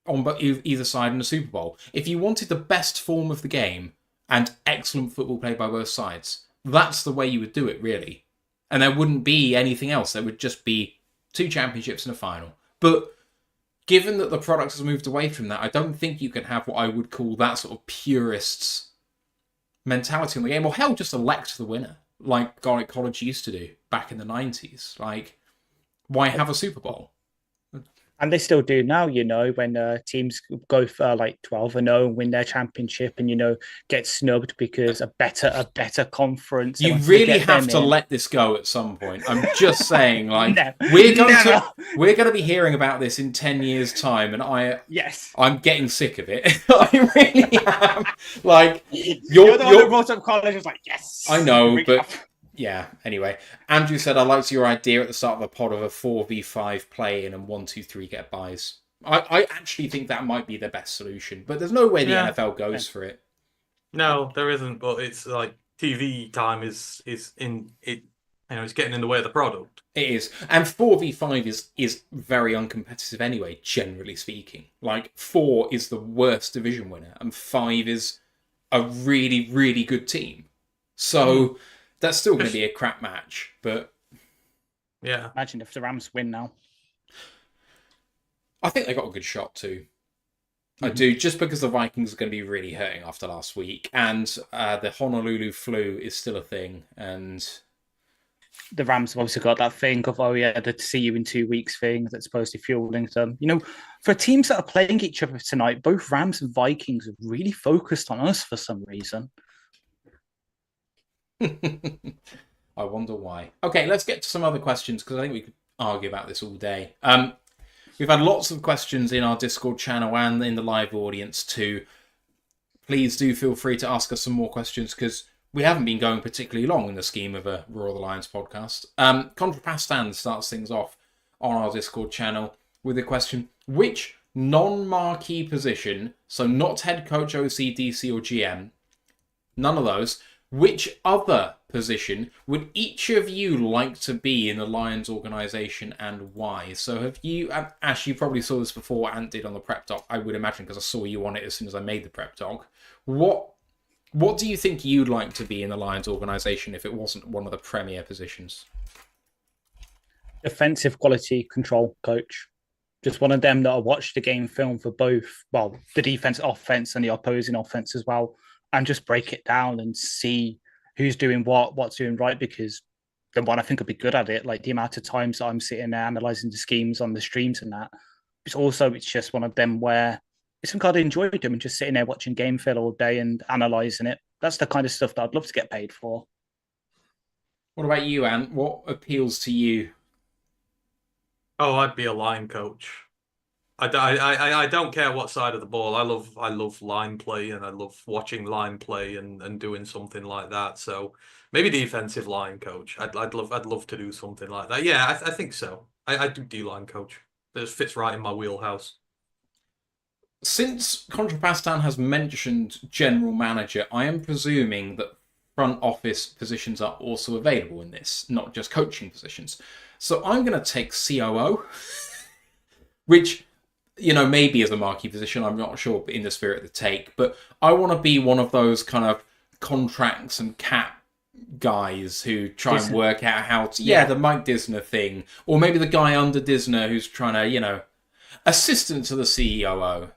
on either side in the Super Bowl. If you wanted the best form of the game and excellent football played by both sides, that's the way you would do it, really. And there wouldn't be anything else. There would just be 2 championships and a final. But given that the product has moved away from that, I don't think you can have what I would call that sort of purists mentality in the game. Or hell, just elect the winner, like college used to do back in the 90s. Why have a Super Bowl? And they still do now, when teams go for like 12-0 and win their championship and, get snubbed because a better conference. You wanted to really get have them to in. let this go at some point. I'm just saying, like, No, we're going never. we're going to be hearing about this in 10 years' time, and Yes. I'm getting sick of it. I really am. Like, You're the one that brought up college. I was like, yes. I know, but yeah. Anyway, Andrew said, I liked your idea at the start of the pod of a 4v5 play-in and 1-2-3 get buys. I actually think that might be the best solution, but there's no way the NFL goes for it. No, there isn't. But it's like TV time is in it. It's getting in the way of the product. It is, and 4v5 is very uncompetitive anyway. Generally speaking, like 4 is the worst division winner, and 5 is a really really good team. So that's still going to be a crap match, but yeah. Imagine if the Rams win now. I think they got a good shot too. I do, just because the Vikings are going to be really hurting after last week, and the Honolulu flu is still a thing, and the Rams have obviously got that thing of, the see you in 2 weeks thing that's supposed to be fueling them. For teams that are playing each other tonight, both Rams and Vikings are really focused on us for some reason. I wonder why. Okay, let's get to some other questions, because I think we could argue about this all day. We've had lots of questions in our Discord channel and in the live audience too. Please do feel free to ask us some more questions, because we haven't been going particularly long in the scheme of a Roar the Lions podcast. Contrapastan starts things off on our Discord channel with a question: which non-marquee position, so not head coach, OC, DC or GM, none of those, which other position would each of you like to be in the Lions organisation and why? So have you, Ash, you probably saw this before Ant did on the prep doc, I would imagine, because I saw you on it as soon as I made the prep doc. What do you think you'd like to be in the Lions organisation if it wasn't one of the premier positions? Defensive quality control coach. Just one of them that I watched the game film for both, the defense, offense, and the opposing offense as well, and just break it down and see who's doing what's doing right, because the one I think would be good at it, like the amount of times that I'm sitting there analysing the schemes on the streams and that. It's just one of them where it's something I'd enjoy doing, and just sitting there watching game film all day and analysing it. That's the kind of stuff that I'd love to get paid for. What about you, Ant? What appeals to you? Oh, I'd be a line coach. I don't care what side of the ball. I love line play, and I love watching line play and doing something like that. So maybe defensive line coach. I'd love to do something like that. Yeah, I think so. I do D-line coach. That fits right in my wheelhouse. Since Contrapastan has mentioned general manager, I am presuming that front office positions are also available in this, not just coaching positions. So I'm going to take COO, which, maybe as a marquee position, I'm not sure in the spirit of the take, but I want to be one of those kind of contracts and cap guys who try and work out how to, the Mike Disner thing, or maybe the guy under Disner who's trying to, assistant to the COO,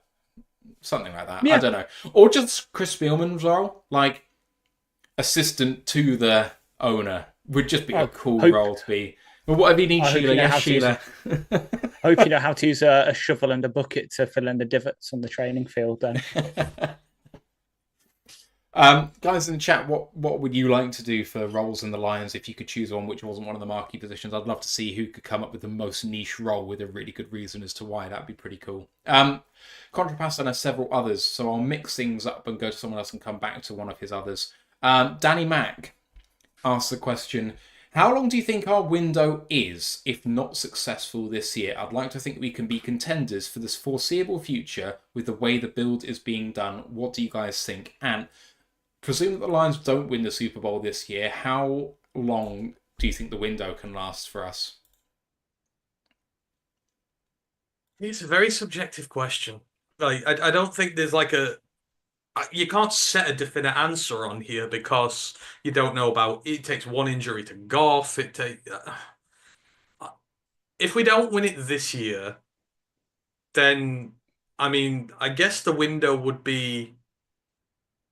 something like that. Yeah. I don't know. Or just Chris Spielman's role, like assistant to the owner, would just be a cool role to be. But whatever you need, Sheila. Yes, Sheila. Hope you know how to use a shovel and a bucket to fill in the divots on the training field then. Guys in the chat, what would you like to do for roles in the Lions if you could choose one which wasn't one of the marquee positions? I'd love to see who could come up with the most niche role with a really good reason as to why. That'd be pretty cool. Contrapastan has several others, so I'll mix things up and go to someone else and come back to one of his others. Danny Mack asks the question: how long do you think our window is if not successful this year? I'd like to think we can be contenders for this foreseeable future with the way the build is being done. What do you guys think? And presume that the Lions don't win the Super Bowl this year, how long do you think the window can last for us? It's a very subjective question. Like, I don't think there's you can't set a definite answer on here, because you don't know about it. Takes one injury to Goff. If we don't win it this year, then I guess the window would be.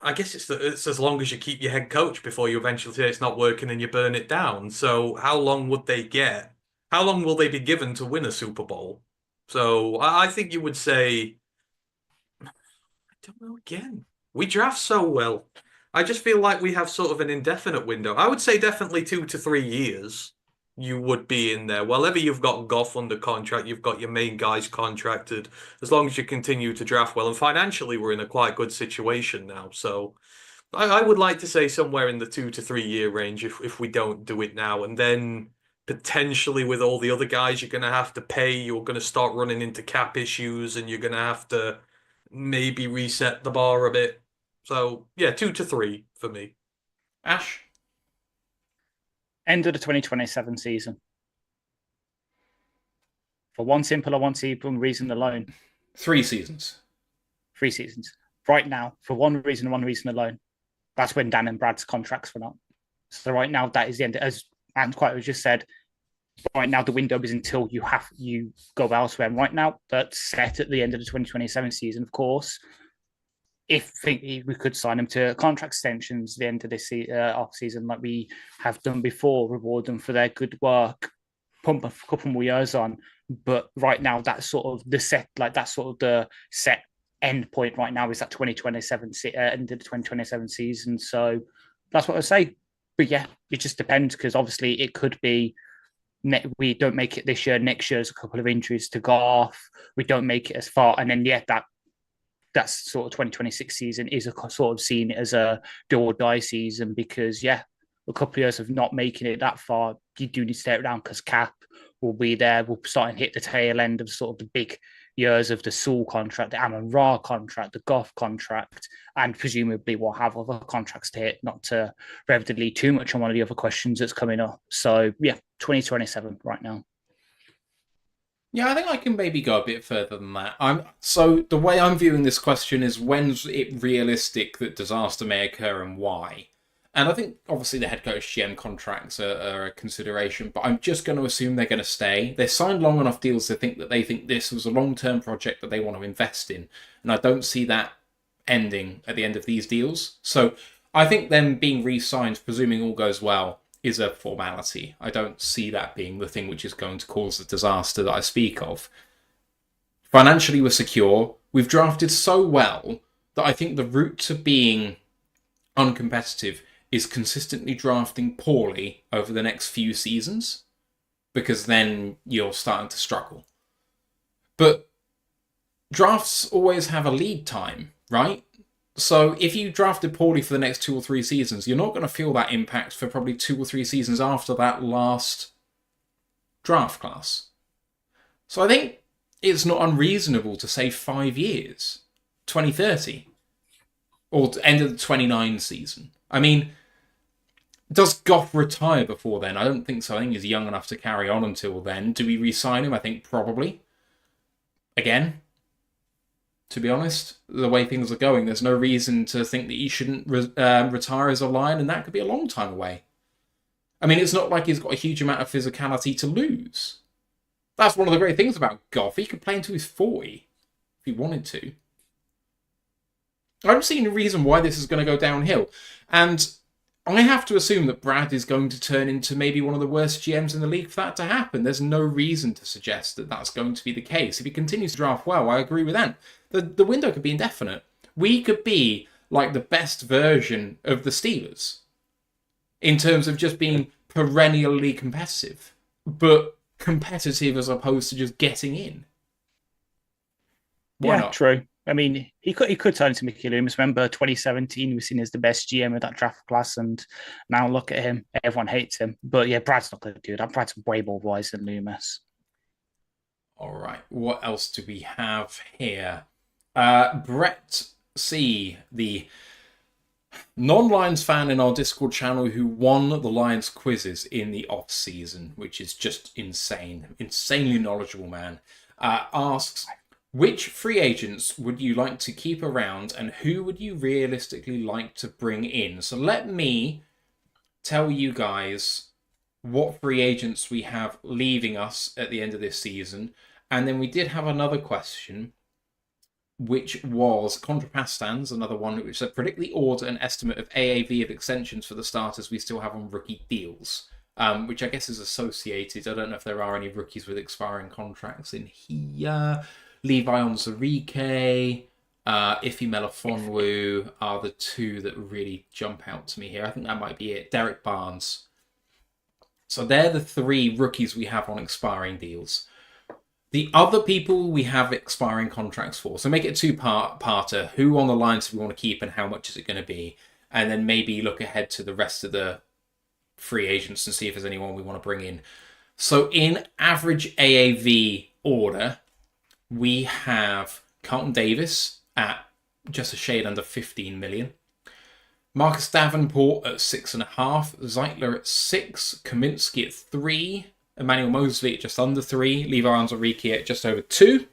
I guess it's as long as you keep your head coach before you eventually say it's not working and you burn it down. So how long would they get? How long will they be given to win a Super Bowl? So I think you would say, I don't know again. We draft so well. I just feel like we have sort of an indefinite window. I would say definitely 2 to 3 years. You would be in there. Whenever you've got Goff under contract, you've got your main guys contracted. As long as you continue to draft well, and financially, we're in a quite good situation now. So I would like to say somewhere in the 2 to 3 year range if we don't do it now, and then potentially with all the other guys you're going to have to pay, you're going to start running into cap issues, and you're going to have to maybe reset the bar a bit. So yeah, 2 to 3 for me. Ash? End of the 2027 season. For one simple reason alone. 3 seasons. 3 seasons. Right now, for one reason alone. That's when Dan and Brad's contracts run up. So right now, that is the end. As Ant quite was just said, right now the window is until you go elsewhere. And right now, that's set at the end of the 2027 season, of course. If we could sign them to contract extensions at the end of this off season, like we have done before, reward them for their good work, pump a couple more years on. But right now, that's sort of the set end point right now is that 2027 end of the 2027 season. So that's what I say. But yeah, it just depends, because obviously it could be we don't make it this year. Next year's a couple of injuries to go off. We don't make it as far, and then that's sort of 2026 season is a sort of seen as a do or die season, because a couple of years of not making it that far, you do need to stay it down, because cap will be there. We'll start and hit the tail end of sort of the big years of the Sewell contract, the Amon Ra contract, the Goff contract, and presumably we'll have other contracts to hit, not to rev the lead too much on one of the other questions that's coming up. So yeah, 2027 right now. Yeah, I think I can maybe go a bit further than that. So the way I'm viewing this question is, when's it realistic that disaster may occur and why? And I think obviously the head coach GM contracts are a consideration, but I'm just going to assume they're going to stay. They signed long enough deals to think that they think this was a long-term project that they want to invest in. And I don't see that ending at the end of these deals. So I think them being re-signed, presuming all goes well, is a formality. I don't see that being the thing which is going to cause the disaster that I speak of. Financially, we're secure. We've drafted so well that I think the route to being uncompetitive is consistently drafting poorly over the next few seasons, because then you're starting to struggle. But drafts always have a lead time, right? So if you drafted poorly for the next 2 or 3 seasons, you're not going to feel that impact for probably 2 or 3 seasons after that last draft class. So I think it's not unreasonable to say 5 years, 2030, or end of the 29 season. I mean, does Goff retire before then? I don't think so. I think he's young enough to carry on until then. Do we re-sign him? I think probably. Again, to be honest, the way things are going, there's no reason to think that he shouldn't retire as a Lion, and that could be a long time away. I mean, it's not like he's got a huge amount of physicality to lose. That's one of the great things about Goff. He could play until he's 40, if he wanted to. I don't see any reason why this is going to go downhill. And I have to assume that Brad is going to turn into maybe one of the worst GMs in the league for that to happen. There's no reason to suggest that that's going to be the case. If he continues to draft well, I agree with Ant. The window could be indefinite. We could be like the best version of the Steelers in terms of just being perennially competitive, but competitive as opposed to just getting in. Why not? True. I mean, he could turn into Mickey Loomis. Remember, 2017 was seen as the best GM of that draft class, and now look at him. Everyone hates him. But yeah, Brad's not going to do that. Brad's way more wise than Loomis. All right. What else do we have here? Brett C., the non-Lions fan in our Discord channel who won the Lions quizzes in the off-season, which is just insane. Insanely knowledgeable man. Asks, which free agents would you like to keep around and who would you realistically like to bring in? So let me tell you guys what free agents we have leaving us at the end of this season. And then we did have another question, which was Contrapastans, another one, which said, predict the order and estimate of AAV of extensions for the starters we still have on rookie deals. which I guess is associated. I don't know if there are any rookies with expiring contracts in here. Levi Onwuzurike, Ife Melifonwu are the two that really jump out to me here. I think that might be it. Derek Barnes. So they're the three rookies we have on expiring deals. The other people we have expiring contracts for. So make it a two-parter. Who on the lines do we want to keep and how much is it going to be? And then maybe look ahead to the rest of the free agents and see if there's anyone we want to bring in. So in average AAV order, we have Carlton Davis at just a shade under 15 million. Marcus Davenport at 6.5. Zeitler at 6. Kaminsky at 3. Emmanuel Mosley at just under 3. Levi Onwuzurike at just over 2.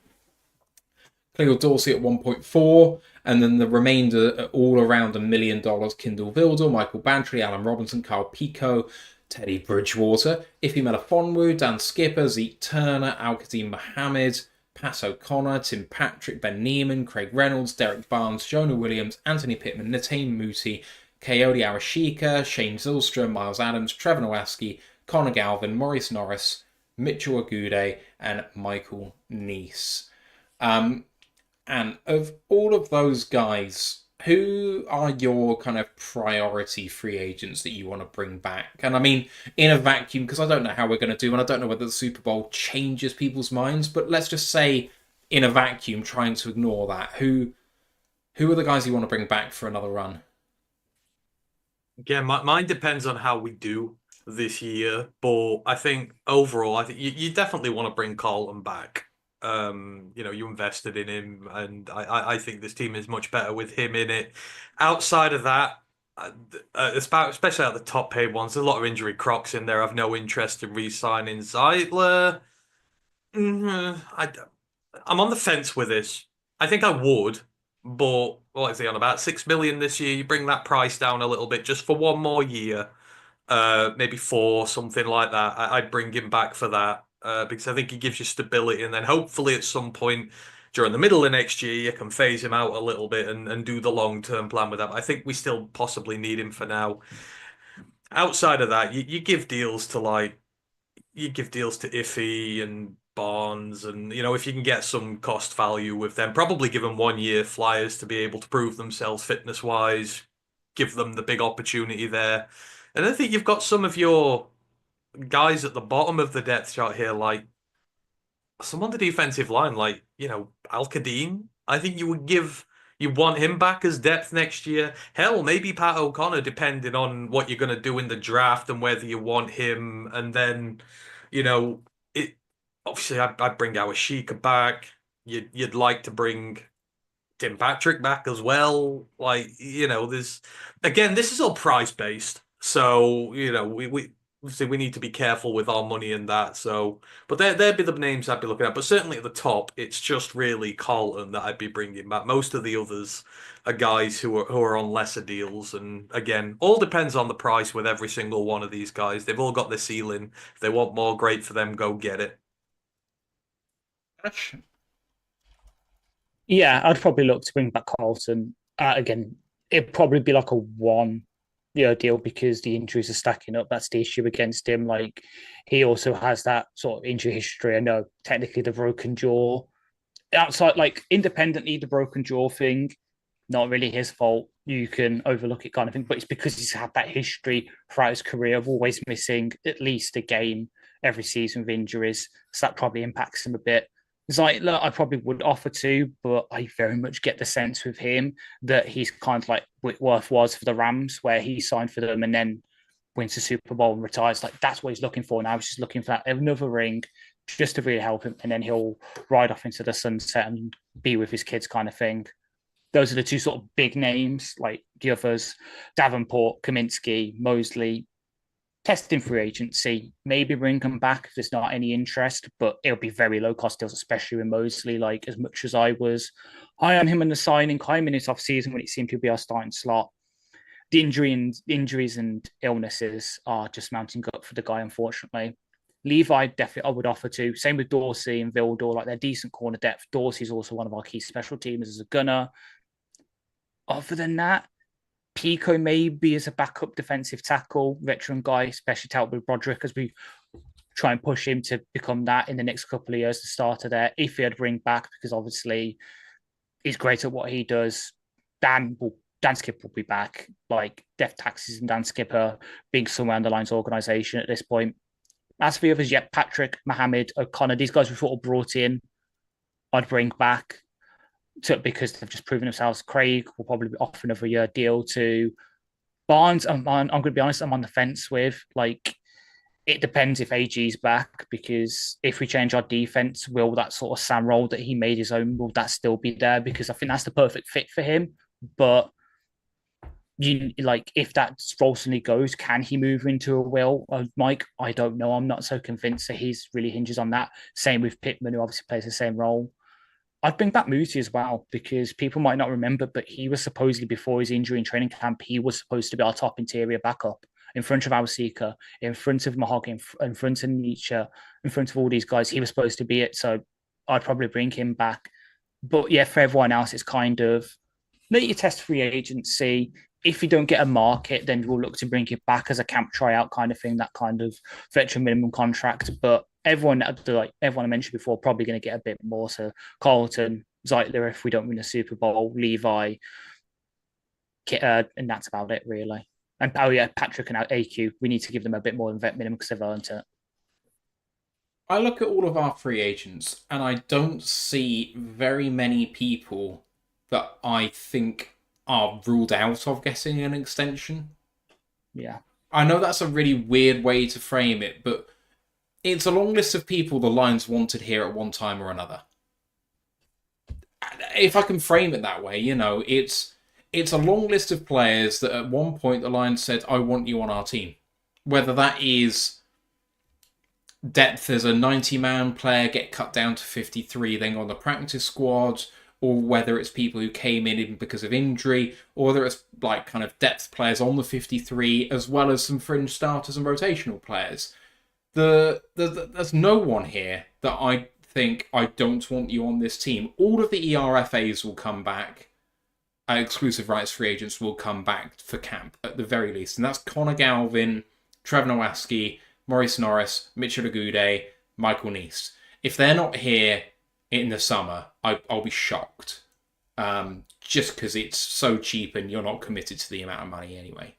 Cleo Dorsey at 1.4. And then the remainder are all around $1 million. Kindle Vildor, Michael Bantry, Alan Robinson, Carl Pico, Teddy Bridgewater, Ife Melifonwu, Dan Skipper, Zeke Turner, Al-Qadim Mohammed, Pass O'Connor, Tim Patrick, Ben Neiman, Craig Reynolds, Derek Barnes, Jonah Williams, Anthony Pittman, Natane Muti, Coyote Arashika, Shane Zylstra, Miles Adams, Trevor Nowaski, Connor Galvin, Maurice Norris, Mitchell Agude, and Michael Neese. And of all of those guys, who are your kind of priority free agents that you want to bring back? And I mean, in a vacuum, because I don't know how we're going to do, and I don't know whether the Super Bowl changes people's minds, but let's just say in a vacuum, trying to ignore that, who are the guys you want to bring back for another run? Again, mine depends on how we do this year, but I think overall, I think you definitely want to bring Carlton back. You invested in him, and I think this team is much better with him in it. Outside of that, especially at the top paid ones, there's a lot of injury crocs in there. I've no interest in re-signing Zeitler. I'm on the fence with this. I think I would, but what is he on about? 6 million this year. You bring that price down a little bit just for one more year, maybe 4, something like that. I'd bring him back for that. Because I think he gives you stability, and then hopefully at some point during the middle of next year you can phase him out a little bit and do the long-term plan with that. But I think we still possibly need him for now. Outside of that, you give deals to Ife and Barnes, and if you can get some cost value with them, probably give them 1 year flyers to be able to prove themselves fitness-wise, give them the big opportunity there. And I think you've got some of your guys at the bottom of the depth chart here, like some on the defensive line, like, Al-Qadim. I think you want him back as depth next year. Hell, maybe Pat O'Connor, depending on what you're going to do in the draft and whether you want him. And then, obviously I'd bring Awashika back. You'd like to bring Tim Patrick back as well. Like, this is all price based. So, we need to be careful with our money and that. So, but there'd be the names I'd be looking at. But certainly at the top, it's just really Carlton that I'd be bringing back. Most of the others are guys who are on lesser deals. And again, all depends on the price with every single one of these guys. They've all got their ceiling. If they want more, great for them. Go get it. Yeah, I'd probably look to bring back Carlton. Again, it'd probably be like a 1 deal because the injuries are stacking up. That's the issue against him. Like, he also has that sort of injury history. I know technically the broken jaw. Outside, like, independently, the broken jaw thing, not really his fault. You can overlook it kind of thing, but it's because he's had that history throughout his career of always missing at least a game every season with injuries. So that probably impacts him a bit. Zeitler, I probably would offer to, but I very much get the sense with him that he's kind of like Whitworth was for the Rams, where he signed for them and then wins the Super Bowl and retires. Like, that's what he's looking for now. He's just looking for that another ring just to really help him, and then he'll ride off into the sunset and be with his kids kind of thing. Those are the two sort of big names. Like, the others, Davenport, Kaminsky, Mosley, testing free agency, maybe bring him back if there's not any interest, but it'll be very low cost deals, especially with Mosley. Like, as much as I was high on him in the signing, high in his off season when it seemed to be our starting slot, the injuries and illnesses are just mounting up for the guy, unfortunately. Levi, definitely I would offer to. Same with Dorsey and Vildor. Like, they're decent corner depth. Dorsey's also one of our key special teamers as a gunner. Other than that, Pico maybe as a backup defensive tackle, veteran guy, especially to help with Broderick as we try and push him to become that in the next couple of years, the starter there. If he had bring back, because obviously he's great at what he does. Dan Skipper will be back. Like Def Taxis and Dan Skipper being somewhere in the Lions organisation at this point. As for the others, Patrick, Mohammed, O'Connor, these guys were sort of brought in. I'd bring back because they've just proven themselves. Craig will probably be off another year deal to Barnes. I'm going to be honest, I'm on the fence with. Like, it depends if AG's back, because if we change our defense, will that sort of Sam role that he made his own, will that still be there? Because I think that's the perfect fit for him. But if that role suddenly goes, can he move into a Will Mike? I don't know. I'm not so convinced that he's really hinges on that. Same with Pittman, who obviously plays the same role. I'd bring back Muti as well, because people might not remember, but he was supposedly, before his injury in training camp, he was supposed to be our top interior backup in front of Alseeker, in front of Mahog, in front of Nietzsche, in front of all these guys. He was supposed to be it. So I'd probably bring him back. But yeah, for everyone else, it's kind of let you test free agency. If you don't get a market, then we'll look to bring it back as a camp tryout kind of thing, that kind of veteran minimum contract. But everyone I mentioned before, probably going to get a bit more. So Carlton, Zeitler, if we don't win a Super Bowl, Levi, and that's about it, really. And Patrick and AQ, we need to give them a bit more than vet minimum because they've earned it. I look at all of our free agents and I don't see very many people that I think are ruled out of getting an extension. Yeah. I know that's a really weird way to frame it, but it's a long list of people the Lions wanted here at one time or another. If I can frame it that way, it's a long list of players that at one point the Lions said, I want you on our team. Whether that is depth as a 90-man player, get cut down to 53, then go on the practice squad, or whether it's people who came in because of injury, or whether it's like kind of depth players on the 53, as well as some fringe starters and rotational players. There's no one here that I think I don't want you on this team. All of the ERFAs will come back. Exclusive rights free agents will come back for camp at the very least. And that's Connor Galvin, Trevor Nowaski, Maurice Norris, Mitchell Agude, Michael Neese. If they're not here in the summer, I'll be shocked. Just because it's so cheap and you're not committed to the amount of money anyway.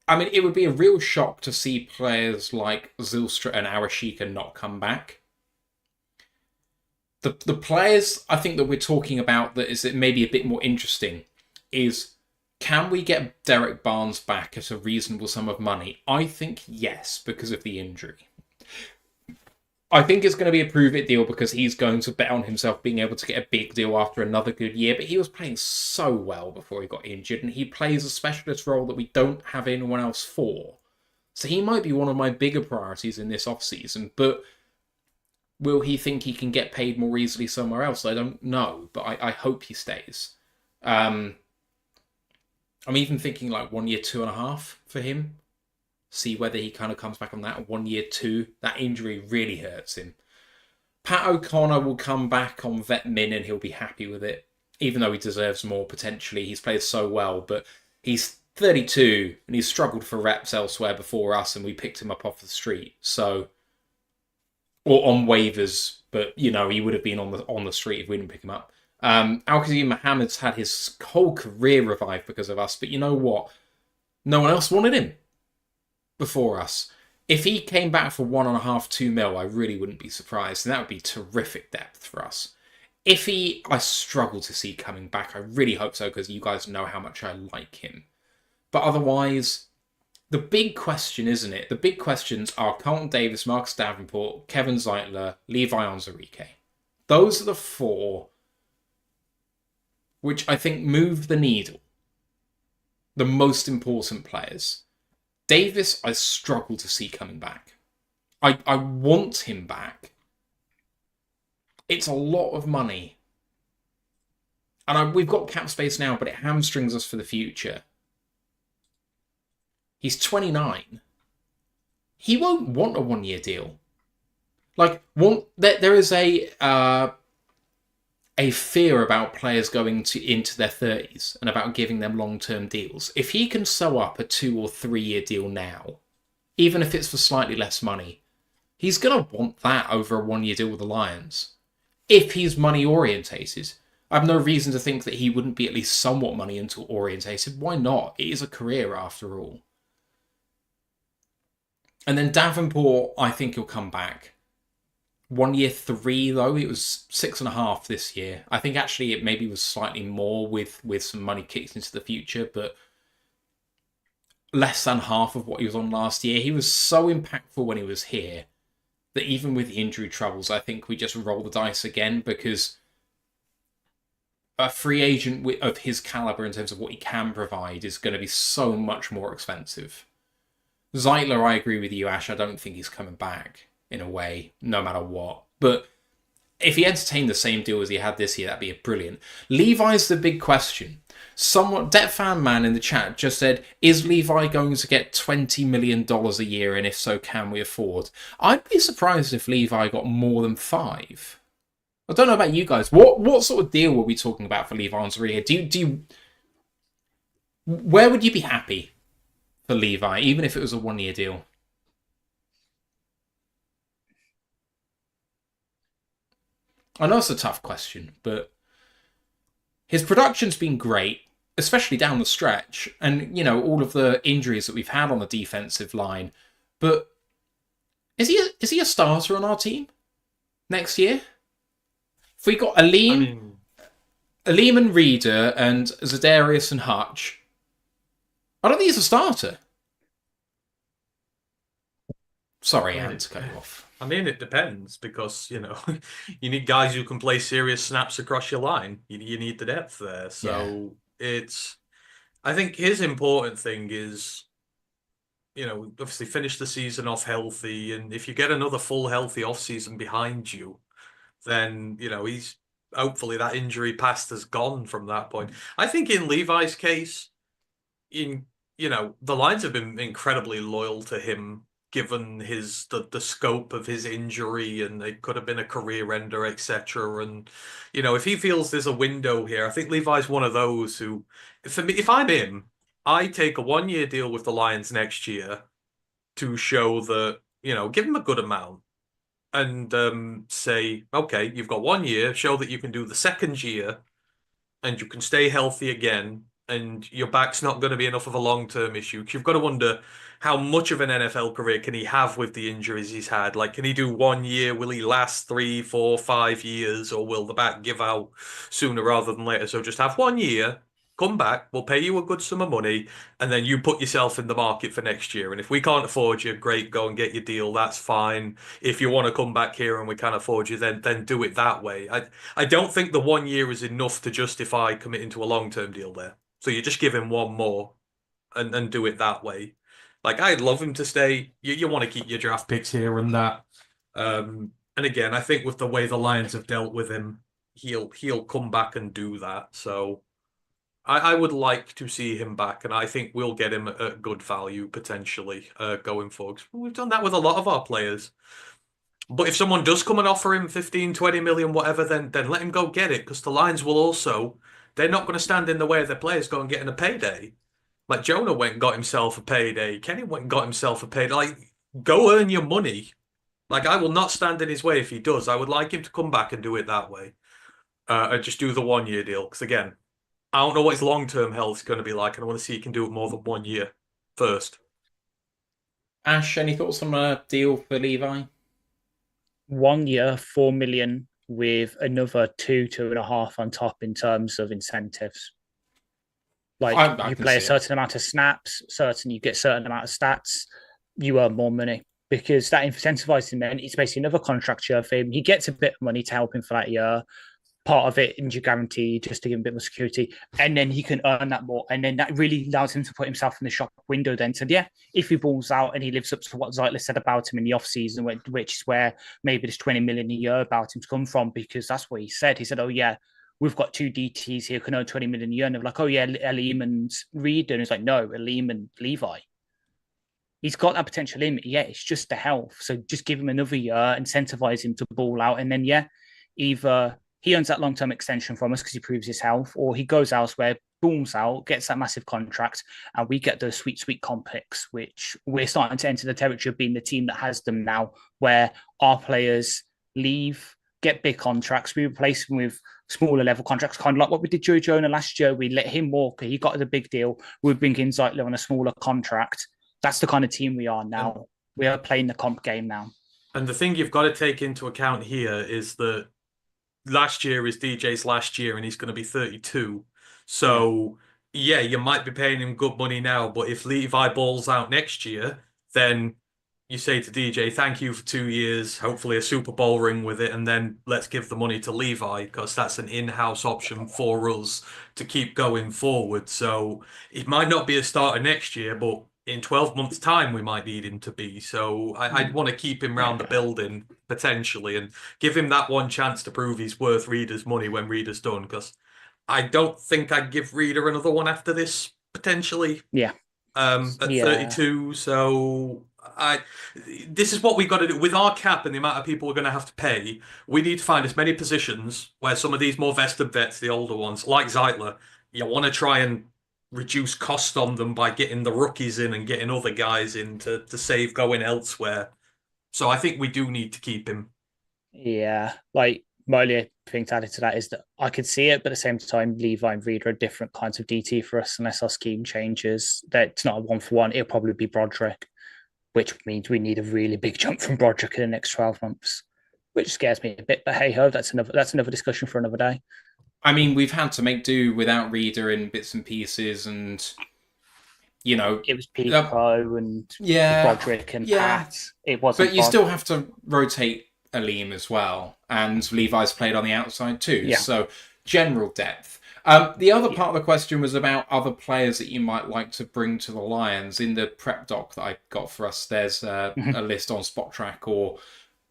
It would be a real shock to see players like Zylstra and Arashika not come back. The players I think that we're talking about that is maybe a bit more interesting is, can we get Derek Barnes back at a reasonable sum of money? I think yes, because of the injury. I think it's going to be a prove-it deal because he's going to bet on himself being able to get a big deal after another good year, but he was playing so well before he got injured, and he plays a specialist role that we don't have anyone else for. So he might be one of my bigger priorities in this off-season, but will he think he can get paid more easily somewhere else? I don't know, but I hope he stays. I'm even thinking like 1 year, 2.5 for him. See whether he kind of comes back on that 1 year, 2. That injury really hurts him. Pat O'Connor will come back on vet min and he'll be happy with it, even though he deserves more potentially. He's played so well, but he's 32 and he's struggled for reps elsewhere before us, and we picked him up off the street. So, or on waivers, but he would have been on the street if we didn't pick him up. Al-Qasim Mohammed's had his whole career revived because of us, but you know what? No one else wanted him before us. If he came back for 1.5, 2 mil, I really wouldn't be surprised, and that would be terrific depth for us. I struggle to see coming back. I really hope so, because you guys know how much I like him. But otherwise, the big question, isn't it? The big questions are Carlton Davis, Marcus Davenport, Kevin Zeitler, Levi Onwuzurike. Those are the 4 which I think move the needle. The most important players. Davis, I struggle to see coming back. I want him back. It's a lot of money. And we've got cap space now, but it hamstrings us for the future. He's 29. He won't want a 1 year deal. There is a a fear about players going into their 30s and about giving them long-term deals. If he can sew up a 2 or 3 year deal now, even if it's for slightly less money, he's going to want that over a 1 year deal with the Lions. If he's money orientated, I have no reason to think that he wouldn't be at least somewhat money orientated. Why not? It is a career after all. And then Davenport, I think he'll come back. 1 year 3 though, it was 6.5 this year. I think actually it maybe was slightly more with some money kicked into the future, but less than half of what he was on last year. He was so impactful when he was here that even with the injury troubles, I think we just roll the dice again, because a free agent of his caliber in terms of what he can provide is going to be so much more expensive. Zeitler, I agree with you, Ash. I don't think he's coming back in a way, no matter what. But if he entertained the same deal as he had this year, that'd be brilliant. Levi's the big question. Someone, Det Fan Man in the chat just said, is Levi going to get $20 million a year? And if so, can we afford? I'd be surprised if Levi got more than 5. I don't know about you guys. What sort of deal were we talking about for Levi Ansari here? Do you, where would you be happy for Levi, even if it was a 1 year deal? I know it's a tough question, but his production's been great, especially down the stretch, and, you know, all of the injuries that we've had on the defensive line. But is he a starter on our team next year? If we got Aleem and Reader and Zadarius and Hutch, I don't think he's a starter. Sorry, Anne, to cut you off. I mean, it depends, because, you know, you need guys who can play serious snaps across your line. You need the depth there. So I think his important thing is, you know, obviously finish the season off healthy. And if you get another full healthy off season behind you, then, you know, he's hopefully that injury past has gone from that point. I think in Levi's case, you know, the Lions have been incredibly loyal to him, given the scope of his injury, and it could have been a career ender, etc. And, you know, if he feels there's a window here, I think Levi's one of those who, for me, if I'm him, I take a 1 year deal with the Lions next year to show that, you know, give him a good amount and say, okay, you've got 1 year, show that you can do the second year and you can stay healthy again, and your back's not going to be enough of a long-term issue. Because you've got to wonder, how much of an NFL career can he have with the injuries he's had? Like, can he do 1 year? Will he last 3, 4, 5 years? Or will the back give out sooner rather than later? So just have 1 year, come back, we'll pay you a good sum of money, and then you put yourself in the market for next year. And if we can't afford you, great, go and get your deal, that's fine. If you want to come back here and we can't afford you, then do it that way. I don't think the 1 year is enough to justify committing to a long-term deal there. So you just give him one more and do it that way. Like, I'd love him to stay. You want to keep your draft picks here and that. And again, I think with the way the Lions have dealt with him, he'll come back and do that. So I would like to see him back, and I think we'll get him at good value potentially going forward. We've done that with a lot of our players. But if someone does come and offer him 15, 20 million, whatever, then let him go get it, because the Lions will also, they're not going to stand in the way of their players going and getting a payday. Like, Jonah went and got himself a payday. Kenny went and got himself a payday. Like, go earn your money. Like, I will not stand in his way if he does. I would like him to come back and do it that way. And just do the 1 year deal. Because, again, I don't know what his long-term health is going to be like, and I want to see he can do it more than 1 year first. Ash, any thoughts on a deal for Levi? 1 year, 4 million, with another 2.5 on top in terms of incentives. Like, I you can play a see it. certain amount of snaps, you get a certain amount of stats, you earn more money, because that incentivizes him. Then it's basically another contract year for him. He gets a bit of money to help him for that year, part of it injury guarantee, just to give him a bit more security, and then he can earn that more, and then that really allows him to put himself in the shop window then. So yeah, if he balls out and he lives up to what Zeitler said about him in the off season, which is where maybe there's 20 million a year about him to come from, because that's what he said. He said, oh yeah, we've got 2 DTs here, can earn 20 million a year. And they're like, oh yeah, Aleem and Reed. And it's like, no, Aleem and Levi. He's got that potential in him. Yeah, it's just the health. So just give him another year, incentivize him to ball out. And then, yeah, either he earns that long-term extension from us because he proves his health, or he goes elsewhere, booms out, gets that massive contract, and we get those sweet, sweet comp picks, which we're starting to enter the territory of being the team that has them now, where our players leave, get big contracts, we replace them with smaller level contracts, kind of like what we did Joe Jonah last year. We let him walk, he got the big deal. We bring in Zeitler on a smaller contract. That's the kind of team we are now. We are playing the comp game now. And the thing you've got to take into account here is that last year is DJ's last year and he's going to be 32. So, yeah, you might be paying him good money now, but if Levi balls out next year, then you say to DJ, thank you for 2 years, hopefully a Super Bowl ring with it, and then let's give the money to Levi because that's an in-house option for us to keep going forward. So it might not be a starter next year, but in 12 months' time, we might need him to be. So I'd want to keep him around the building, potentially, and give him that one chance to prove he's worth Reader's money when Reader's done, because I don't think I'd give Reader another one after this, potentially. Yeah. At 32, so this is what we got to do with our cap and the amount of people we're going to have to pay. We need to find as many positions where some of these more vested vets, the older ones, like Zeitler, you want to try and reduce cost on them by getting the rookies in and getting other guys in to save going elsewhere. So I think we do need to keep him. Yeah, like my only thing to add to that is that I could see it, but at the same time, Levi and Reader are different kinds of DT for us unless our scheme changes. That's not a 1-for-1. It'll probably be Broderick, which means we need a really big jump from Broderick in the next 12 months, which scares me a bit. But hey ho, that's another discussion for another day. I mean, we've had to make do without Reader in bits and pieces, and you know, it was Pico and Broderick and Pat. It wasn't, but you still have to rotate Aleem as well, and Levi's played on the outside too. Yeah. So general depth. The other part of the question was about other players that you might like to bring to the Lions. In the prep doc that I got for us, there's a list on Spot Track or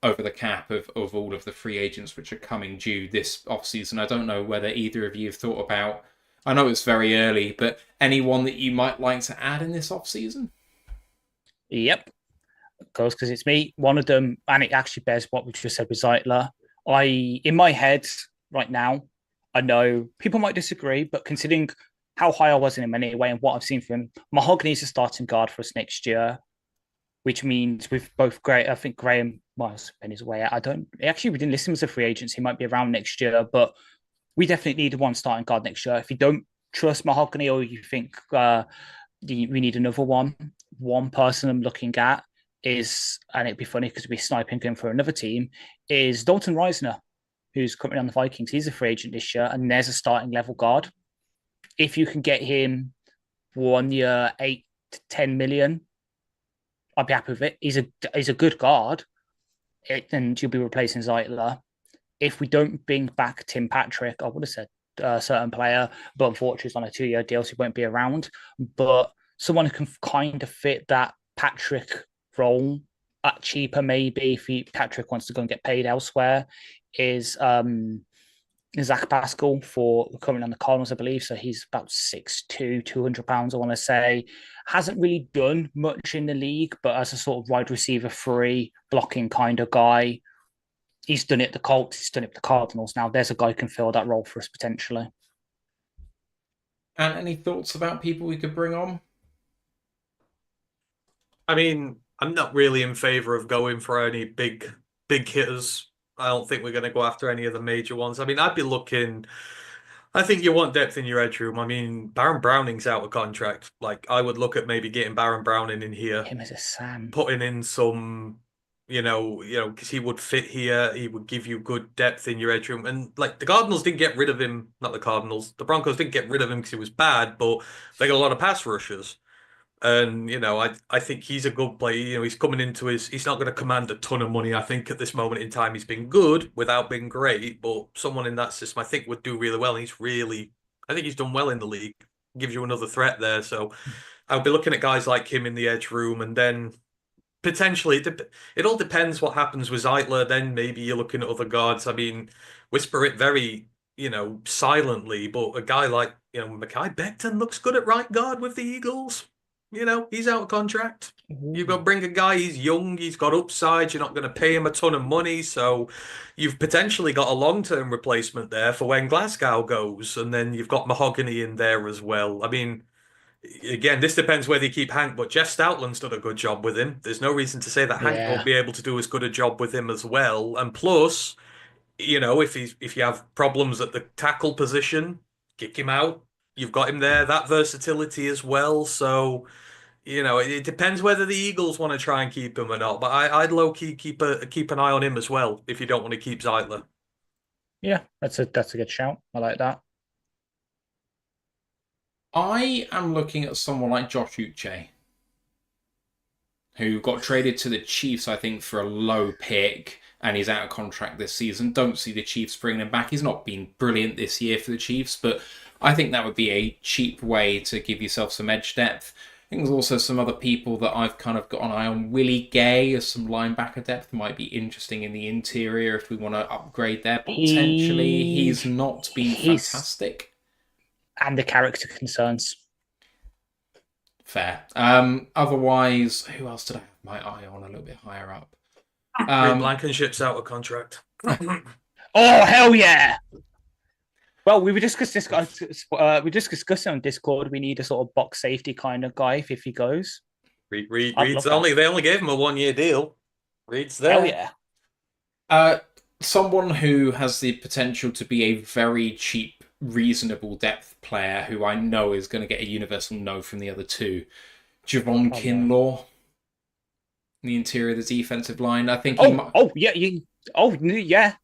over the cap of all of the free agents which are coming due this offseason. I don't know whether either of you have thought about, I know it's very early, but anyone that you might like to add in this offseason? Yep. Of course, because it's me. One of them, and it actually bears what we just said with Zeitler. In my head right now, I know people might disagree, but considering how high I was in him anyway and what I've seen from him, Mahogany's a starting guard for us next year, which means we've both great. I think Graham was on his way out. We didn't list him as a free agent. He might be around next year, but we definitely need one starting guard next year. If you don't trust Mahogany or you think we need another one person I'm looking at is, and it'd be funny because we'd be sniping him for another team, is Dalton Reisner, who's currently on the Vikings. He's a free agent this year, and there's a starting level guard. If you can get him 1 year, 8 to 10 million, I'd be happy with it. He's a good guard, and you'll be replacing Zeitler. If we don't bring back Tim Patrick, I would have said a certain player, but unfortunately he's on a 2-year deal, so he won't be around. But someone who can kind of fit that Patrick role at cheaper, maybe if Patrick wants to go and get paid elsewhere, is Zach Pascal for coming on the Cardinals, I believe. So he's about 6'2", 200 pounds, I want to say. Hasn't really done much in the league, but as a sort of wide receiver free blocking kind of guy, he's done it at the Colts, he's done it at the Cardinals. Now there's a guy who can fill that role for us potentially. And any thoughts about people we could bring on? I mean, I'm not really in favor of going for any big hitters. I don't think we're going to go after any of the major ones. I mean, I'd be looking. I think you want depth in your edge room. I mean, Baron Browning's out of contract. Like, I would look at maybe getting Baron Browning in here. Him as a Sam. Putting in some, because he would fit here. He would give you good depth in your edge room. And, like, the Cardinals didn't get rid of him. Not the Cardinals. The Broncos didn't get rid of him because he was bad, but they got a lot of pass rushers. And, I think he's a good player. He's coming into he's not going to command a ton of money. I think at this moment in time, he's been good without being great, but someone in that system, I think, would do really well. And I think he's done well in the league. Gives you another threat there. So I'll be looking at guys like him in the edge room, and then potentially it all depends what happens with Zeitler. Then maybe you're looking at other guards. I mean, whisper it very, silently, but a guy like, Mekhi Becton looks good at right guard with the Eagles. he's out of contract. You've got to bring a guy, he's young, he's got upside, you're not going to pay him a ton of money, so you've potentially got a long-term replacement there for when Glasgow goes, and then you've got Mahogany in there as well. I mean, again, this depends whether you keep Hank, but Jeff Stoutland's done a good job with him. There's no reason to say that Hank Yeah. won't be able to do as good a job with him as well. And plus, if you have problems at the tackle position, kick him out. You've got him there, that versatility as well. So, it depends whether the Eagles want to try and keep him or not. But I'd low key keep an eye on him as well if you don't want to keep Zeitler. Yeah, that's a good shout. I like that. I am looking at someone like Josh Uche, who got traded to the Chiefs, I think, for a low pick, and he's out of contract this season. Don't see the Chiefs bringing him back. He's not been brilliant this year for the Chiefs, but I think that would be a cheap way to give yourself some edge depth. I think there's also some other people that I've kind of got an eye on. Willie Gay as some linebacker depth might be interesting in the interior if we want to upgrade there. Potentially, he's not been fantastic. And the character concerns. Fair. Otherwise, who else did I have my eye on a little bit higher up? Blankenship's out of contract. Oh, hell yeah! Well, we discussed this. We just discussed it on Discord. We need a sort of box safety kind of guy if he goes. Reed's they only gave him a 1-year deal. Reed's there. Hell yeah! Someone who has the potential to be a very cheap, reasonable depth player who I know is going to get a universal no from the other two. Javon Kinlaw. The interior of the defensive line. I think he might... yeah.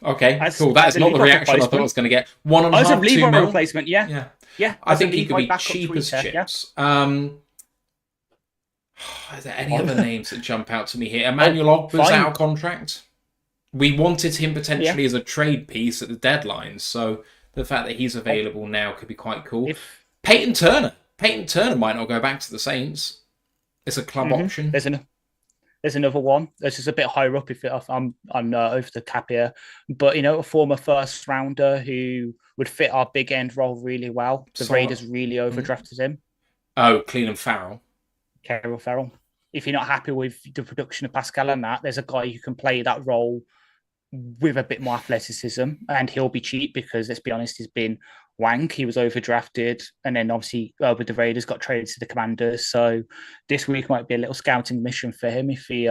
Okay, cool. That is not the reaction I thought I was going to get. 1.5, 2 mil. Replacement, yeah. I think he could be cheap as chips. Are there any other names that jump out to me here? Emmanuel Ogba's out of contract. We wanted him potentially as a trade piece at the deadline, so the fact that he's available now could be quite cool. Peyton Turner might not go back to the Saints. It's a club option. There's another one. That's just a bit higher up if I'm over the cap here. But, a former first rounder who would fit our big end role really well. The Raiders really overdrafted him. Oh, Cleveland Farrell. Carol Farrell. If you're not happy with the production of Pascal and that, there's a guy who can play that role with a bit more athleticism, and he'll be cheap because, let's be honest, he's been wank. He was overdrafted, and then obviously with the Raiders got traded to the Commanders. So this week might be a little scouting mission for him if he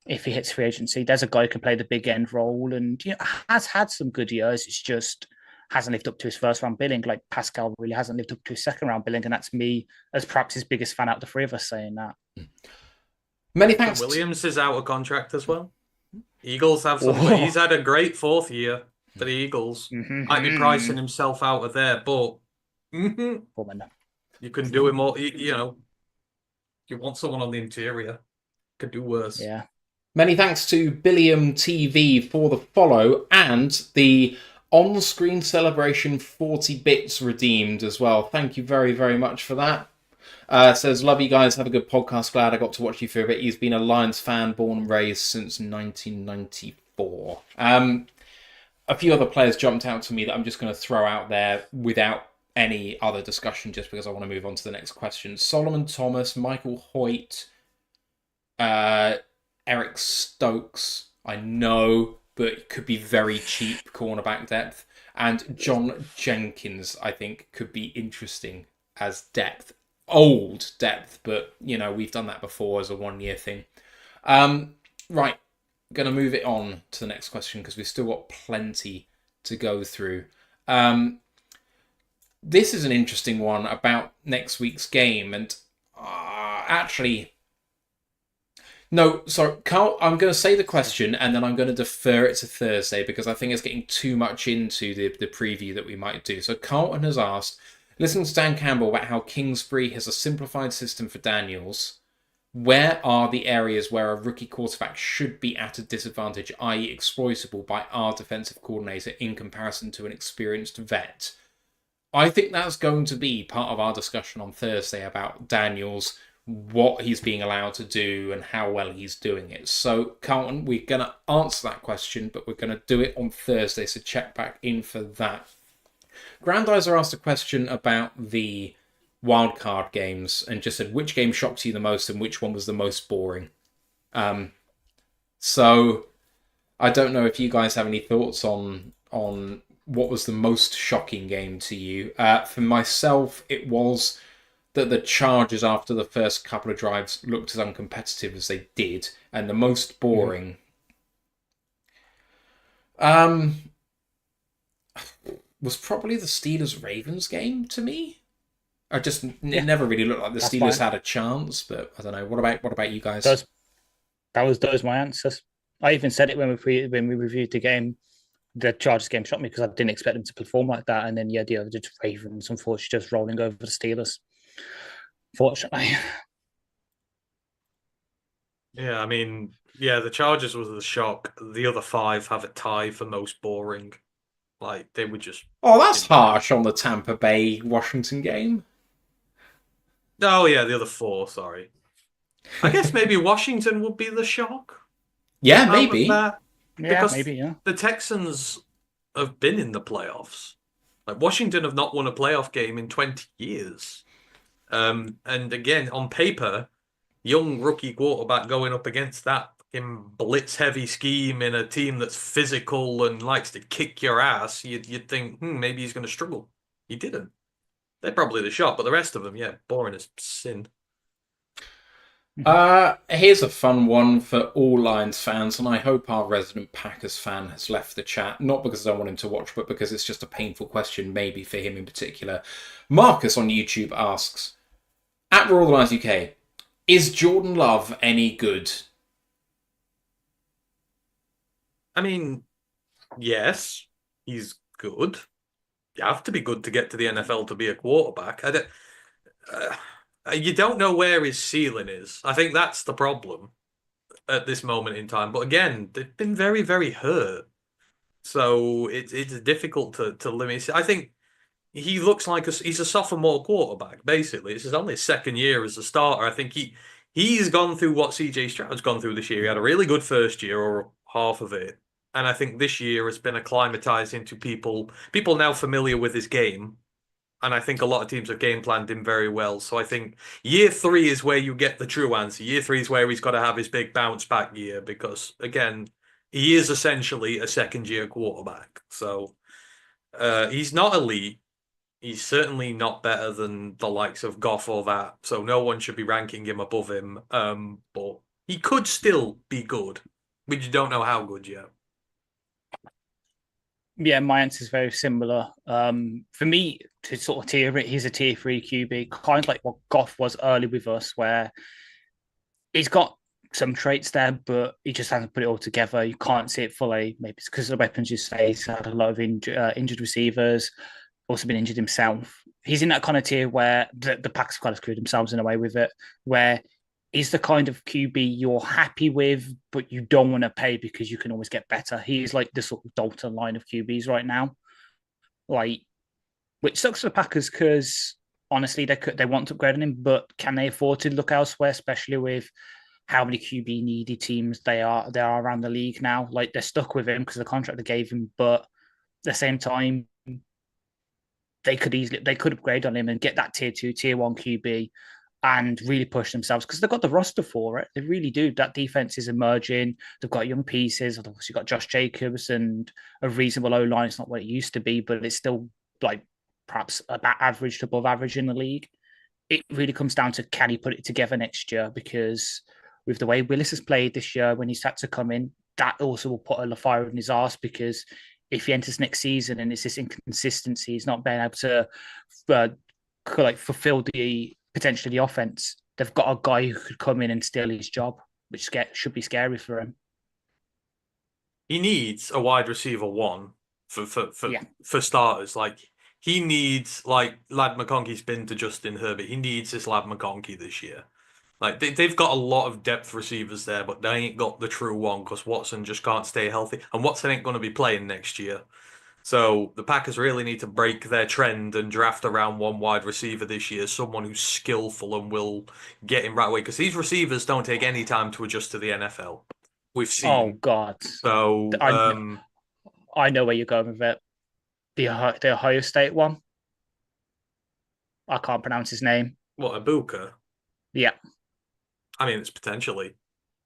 hits free agency. There's a guy who can play the big end role, and has had some good years. It's just hasn't lived up to his first round billing. Like Pascal really hasn't lived up to his second round billing, and that's me as perhaps his biggest fan out of the three of us saying that. Many thanks. Williams is out of contract as well. Eagles have something. He's had a great 4th year for the Eagles. Might be pricing himself out of there, but you can do him all. You want someone on the interior, could do worse. Yeah. Many thanks to Billiam TV for the follow and the on-screen celebration 40 bits redeemed as well. Thank you very, very much for that. Says, love you guys, have a good podcast, glad I got to watch you for a bit. He's been a Lions fan, born and raised since 1994. A few other players jumped out to me that I'm just going to throw out there without any other discussion, just because I want to move on to the next question. Solomon Thomas, Michael Hoyt, Eric Stokes, I know, but could be very cheap cornerback depth. And John Jenkins, I think, could be interesting as depth. Old depth, but we've done that before as a 1-year thing. Right, gonna move it on to the next question because we've still got plenty to go through. This is an interesting one about next week's game, and Carl, I'm going to say the question and then I'm going to defer it to Thursday because I think it's getting too much into the preview that we might do. So Carlton has asked, listening to Dan Campbell about how Kingsbury has a simplified system for Daniels, where are the areas where a rookie quarterback should be at a disadvantage, i.e. exploitable by our defensive coordinator in comparison to an experienced vet? I think that's going to be part of our discussion on Thursday about Daniels, what he's being allowed to do and how well he's doing it. So, Carlton, we're going to answer that question, but we're going to do it on Thursday, so check back in for that. Grandizer asked a question about the wildcard games and just said which game shocked you the most and which one was the most boring. So I don't know if you guys have any thoughts on what was the most shocking game to you. For myself, it was that the Chargers, after the first couple of drives, looked as uncompetitive as they did, and the most boring. Was probably the Steelers-Ravens game to me. It never really looked like the Steelers had a chance, but I don't know. What about you guys? Those my answers. I even said it when we reviewed the game. The Chargers game shocked me because I didn't expect them to perform like that, and then the other Ravens, unfortunately, just rolling over the Steelers. Fortunately. Yeah, I mean, the Chargers was the shock. The other 5 have a tie for most boring. Like, they were just... Oh, that's harsh on the Tampa Bay Washington game. Oh, yeah, the other 4, sorry. I guess maybe Washington would be the shock. Yeah, maybe. Yeah, Because maybe, yeah. the Texans have been in the playoffs. Like, Washington have not won a playoff game in 20 years. And again, on paper, young rookie quarterback going up against that fucking blitz-heavy scheme in a team that's physical and likes to kick your ass, you'd think, maybe he's going to struggle. He didn't. They're probably the shot, but the rest of them, boring as sin. Here's a fun one for all Lions fans, and I hope our resident Packers fan has left the chat, not because I don't want him to watch, but because it's just a painful question, maybe for him in particular. Marcus on YouTube asks, at Royal Lions UK, is Jordan Love any good? I mean, yes, he's good. You have to be good to get to the NFL to be a quarterback. You don't know where his ceiling is. I think that's the problem at this moment in time. But again, they've been very, very hurt. So it's difficult to limit. I think he looks like he's a sophomore quarterback, basically. This is only his second year as a starter. I think he's gone through what CJ Stroud's gone through this year. He had a really good first year, or half of it. And I think this year has been acclimatized into people now familiar with his game. And I think a lot of teams have game planned him very well. So I think year 3 is where you get the true answer. Year 3 is where he's got to have his big bounce back year because, again, he is essentially a second-year quarterback. So he's not elite. He's certainly not better than the likes of Goff or that. So no one should be ranking him above him. But he could still be good. We just don't know how good yet. Yeah, my answer is very similar. For me, to sort of tier it, he's a tier 3 QB, kind of like what Goff was early with us, where he's got some traits there, but he just hasn't put it all together. You can't see it fully. Maybe it's because of the weapons you say. He's had a lot of injured receivers, also been injured himself. He's in that kind of tier where the Packers kind of screwed themselves in a way with it, where he's the kind of QB you're happy with, but you don't want to pay because you can always get better. He's like the sort of Dalton line of QBs right now, like, which sucks for the Packers because honestly they want to upgrade on him, but can they afford to look elsewhere, especially with how many QB needy teams there are around the league now? Like, they're stuck with him because of the contract they gave him, but at the same time, they could upgrade on him and get that tier 2, tier 1 QB and really push themselves because they've got the roster for it. They really do. That defense is emerging. They've got young pieces. Obviously, you've got Josh Jacobs and a reasonable O-line. It's not what it used to be, but it's still like perhaps about average to above average in the league. It really comes down to, can he put it together next year? Because with the way Willis has played this year, when he's had to come in, that also will put a fire in his arse because if he enters next season and it's this inconsistency, he's not being able to fulfill the potentially the offense. They've got a guy who could come in and steal his job, which should be scary for him. He needs a wide receiver 1 for starters. Like, he needs, like Lad McConkey's been to Justin Herbert. He needs this Lad McConkey this year. Like, they've got a lot of depth receivers there, but they ain't got the true one because Watson just can't stay healthy, and Watson ain't going to be playing next year. So the Packers really need to break their trend and draft around one wide receiver this year, someone who's skillful and will get him right away. Because these receivers don't take any time to adjust to the NFL. We've seen. Oh God! So I know where you're going with it. The Ohio State one. I can't pronounce his name. What, Ibuka? Yeah. I mean, it's potentially.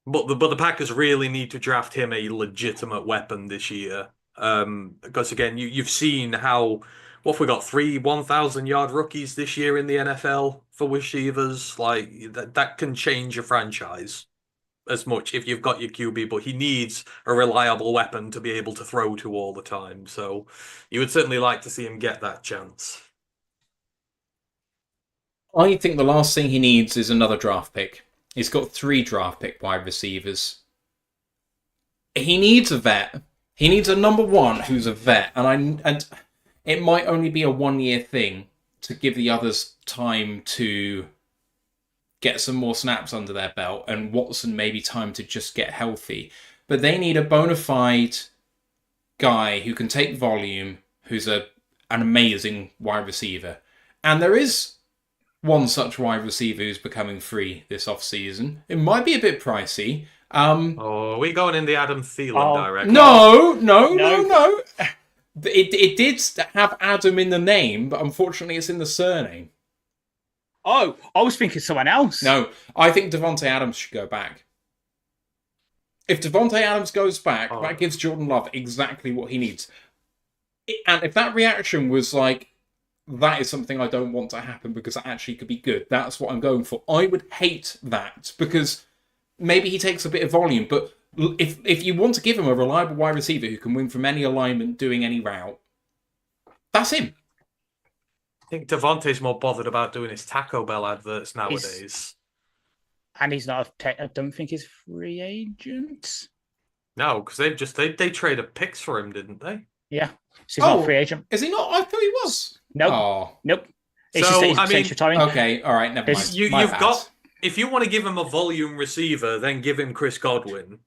But the Packers really need to draft him a legitimate weapon this year. Because again, you've seen how what have we got, 3 1,000-yard rookies this year in the NFL for receivers. Like that can change a franchise as much if you've got your QB, but he needs a reliable weapon to be able to throw to all the time. So you would certainly like to see him get that chance. I think the last thing he needs is another draft pick. He's got 3 draft pick wide receivers. He needs a vet. He needs a number 1 who's a vet, and it might only be a 1-year thing to give the others time to get some more snaps under their belt, and Watson maybe time to just get healthy. But they need a bona fide guy who can take volume, who's an amazing wide receiver. And there is one such wide receiver who's becoming free this offseason. It might be a bit pricey. Are we going in the Adam Thielen direction? No. It did have Adam in the name, but unfortunately it's in the surname. Oh, I was thinking someone else. No, I think Devontae Adams should go back. If Devontae Adams goes back, that gives Jordan Love exactly what he needs. And if that reaction was like, that is something I don't want to happen because that actually could be good, that's what I'm going for. I would hate that because maybe he takes a bit of volume, but if you want to give him a reliable wide receiver who can win from any alignment, doing any route, that's him. I think Devontae's more bothered about doing his Taco Bell adverts nowadays. And he's not, I don't think he's free agent. No, because they traded picks for him, didn't they? Yeah. So he's not a free agent. Is he not? I thought he was. Nope. Oh. Nope. It's So, just that he's retiring. Okay, all right, never mind. You've got, if you want to give him a volume receiver, then give him Chris Godwin.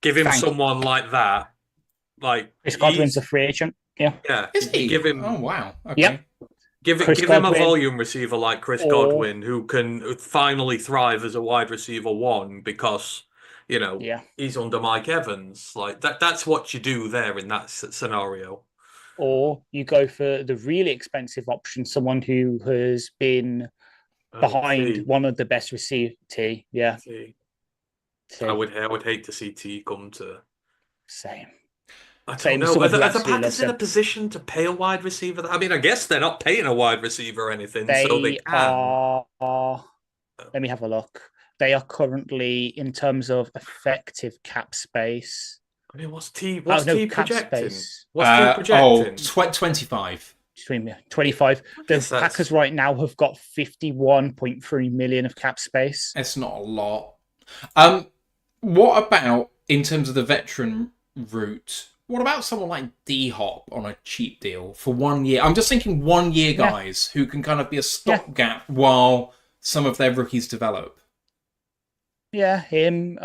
Give him someone like that. Like Chris Godwin's a free agent. Yeah. Yeah. Is he? Give him. Oh wow. Okay. Yep. Give him a volume receiver like Chris Godwin who can finally thrive as a wide receiver 1 because, he's under Mike Evans. Like that's what you do there in that scenario. Or you go for the really expensive option, someone who has been behind one of the best receivers. T. Yeah. T. I would hate to see T come to. Same. I don't know. Are the Packers in a position to pay a wide receiver? I mean, I guess they're not paying a wide receiver or anything, so they can. Let me have a look. They are currently, in terms of effective cap space. I mean, what's T projecting? Space. What's T projecting? 25. 25. The Packers right now have got 51.3 million of cap space. It's not a lot. What about, in terms of the veteran route, what about someone like D-Hop on a cheap deal for 1 year? I'm just thinking 1 year guys who can kind of be a stopgap while some of their rookies develop. Yeah, him,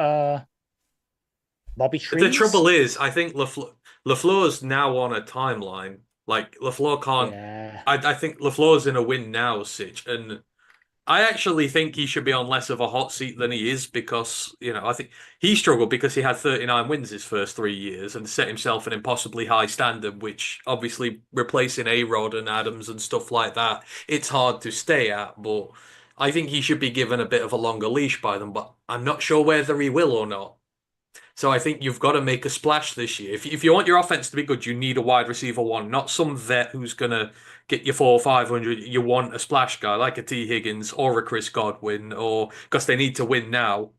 Bobby Trees. The trouble is, I think LaFleur's now on a timeline. Like, LaFleur can't... Yeah. I think LaFleur's in a win-now sitch, and I actually think he should be on less of a hot seat than he is because, I think he struggled because he had 39 wins his first 3 years and set himself an impossibly high standard, which obviously replacing A-Rod and Adams and stuff like that, it's hard to stay at, but I think he should be given a bit of a longer leash by them, but I'm not sure whether he will or not. So I think you've got to make a splash this year. If you want your offense to be good, you need a wide receiver 1, not some vet who's going to get you 400 or 500. You want a splash guy like a T. Higgins or a Chris Godwin, or because they need to win now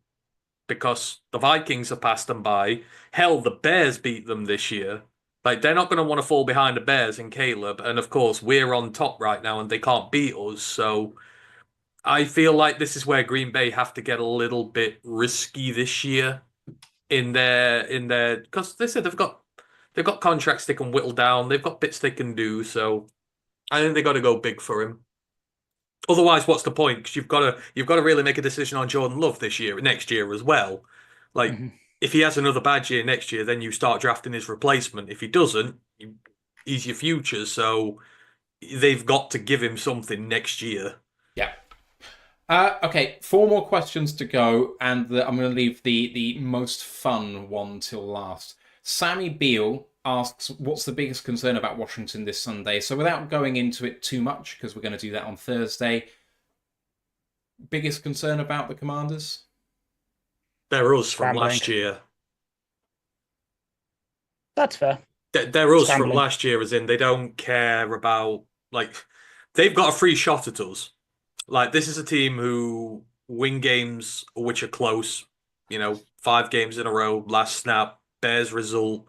because the Vikings have passed them by. Hell, the Bears beat them this year. Like, they're not going to want to fall behind the Bears and Caleb. And of course, we're on top right now and they can't beat us. So I feel like this is where Green Bay have to get a little bit risky this year in their because they said they've got contracts they can whittle down, they've got bits they can do, so I think they got to go big for him. Otherwise, what's the point? Because you've got to really make a decision on Jordan Love next year as well. Like, if he has another bad year next year, then you start drafting his replacement. If he doesn't, he's your future. So they've got to give him something next year. Yeah. Okay, 4 more questions to go, and I'm going to leave the most fun one till last. Sammy Beal asks, what's the biggest concern about Washington this Sunday? So without going into it too much, because we're going to do that on Thursday, biggest concern about the Commanders? They're us from Scrambling. last year. That's fair. They're us from Scrambling. last year, as in they don't care about, like, they've got a free shot at us. Like, this is a team who win games which are close, 5 games in a row, last snap, Bears result.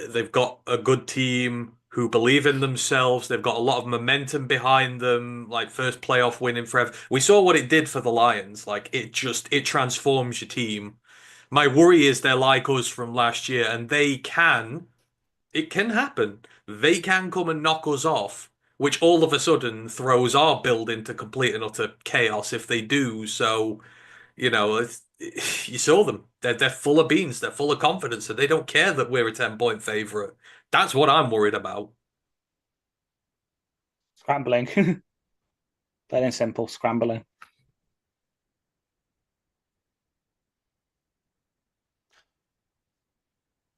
They've got a good team who believe in themselves. They've got a lot of momentum behind them, like first playoff win in forever. We saw what it did for the Lions. Like, it transforms your team. My worry is they're like us from last year, and it can happen. They can come and knock us off, which all of a sudden throws our build into complete and utter chaos if they do. So, you saw them. They're full of beans. They're full of confidence, and they don't care that we're a 10-point favorite. That's what I'm worried about. Scrambling. Plain and simple, scrambling.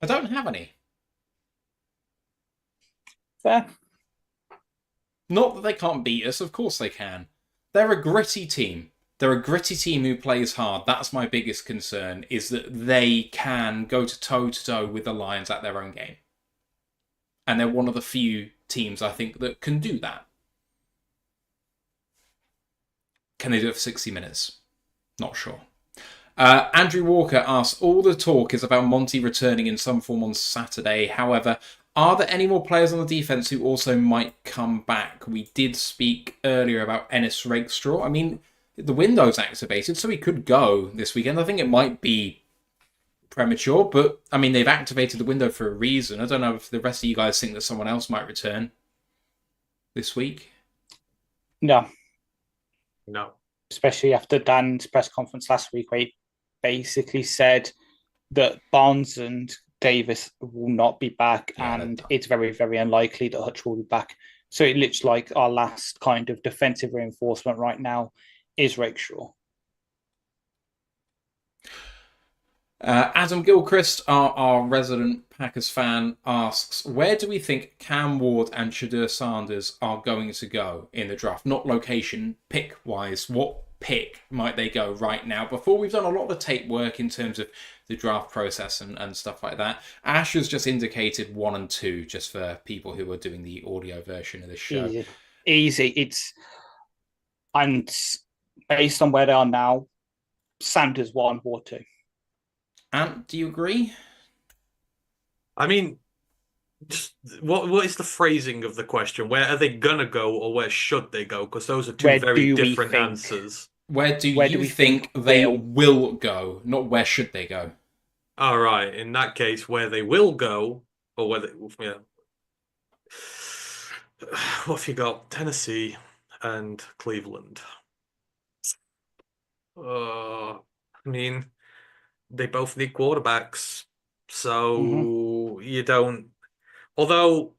I don't have any. Fair. Not that they can't beat us, of course they can. They're a gritty team. They're a gritty team who plays hard. That's my biggest concern, is that they can go to toe-to-toe with the Lions at their own game. And they're one of the few teams, I think, that can do that. Can they do it for 60 minutes? Not sure. Andrew Walker asks, all the talk is about Monty returning in some form on Saturday. However, are there any more players on the defence who also might come back? We did speak earlier about Ennis Rakestraw. I mean, the window's activated, so he could go this weekend. I think it might be premature, but I mean, they've activated the window for a reason. I don't know if the rest of you guys think that someone else might return this week. No. No. Especially after Dan's press conference last week, where he basically said that Barnes and Davis will not be back, and it's very, very unlikely that Hutch will be back. So it looks like our last kind of defensive reinforcement right now is Rakestraw. Adam Gilchrist, our resident Packers fan, asks, where do we think Cam Ward and Shadur Sanders are going to go in the draft? Not location, pick-wise. What pick might they go right now? Before we've done a lot of tape work in terms of the draft process and stuff like that. Ash has just indicated 1 and 2, just for people who are doing the audio version of the show. Easy. And based on where they are now, Sanders 1, Ward 2. Ant, do you agree? I mean, just what is the phrasing of the question? Where are they gonna go, or where should they go? Because those are two very different answers. Where do you think they will go? Not where should they go? All right. In that case, where they will go, or where what have you got? Tennessee and Cleveland. I mean, they both need quarterbacks, so you don't. Although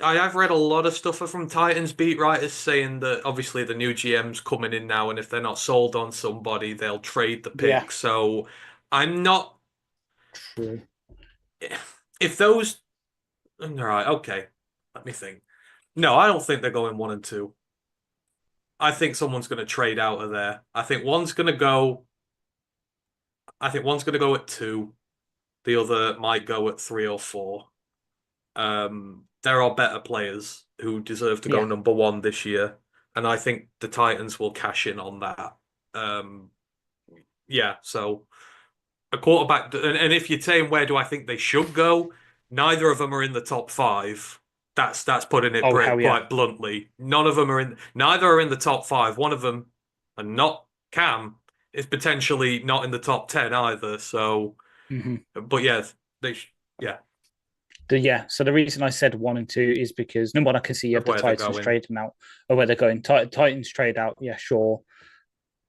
I have read a lot of stuff from Titans beat writers saying that obviously the new GM's coming in now, and if they're not sold on somebody, they'll trade the pick. Yeah. So I'm not. True. If those. All right, okay. Let me think. No, I don't think they're going 1 and 2. I think someone's going to trade out of there. I think one's going to go at 2. The other might go at 3 or 4. There are better players who deserve to go number 1 this year, and I think the Titans will cash in on that. So a quarterback, and if you're saying where do I think they should go, neither of them are in the top 5. That's putting it quite bluntly. Neither are in the top 5. One of them, and not Cam, is potentially not in the top 10 either. So, but yeah, So the reason I said 1 and 2 is because number one, I can see you have the Titans trading out, or where they're going. Titans trade out, yeah, sure.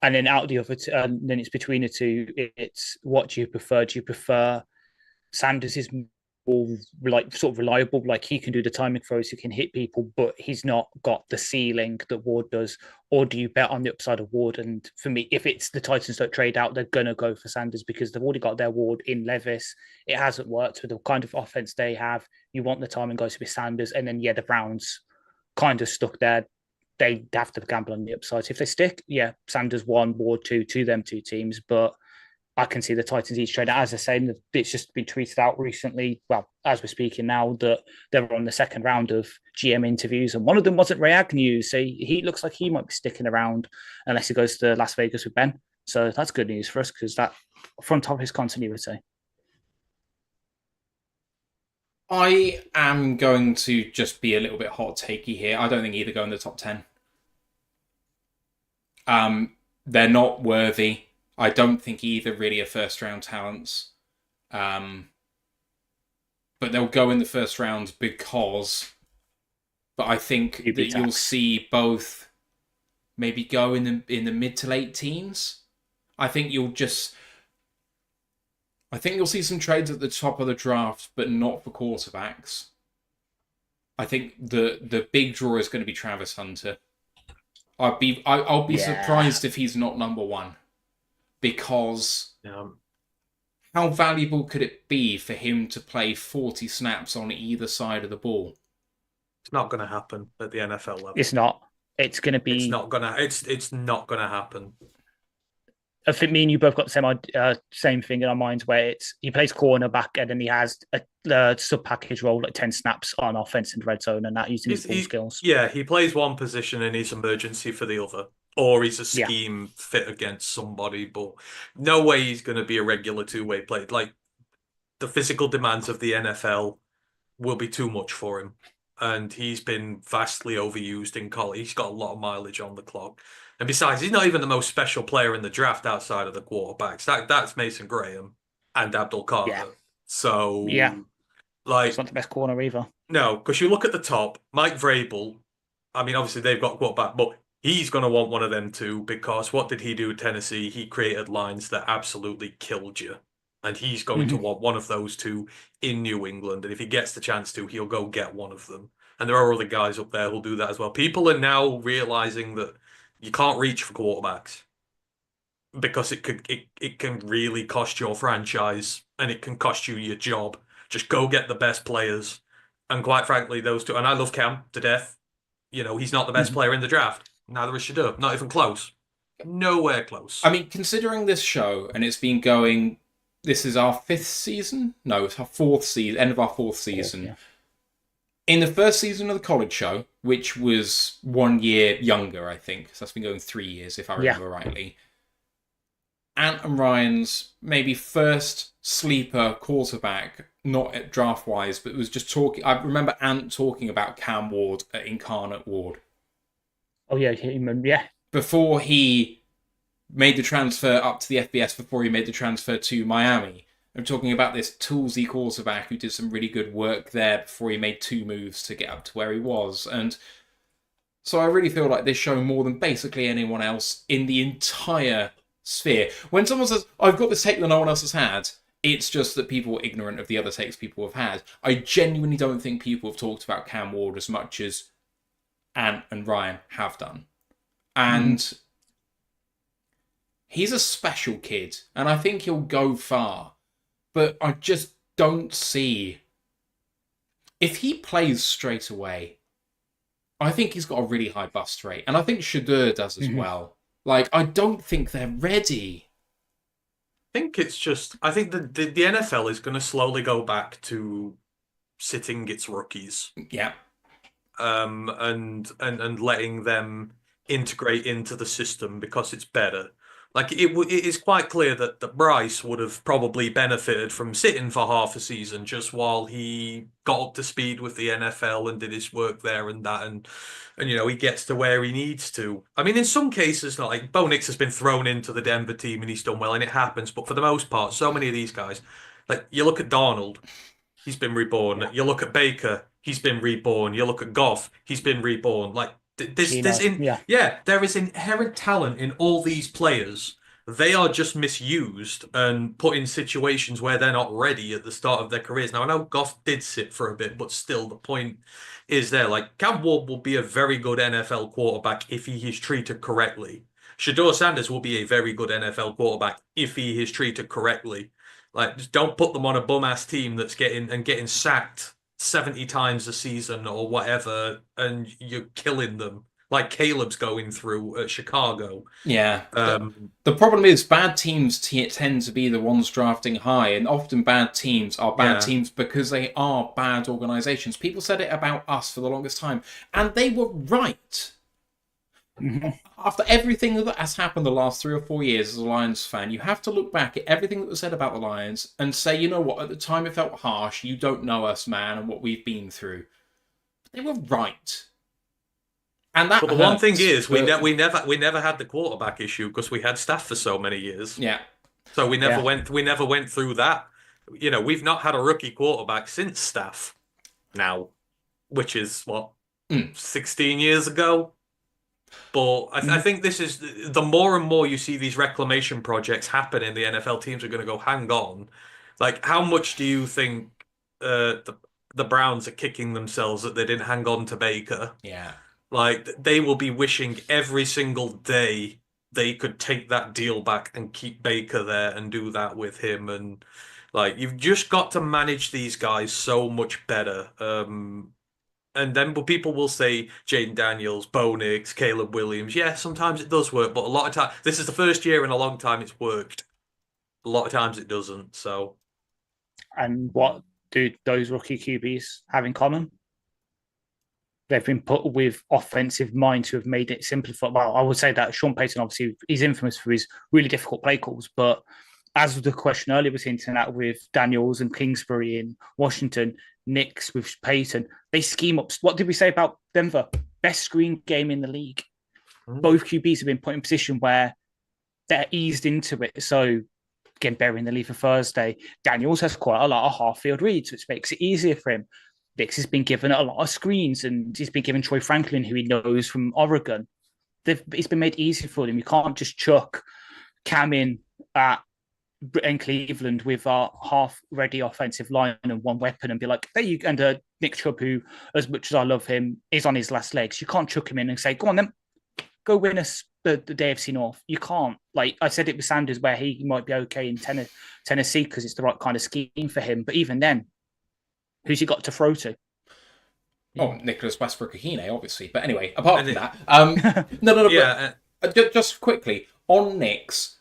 And then out the other, then it's between the two. It's what do you prefer? Do you prefer Sanders' like sort of reliable. Like he can do the timing throws, he can hit people, but he's not got the ceiling that Ward does. Or do you bet on the upside of Ward? And for me, if it's the Titans don't trade out, they're gonna go for Sanders because they've already got their Ward in Levis. It hasn't worked with the kind of offense they have. You want the timing guys to be Sanders, and then the Browns kind of stuck there. They have to gamble on the upside. If they stick, Sanders 1, Ward 2 to them two teams, but I can see the Titans each trade. As I say, it's just been tweeted out recently, well, as we're speaking now, that they're on the second round of GM interviews, and one of them wasn't Ray Agnew. So he looks like he might be sticking around unless he goes to Las Vegas with Ben. So that's good news for us because that front office continuity. I am going to just be a little bit hot takey here. I don't think either go in the top 10. They're not worthy. I don't think either really are first round talents. But they'll go in the first round because. But I think that you'll see both maybe go in the mid to late teens. I think you'll see some trades at the top of the draft, but not for quarterbacks. I think the big draw is going to be Travis Hunter. I'll be surprised if he's not number one. Because how valuable could it be for him to play 40 snaps on either side of the ball? It's not going to happen at the NFL level. It's not. It's going to be. It's not going to. It's not going to happen. I think me and you both got the same thing in our minds, where he plays cornerback and then he has a sub package role, like 10 snaps on offense and red zone, and that using his full skills. Yeah, he plays one position and he's emergency for the other. Or he's a scheme fit against somebody, but no way he's going to be a regular two-way player. Like, the physical demands of the NFL will be too much for him. And he's been vastly overused in college. He's got a lot of mileage on the clock. And besides, he's not even the most special player in the draft outside of the quarterbacks. That's Mason Graham and Abdul Carter. Yeah. So, like, it's not the best corner either. No, because you look at the top, Mike Vrabel. I mean, obviously they've got quarterback, but he's going to want one of them too, because what did he do at Tennessee? He created lines that absolutely killed you. And he's going to want one of those two in New England. And if he gets the chance to, he'll go get one of them. And there are other guys up there who'll do that as well. People are now realizing that you can't reach for quarterbacks because it can really cost your franchise and it can cost you your job. Just go get the best players. And quite frankly, those two, and I love Cam to death. You know, he's not the best player in the draft. Neither is Shadub. Not even close. Nowhere close. I mean, considering this show, and it's been going, this is our 5th season? No, it's our 4th season, end of our 4th season. Yeah. In the first season of the college show, which was 1 year younger, I think, so that's been going 3 years, if I remember rightly, Ant and Ryan's maybe first sleeper quarterback, not draft-wise, but it was just talking. I remember Ant talking about Cam Ward at Incarnate Ward. Oh, yeah. Before he made the transfer up to the FBS, before he made the transfer to Miami. I'm talking about this toolsy quarterback who did some really good work there before he made 2 moves to get up to where he was. And so I really feel like this show more than basically anyone else in the entire sphere. When someone says, I've got this take that no one else has had, it's just that people are ignorant of the other takes people have had. I genuinely don't think people have talked about Cam Ward as much as Ant and Ryan have done. And he's a special kid, and I think he'll go far. But I just don't see... If he plays straight away, I think he's got a really high bust rate. And I think Shadeur does as well. Like, I don't think they're ready. I think it's just... I think the NFL is going to slowly go back to sitting its rookies. Yeah. And letting them integrate into the system because it's better. Like, it is quite clear that Bryce would have probably benefited from sitting for half a season just while he got up to speed with the NFL and did his work there and that. And you know, he gets to where he needs to. I mean, in some cases, like, Bo Nix has been thrown into the Denver team and he's done well, and it happens. But for the most part, so many of these guys, like, you look at Darnold, he's been reborn. Yeah. You look at Baker, he's been reborn. You look at Goff, he's been reborn. Like, there is inherent talent in all these players, they are just misused and put in situations where they're not ready at the start of their careers. Now, I know Goff did sit for a bit, but still, the point is there. Like, Campbell will be a very good NFL quarterback if he is treated correctly. Shador Sanders will be a very good NFL quarterback if he is treated correctly. Like, just don't put them on a bum-ass team that's getting sacked 70 times a season or whatever, and you're killing them like Caleb's going through at Chicago. Yeah. The problem is bad teams tend to be the ones drafting high, and often bad teams are bad teams because they are bad organizations. People said it about us for the longest time, and they were right. After everything that has happened the last 3 or 4 years as a Lions fan, you have to look back at everything that was said about the Lions and say, you know what, at the time it felt harsh, you don't know us, man, and what we've been through. But they were right. And that but the one thing is, we never had the quarterback issue because we had staff for so many years. Yeah. So we never went through that. You know, we've not had a rookie quarterback since staff now, which is what 16 years ago. But I think this is the more and more you see these reclamation projects happen in the NFL, teams are going to go, hang on. Like, how much do you think the Browns are kicking themselves that they didn't hang on to Baker? Yeah. Like, they will be wishing every single day they could take that deal back and keep Baker there and do that with him. And, like, you've just got to manage these guys so much better. And then people will say Jaden Daniels, Bo Nix, Caleb Williams. Yeah, sometimes it does work, but a lot of times, this is the first year in a long time it's worked. A lot of times it doesn't. So, and what do those rookie QBs have in common? They've been put with offensive minds who have made it simplified. Well, I would say that Sean Payton, obviously, he's infamous for his really difficult play calls. But as the question earlier was hinting at with Daniels and Kingsbury in Washington, Nix with Payton, they scheme up. What did we say about Denver? Best screen game in the league. Both QBs have been put in a position where they're eased into it. So, again, burying the lead for Thursday, Daniels has quite a lot of half-field reads, which makes it easier for him. Nix has been given a lot of screens, and he's been given Troy Franklin, who he knows from Oregon. It's been made easy for him. You can't just chuck Cam in in Cleveland with our half-ready offensive line and one weapon and be like, there you go. And Nick Chubb, who, as much as I love him, is on his last legs. You can't chuck him in and say, go on then, go win us the AFC North. You can't. Like I said it with Sanders, where he might be okay in Tennessee because it's the right kind of scheme for him. But even then, who's he got to throw to? Oh, Nicholas Westbrook-Akine, obviously. But anyway, apart from that, no. Yeah. Just quickly on Nix,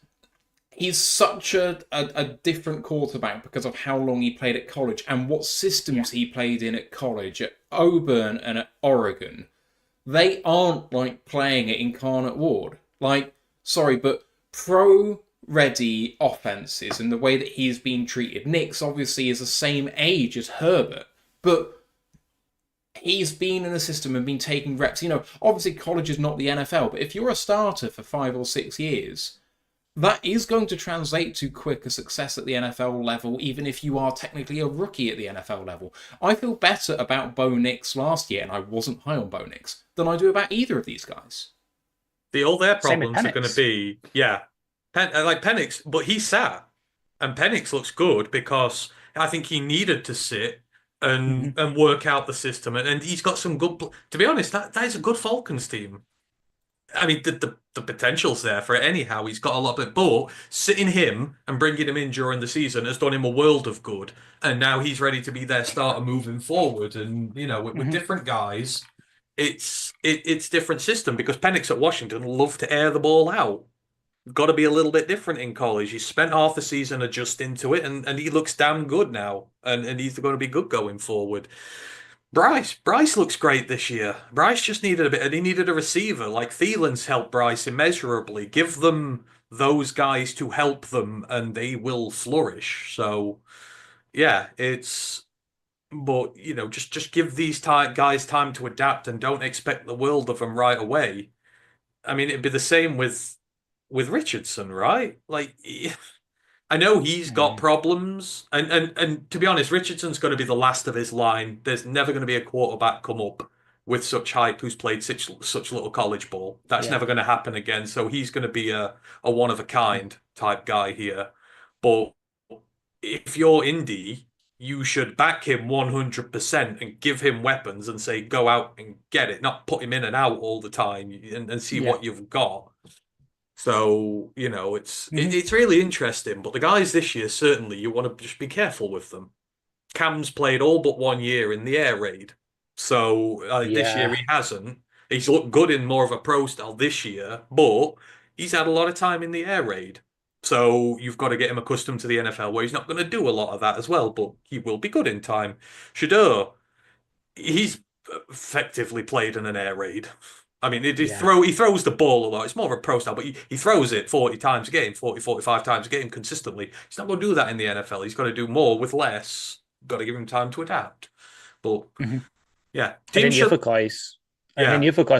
he's such a different quarterback because of how long he played at college and what systems he played in at college at Auburn and at Oregon. They aren't like playing at Incarnate Ward. Like, sorry, but pro-ready offenses and the way that he's been treated. Nix obviously is the same age as Herbert, but he's been in the system and been taking reps. You know, obviously college is not the NFL, but if you're a starter for 5 or 6 years, that is going to translate to quicker success at the NFL level, even if you are technically a rookie at the NFL level. I feel better about Bo Nix last year, and I wasn't high on Bo Nix, than I do about either of these guys. All their problems are going to be, like Penix, but he sat, and Penix looks good because I think he needed to sit and work out the system, and he's got some good. To be honest, that is a good Falcons team. I mean, the potential's there for it anyhow. He's got a lot of it, but sitting him and bringing him in during the season has done him a world of good. And now he's ready to be their starter moving forward. And you know, with different guys, it's different system because Penix at Washington loved to air the ball out. Got to be a little bit different in college. He spent half the season adjusting to it, and he looks damn good now. And he's going to be good going forward. Bryce looks great this year. Bryce just needed a bit, and he needed a receiver. Like Thielen's helped Bryce immeasurably. Give them those guys to help them, and they will flourish. So, yeah, but you know, just give these guys time to adapt, and don't expect the world of them right away. I mean, it'd be the same with Richardson, right? Like, I know he's got problems, and to be honest, Richardson's going to be the last of his line. There's never going to be a quarterback come up with such hype who's played such little college ball. That's never going to happen again. So he's going to be a one of a kind type guy here. But if you're Indy, you should back him 100% and give him weapons and say, go out and get it, not put him in and out all the time and see what you've got. So, it's really interesting. But the guys this year, certainly, you want to just be careful with them. Cam's played all but 1 year in the air raid. So this year he hasn't. He's looked good in more of a pro style this year, but he's had a lot of time in the air raid. So you've got to get him accustomed to the NFL where he's not going to do a lot of that as well, but he will be good in time. Shador, he's effectively played in an air raid. I mean, he throws the ball a lot. It's more of a pro style, but he throws it 40 times a game, 40, 45 times a game consistently. He's not going to do that in the NFL. He's got to do more with less. Got to give him time to adapt. But yeah, and then the other guys,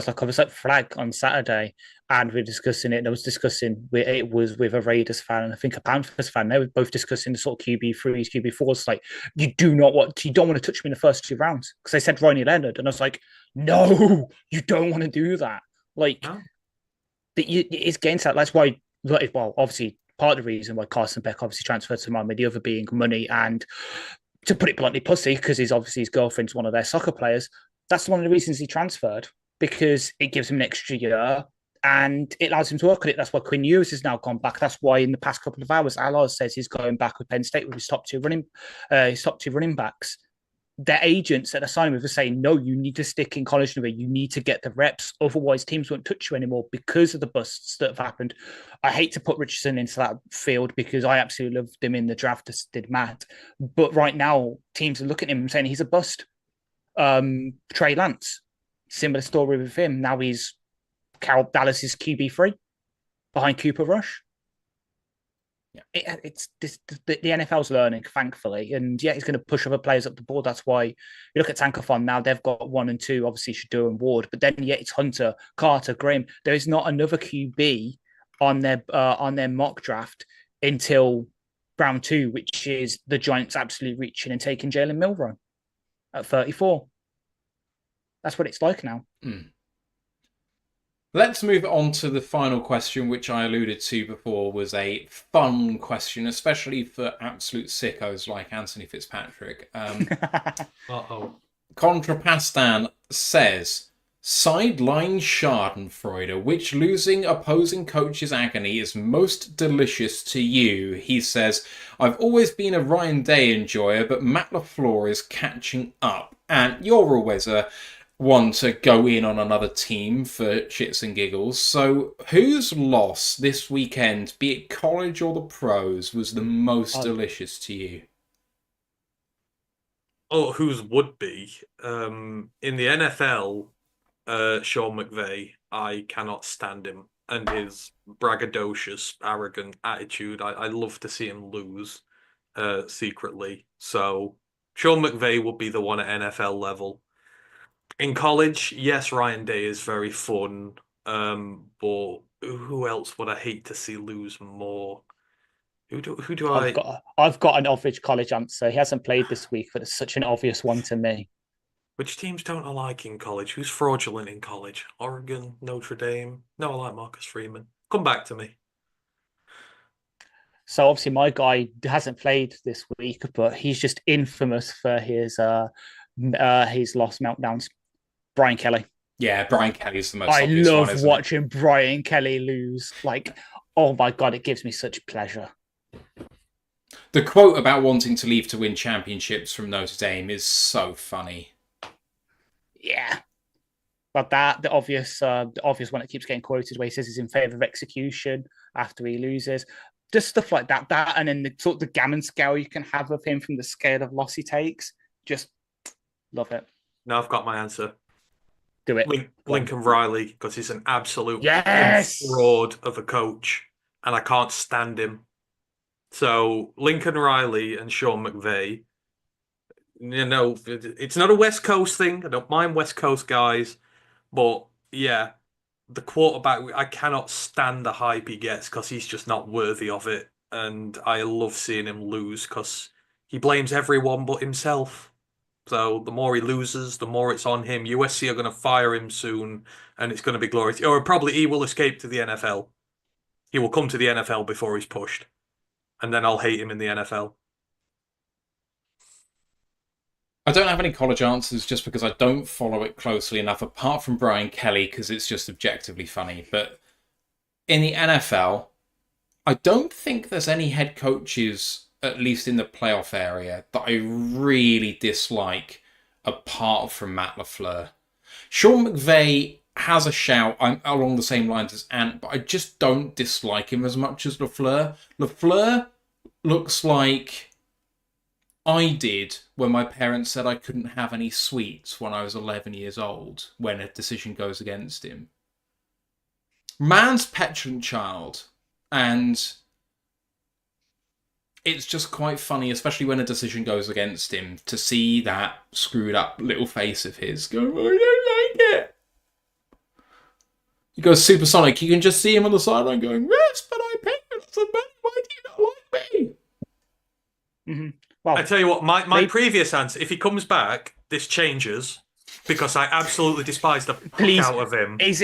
like I was at Flag on Saturday, and we are discussing it. And I was discussing it was with a Raiders fan and I think a Panthers fan. They were both discussing the sort of QB3s, QB4s. Like, you don't want to touch me in the first 2 rounds because they said Ronnie Leonard, and I was like, no, you don't want to do that. Like, it's against that. That's why. Well, obviously, part of the reason why Carson Beck obviously transferred to Miami, the other being money and, to put it bluntly, pussy, because his girlfriend's one of their soccer players. That's one of the reasons he transferred, because it gives him an extra year and it allows him to work on it. That's why Quinn Ewers has now gone back. That's why in the past couple of hours, Allard says he's going back with Penn State with his top two running backs. Their agents that are signing with are saying, no, you need to stick in college. You need to get the reps. Otherwise, teams won't touch you anymore because of the busts that have happened. I hate to put Richardson into that field because I absolutely loved him in the draft, as did Matt. But right now, teams are looking at him and saying he's a bust. Trey Lance, similar story with him. Now he's Carol Dallas's QB3 behind Cooper Rush. It's this, the NFL's learning, thankfully, and he's going to push other players up the board. That's why you look at Tankathon now; they've got 1 and 2, obviously Shador and Ward, but then it's Hunter, Carter, Graham. There is not another QB on their mock draft until round 2, which is the Giants absolutely reaching and taking Jalen Milroe at 34. That's what it's like now. Let's move on to the final question, which I alluded to before was a fun question, especially for absolute sickos like Anthony Fitzpatrick. Contrapastan says, sideline Schadenfreude, which losing opposing coach's agony is most delicious to you. He says, I've always been a Ryan Day enjoyer, but Matt LaFleur is catching up. And you're always one to go in on another team for shits and giggles. So whose loss this weekend, be it college or the pros, was the most delicious to you? Oh, whose would be? In the NFL, Sean McVay, I cannot stand him and his braggadocious, arrogant attitude. I love to see him lose secretly. So Sean McVay would be the one at NFL level. In college, yes, Ryan Day is very fun, but who else would I hate to see lose more? Who do I? I've got an obvious college answer. He hasn't played this week, but it's such an obvious one to me. Which teams don't I like in college? Who's fraudulent in college? Oregon, Notre Dame. No, I like Marcus Freeman. Come back to me. So obviously my guy hasn't played this week, but he's just infamous for his lost meltdowns. Brian Kelly. Yeah, Brian Kelly is the most I obvious one, love watching Brian Kelly lose. Like, oh my God, it gives me such pleasure. The quote about wanting to leave to win championships from Notre Dame is so funny. Yeah. But the obvious one that keeps getting quoted where he says he's in favour of execution after he loses. Just stuff like that. And then the sort of the gammon scale you can have of him from the scale of loss he takes. Just love it. Now I've got my answer. Do it. Lincoln Riley, because he's an absolute fraud of a coach, and I can't stand him. So Lincoln Riley and Sean McVay, it's not a West Coast thing. I don't mind West Coast guys, but yeah, the quarterback, I cannot stand the hype he gets because he's just not worthy of it, and I love seeing him lose because he blames everyone but himself. So the more he loses, the more it's on him. USC are going to fire him soon, and it's going to be glorious. Or probably he will escape to the NFL. He will come to the NFL before he's pushed, and then I'll hate him in the NFL. I don't have any college answers just because I don't follow it closely enough, apart from Brian Kelly, because it's just objectively funny. But in the NFL, I don't think there's any head coaches, at least in the playoff area, that I really dislike apart from Matt LaFleur. Sean McVay has a shout along the same lines as Ant, but I just don't dislike him as much as LaFleur. LaFleur looks like I did when my parents said I couldn't have any sweets when I was 11 years old when a decision goes against him. Man's petulant child, and it's just quite funny, especially when a decision goes against him, to see that screwed up little face of his go, I don't like it. He goes supersonic. You can just see him on the sideline going, yes, but I paid you lots of money. Why do you not like me? Mm-hmm. Well, I tell you what, my previous answer, if he comes back, this changes because I absolutely despise the fuck out of him. Is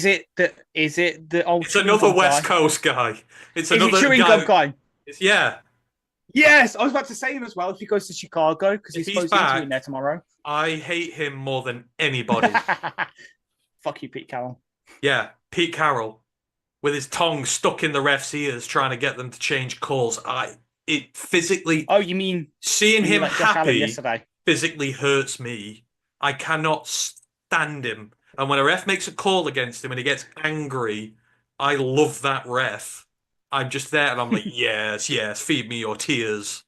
it the old? It's another West Coast guy. It's another chewing gum guy. Yeah. Yes, I was about to say him as well. If he goes to Chicago, because he's supposed to be in there tomorrow. I hate him more than anybody. Fuck you, Pete Carroll. Yeah, Pete Carroll, with his tongue stuck in the refs' ears, trying to get them to change calls. It physically. Oh, you mean seeing him like happy yesterday? Physically hurts me. I cannot stand him. And when a ref makes a call against him and he gets angry, I love that ref. I'm just there and I'm like, yes, feed me your tears.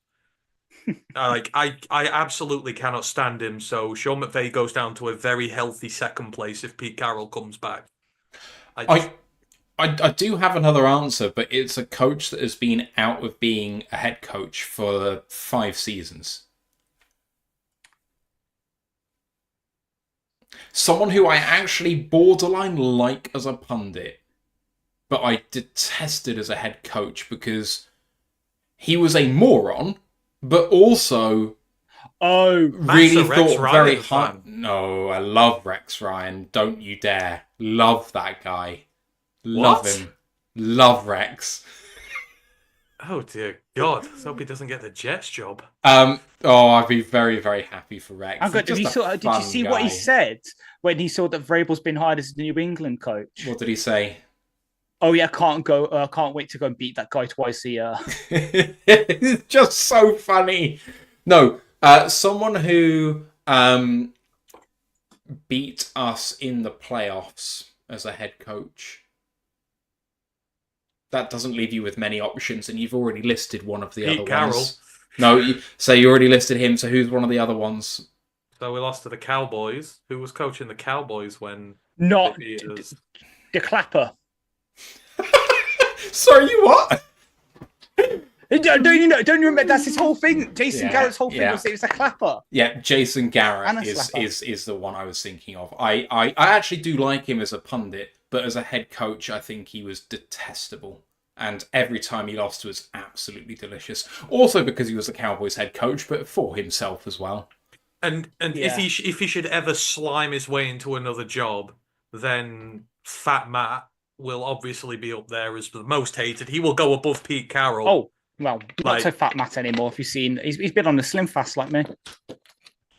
I absolutely cannot stand him. So Sean McVay goes down to a very healthy second place if Pete Carroll comes back. I do have another answer, but it's a coach that has been out of being a head coach for 5 seasons. Someone who I actually borderline like as a pundit, but I detested as a head coach because he was a moron, but also really thought very hard. No, I love Rex Ryan. Don't you dare. Love that guy. Love him. Love Rex. Oh dear God! I hope he doesn't get the Jets job. I'd be very, very happy for Rex. Did you see what he said when he saw that Vrabel's been hired as the New England coach? What did he say? Oh yeah, can't wait to go and beat that guy twice a year. It's just so funny. No, someone who beat us in the playoffs as a head coach. That doesn't leave you with many options, and you've already listed one of the other ones. No, you already listed him, so who's one of the other ones? So we lost to the Cowboys. Who was coaching the Cowboys when... Not the Clapper. Sorry, you what? Don't you remember? That's his whole thing. Jason Garrett's whole thing was it was a Clapper. Yeah, Jason Garrett is the one I was thinking of. I actually do like him as a pundit, but as a head coach, I think he was detestable. And every time he lost was absolutely delicious. Also because he was the Cowboys head coach, but for himself as well. And if he should ever slime his way into another job, then Fat Matt will obviously be up there as the most hated. He will go above Pete Carroll. Oh, well, not so Fat Matt anymore. If you've seen, he's been on the Slim Fast like me.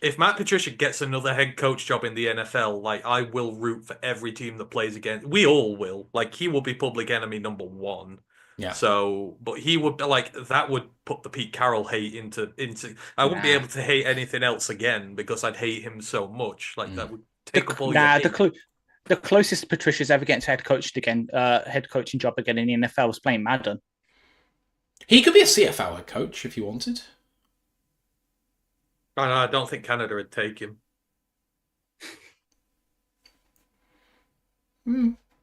If Matt Patricia gets another head coach job in the NFL, I will root for every team that plays against. We all will. He will be public enemy number 1. Yeah. So, but he would that would put the Pete Carroll hate into. I wouldn't be able to hate anything else again because I'd hate him so much. That would take up all your hate. The closest Patricia's ever getting to head coaching job again in the NFL was playing Madden. He could be a CFL head coach if he wanted. I don't think Canada would take him.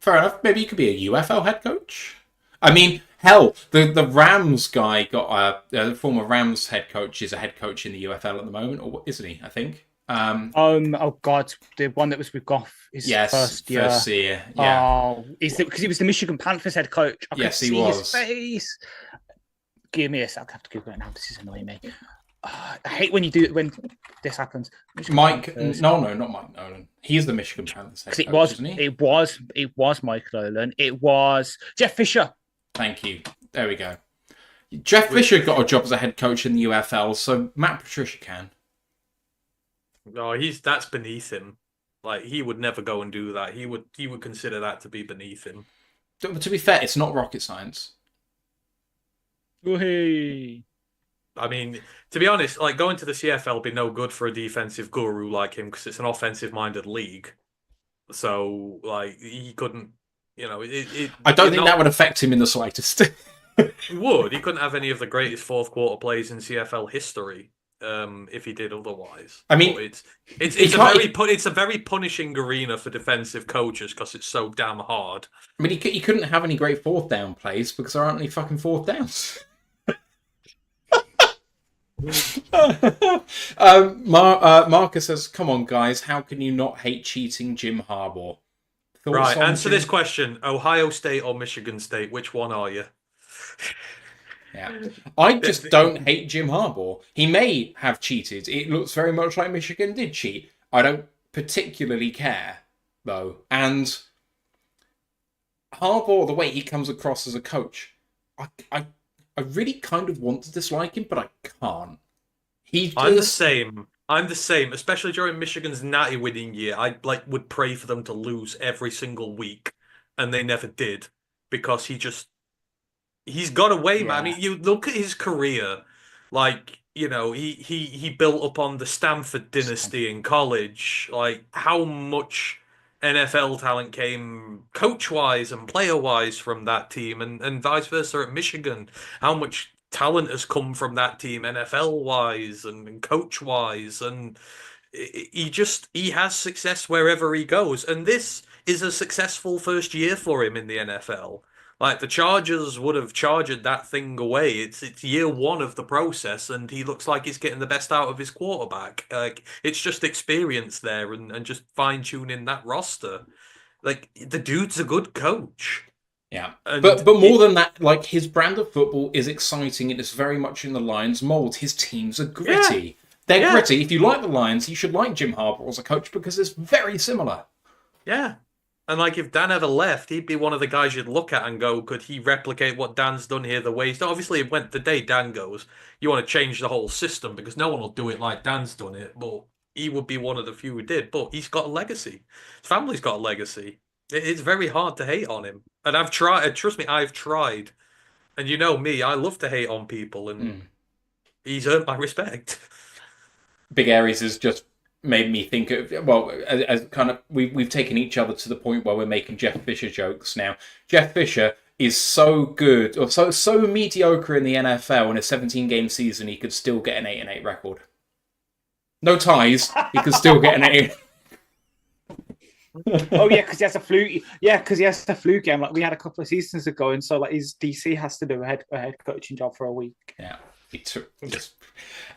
Fair enough. Maybe he could be a UFL head coach. I mean, hell, the Rams guy got the former Rams head coach is a head coach in the UFL at the moment, or isn't he? I think. Oh God, the one that was with Goff his first year. Yeah. Oh, because he was the Michigan Panthers head coach. I could see his face. Give me a sec. I have to Google it now. This is annoying me. I hate when this happens. Mike, no, not Mike Nolan. He's the Michigan Panthers head coach, isn't he? It was Mike Nolan. It was Jeff Fisher. Thank you. There we go. Jeff Fisher got a job as a head coach in the UFL, so Matt Patricia can. No, that's beneath him. Like, he would never go and do that. He would consider that to be beneath him. To be fair, it's not rocket science. Hey. I mean, to be honest, like, going to the CFL would be no good for a defensive guru like him because it's an offensive-minded league. So, like, he couldn't, I don't think that would affect him in the slightest. He would. He couldn't have any of the greatest fourth quarter plays in CFL history if he did otherwise. I mean, it's a very punishing arena for defensive coaches because it's so damn hard. I mean, he couldn't have any great fourth down plays because there aren't any fucking fourth downs. Marcus says, "Come on, guys, how can you not hate cheating Jim Harbaugh?" Right, answer this question: Ohio State or Michigan State? Which one are you? Yeah, I just don't hate Jim Harbaugh. He may have cheated. It looks very much like Michigan did cheat. I don't particularly care, though. And Harbaugh, the way he comes across as a coach, I really kind of want to dislike him, but I can't. I'm the same. Especially during Michigan's natty winning year. I would pray for them to lose every single week, and they never did because he's got away, man. I mean, you look at his career, he built upon the Stanford dynasty in college. Like, how much NFL talent came coach-wise and player-wise from that team, and vice versa at Michigan. How much talent has come from that team NFL-wise and coach-wise, and he has success wherever he goes. And this is a successful first year for him in the NFL. Like, the Chargers would have charged that thing away. It's year one of the process, and he looks like he's getting the best out of his quarterback. Like, it's just experience there and just fine-tuning that roster. Like, the dude's a good coach. Yeah. But more than that, like, his brand of football is exciting and it's very much in the Lions' mold. His teams are gritty. Yeah. They're gritty. If you like the Lions, you should like Jim Harbaugh as a coach because it's very similar. Yeah. And, like, if Dan ever left, he'd be one of the guys you'd look at and go, could he replicate what Dan's done here the way he's done? Obviously, the day Dan goes, you want to change the whole system because no one will do it like Dan's done it, but he would be one of the few who did. But he's got a legacy. His family's got a legacy. It's very hard to hate on him. And I've tried. Trust me, I've tried. And you know me, I love to hate on people, and he's earned my respect. Big Aries has just made me think of, well, as kind of, we've taken each other to the point where we're making Jeff Fisher jokes now. Jeff Fisher is so good, or so mediocre in the NFL in a 17-game season, he could still get an 8-8 record. No ties, he could still get an 8. Oh yeah, because he has a fluke. Yeah, because he has a fluke game like we had a couple of seasons ago, and so like his DC has to do a head coaching job for a week. Yeah.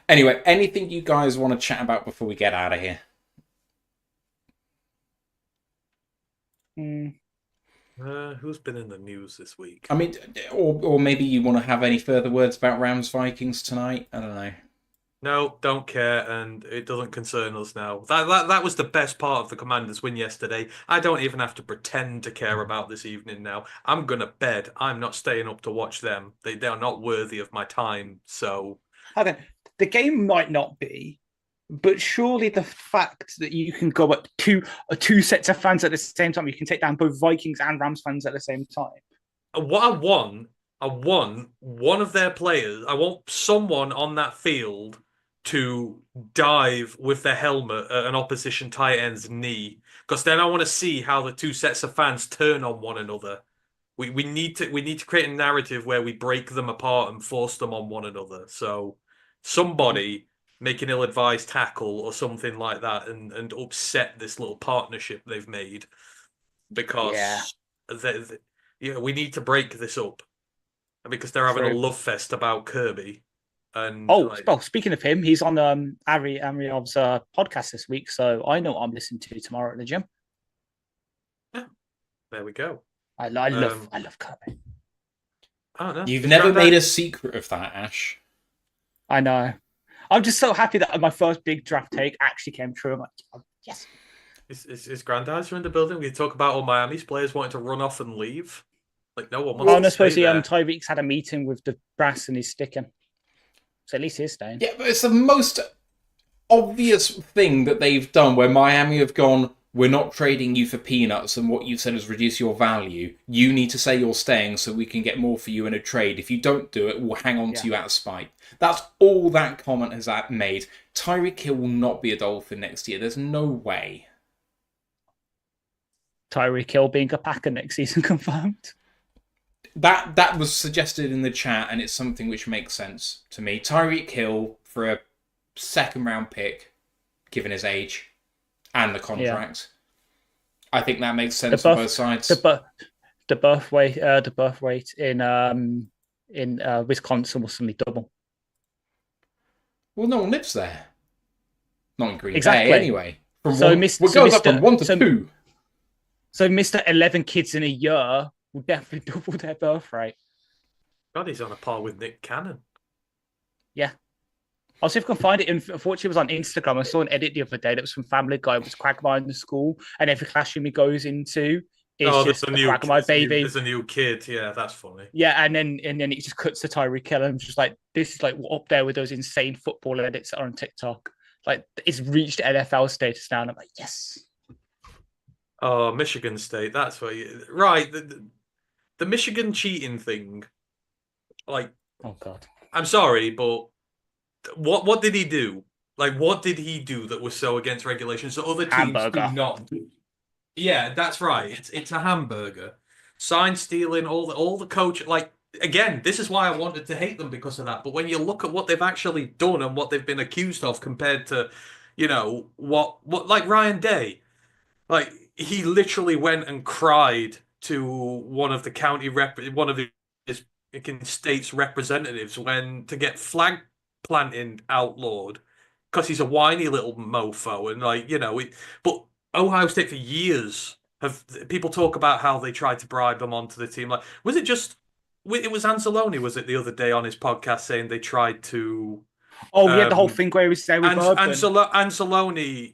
Anyway, anything you guys want to chat about before we get out of here? Who's been in the news this week? I mean, or maybe you want to have any further words about Rams Vikings tonight? I don't know. No, don't care, and it doesn't concern us now. That was the best part of the Commanders' win yesterday. I don't even have to pretend to care about this evening now. I'm going to bed. I'm not staying up to watch them. They are not worthy of my time, so... The game might not be, but surely the fact that you can go at two sets of fans at the same time, you can take down both Vikings and Rams fans at the same time. What I want one of their players, I want someone on that field to dive with their helmet at an opposition tight end's knee, because then I want to see how the two sets of fans turn on one another. We need to create a narrative where we break them apart and force them on one another. So somebody make an ill-advised tackle or something like that and upset this little partnership they've made, because we need to break this up, because they're having a love fest about Kirby. And speaking of him, he's on Ari Amriov's podcast this week, so I know what I'm listening to tomorrow at the gym. Yeah, there we go. I love Kirby. You've never made a secret of that, Ash. I know. I'm just so happy that my first big draft take actually came true. I'm like, oh, yes. Is Grandad's in the building? We talk about all Miami's players wanting to run off and leave. Like no one wants Oh, to no, stay supposedly there. Tyreek's had a meeting with the brass and he's sticking. So at least he's staying. Yeah, but it's the most obvious thing that they've done where Miami have gone, we're not trading you for peanuts and what you've said is reduce your value. You need to say you're staying so we can get more for you in a trade. If you don't do it, we'll hang on to you out of spite. That's all that comment has made. Tyreek Hill will not be a Dolphin next year. There's no way. Tyreek Hill being a Packer next season confirmed. That was suggested in the chat, and it's something which makes sense to me. Tyreek Hill for a second-round pick, given his age and the contract. I think that makes sense for both sides. The birth rate in Wisconsin will suddenly double. Well, no one lives there. Not in Green Exactly. Bay, anyway. From So one, Mr. well, it goes up from 1 to 2. So Mr. 11 kids in a year will definitely double their birth rate. God, he's on a par with Nick Cannon. Yeah. I'll see if I can find it. Unfortunately, it was on Instagram. I saw an edit the other day that was from Family Guy. It was Quagmire in the school, and every classroom he goes into is just a Quagmire baby. There's a new kid. Yeah, that's funny. Yeah, and then it just cuts to Tyreek Hill, and I'm just like, this is like up there with those insane football edits that are on TikTok. Like, it's reached NFL status now, and I'm like, yes. Oh, Michigan State. That's where you... Right. The Michigan cheating thing. Like... Oh, God. I'm sorry, but what did he do? Like, what did he do that was so against regulations that other teams do not do? Yeah, that's right. It's a hamburger. Sign stealing, all the coach... Like, again, this is why I wanted to hate them because of that. But when you look at what they've actually done and what they've been accused of compared to, you know, what like Ryan Day... Like, he literally went and cried to one of his state's representatives to get flag planting outlawed because he's a whiny little mofo and like, you know, but Ohio State for years people talk about how they tried to bribe them onto the team. Like, was it Anzalone, was it the other day on his podcast saying they tried to... Oh, yeah, the whole thing where he was saying with Anzalone...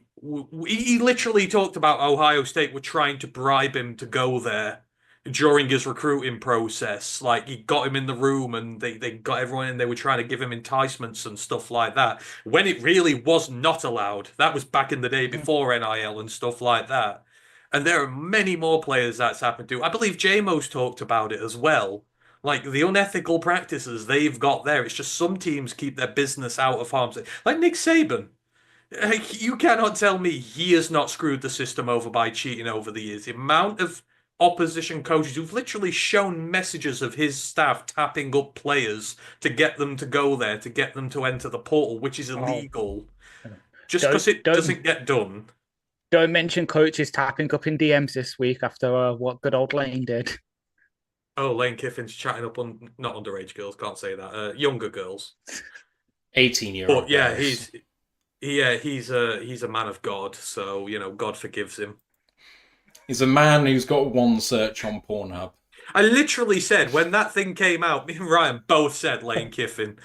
He literally talked about Ohio State were trying to bribe him to go there during his recruiting process. Like, he got him in the room and they got everyone in. They were trying to give him enticements and stuff like that. When it really was not allowed. That was back in the day before NIL and stuff like that. And there are many more players that's happened to. I believe J-Mo's talked about it as well. Like, the unethical practices they've got there. It's just some teams keep their business out of harm's way. Like Nick Saban. You cannot tell me he has not screwed the system over by cheating over the years. The amount of opposition coaches who've literally shown messages of his staff tapping up players to get them to go there, to get them to enter the portal, which is illegal. Just because it doesn't get done. Don't mention coaches tapping up in DMs this week after what good old Lane did. Oh, Lane Kiffin's chatting up on, not underage girls, can't say that, younger girls. 18-year-old. But yeah, he's a man of God, so, you know, God forgives him. He's a man who's got one search on Pornhub. I literally said, when that thing came out, me and Ryan both said Lane Kiffin,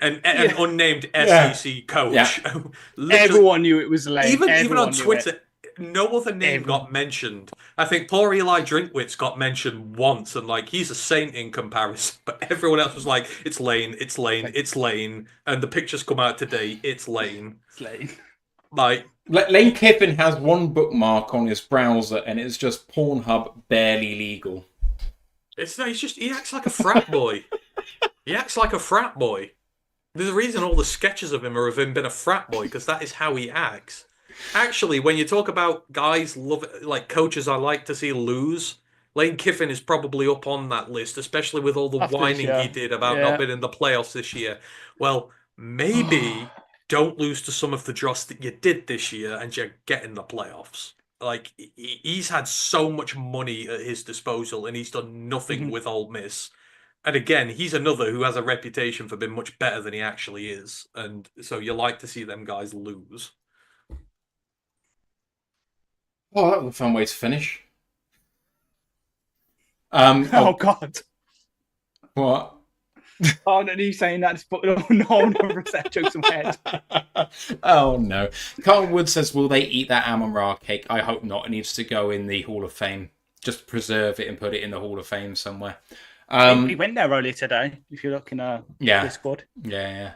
an unnamed SEC coach. Yeah. Everyone knew it was Lane. Even on Twitter, no other name got mentioned. I think poor Eli Drinkwitz got mentioned once, and like, he's a saint in comparison, but everyone else was like, it's Lane, it's Lane, it's Lane, and the pictures come out today, it's Lane. It's Lane. Like, Lane Kiffin has one bookmark on his browser, and it's just Pornhub barely legal. He acts like a frat boy. He acts like a frat boy. There's a reason all the sketches of him are of him being a frat boy, because that is how he acts. Actually, when you talk about guys like coaches I like to see lose, Lane Kiffin is probably up on that list, especially with all the whining he did about not being in the playoffs this year. Well, maybe don't lose to some of the dross that you did this year and you get in the playoffs. Like, he's had so much money at his disposal and he's done nothing with Ole Miss. And again, he's another who has a reputation for being much better than he actually is. And so you like to see them guys lose. Oh, that was a fun way to finish. Oh, God. What? Oh, no, you saying that? Just put no reset jokes in my head. Oh no. Carl Wood says, will they eat that Amon-Ra cake? I hope not. It needs to go in the Hall of Fame. Just preserve it and put it in the Hall of Fame somewhere. We went there earlier today, if you look in Discord. Yeah.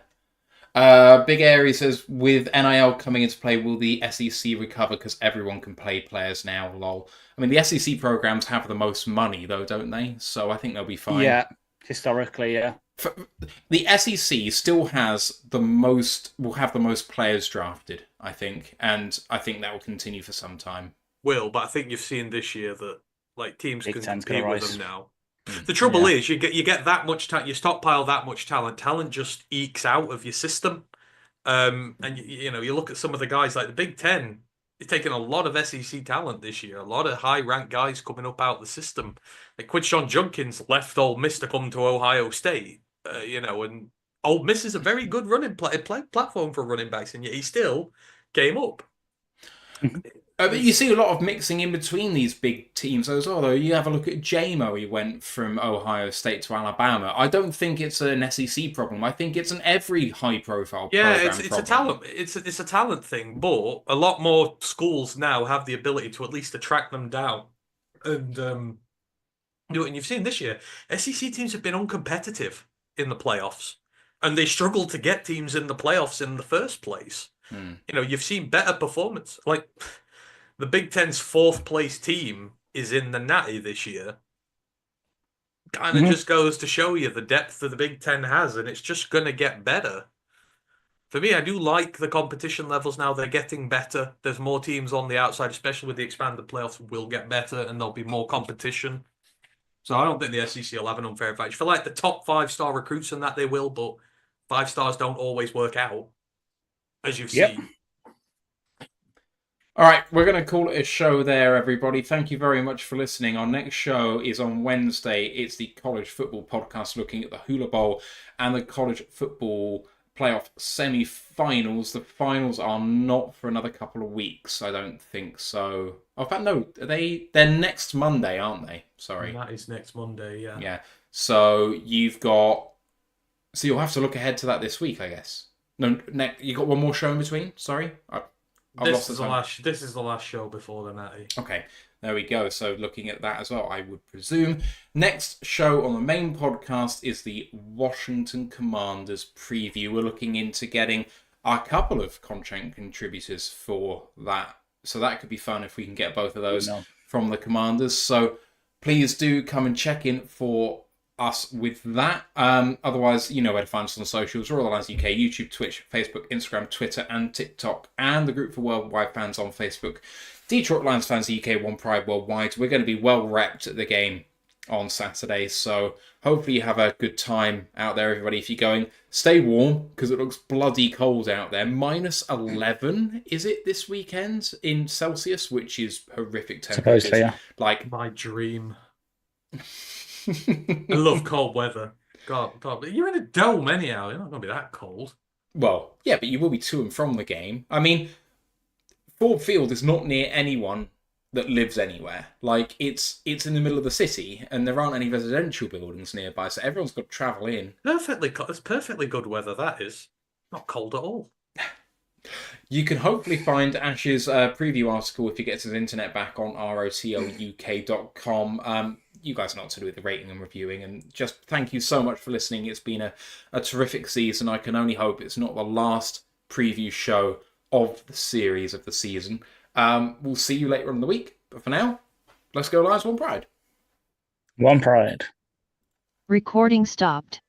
Big Airy says, with NIL coming into play, will the SEC recover because everyone can play players now? Lol. I mean, the SEC programs have the most money, though, don't they? So I think they'll be fine. Yeah, historically, yeah. The SEC still has will have the most players drafted, I think, and I think that will continue for some time. But I think you've seen this year that like teams Big can Ten's compete gonna with rise. them now. The trouble is, you get that much you stockpile that much talent. Talent just ekes out of your system, and you look at some of the guys like the Big Ten. It's taken a lot of SEC talent this year. A lot of high-ranked guys coming up out of the system. Like Quinshon Judkins left Ole Miss to come to Ohio State. And Ole Miss is a very good running platform for running backs, and yet he still came up. But you see a lot of mixing in between these big teams as well, though. You have a look at J-Mo, he went from Ohio State to Alabama. I don't think it's an SEC problem. I think it's an every high-profile program it's a talent. It's a talent thing, but a lot more schools now have the ability to at least attract them down. And and you've seen this year, SEC teams have been uncompetitive in the playoffs, and they struggled to get teams in the playoffs in the first place. You've seen better performance. Like the Big Ten's 4th place team is in the Natty this year. Kind of just goes to show you the depth that the Big Ten has, and it's just going to get better. For me, I do like the competition levels now. They're getting better. There's more teams on the outside, especially with the expanded playoffs, will get better, and there'll be more competition. So I don't think the SEC will have an unfair advantage. For like the top 5-star recruits and that they will, but 5 stars don't always work out, as you've seen. All right, we're going to call it a show there, everybody. Thank you very much for listening. Our next show is on Wednesday. It's the College Football Podcast looking at the Hula Bowl and the College Football Playoff semi-finals. The finals are not for another couple of weeks, I don't think so. Oh, in fact, no, they're next Monday, aren't they? Sorry. That is next Monday, yeah. Yeah, so you'll have to look ahead to that this week, I guess. No, you got one more show in between? Sorry? This is the last show before the Natty. Okay, there we go. So looking at that as well, I would presume. Next show on the main podcast is the Washington Commanders preview. We're looking into getting a couple of content contributors for that. So that could be fun if we can get both of those from the Commanders. So please do come and check in for us with that. Otherwise, you know where to find us on the socials. Royal Lions UK, YouTube, Twitch, Facebook, Instagram, Twitter, and TikTok, and the group for worldwide fans on Facebook. Detroit Lions Fans UK, One Pride Worldwide. We're going to be well repped at the game on Saturday, so hopefully you have a good time out there, everybody. If you're going, stay warm because it looks bloody cold out there. -11 is it this weekend in Celsius, which is horrific temperatures. Supposedly, yeah. Like my dream. I love cold weather. God, but you're in a dome anyhow. You're not going to be that cold. Well, yeah, but you will be to and from the game. I mean, Ford Field is not near anyone that lives anywhere. Like, it's in the middle of the city, and there aren't any residential buildings nearby, so everyone's got to travel in. It's perfectly good weather, that is. Not cold at all. You can hopefully find Ash's preview article if he gets his internet back on rotleuk.com. You guys know what to do with the rating and reviewing, and just thank you so much for listening. It's been a terrific season. I can only hope it's not the last preview show of the series of the season. We'll see you later on in the week, but for now, let's go Lions, One Pride. One Pride. Recording stopped.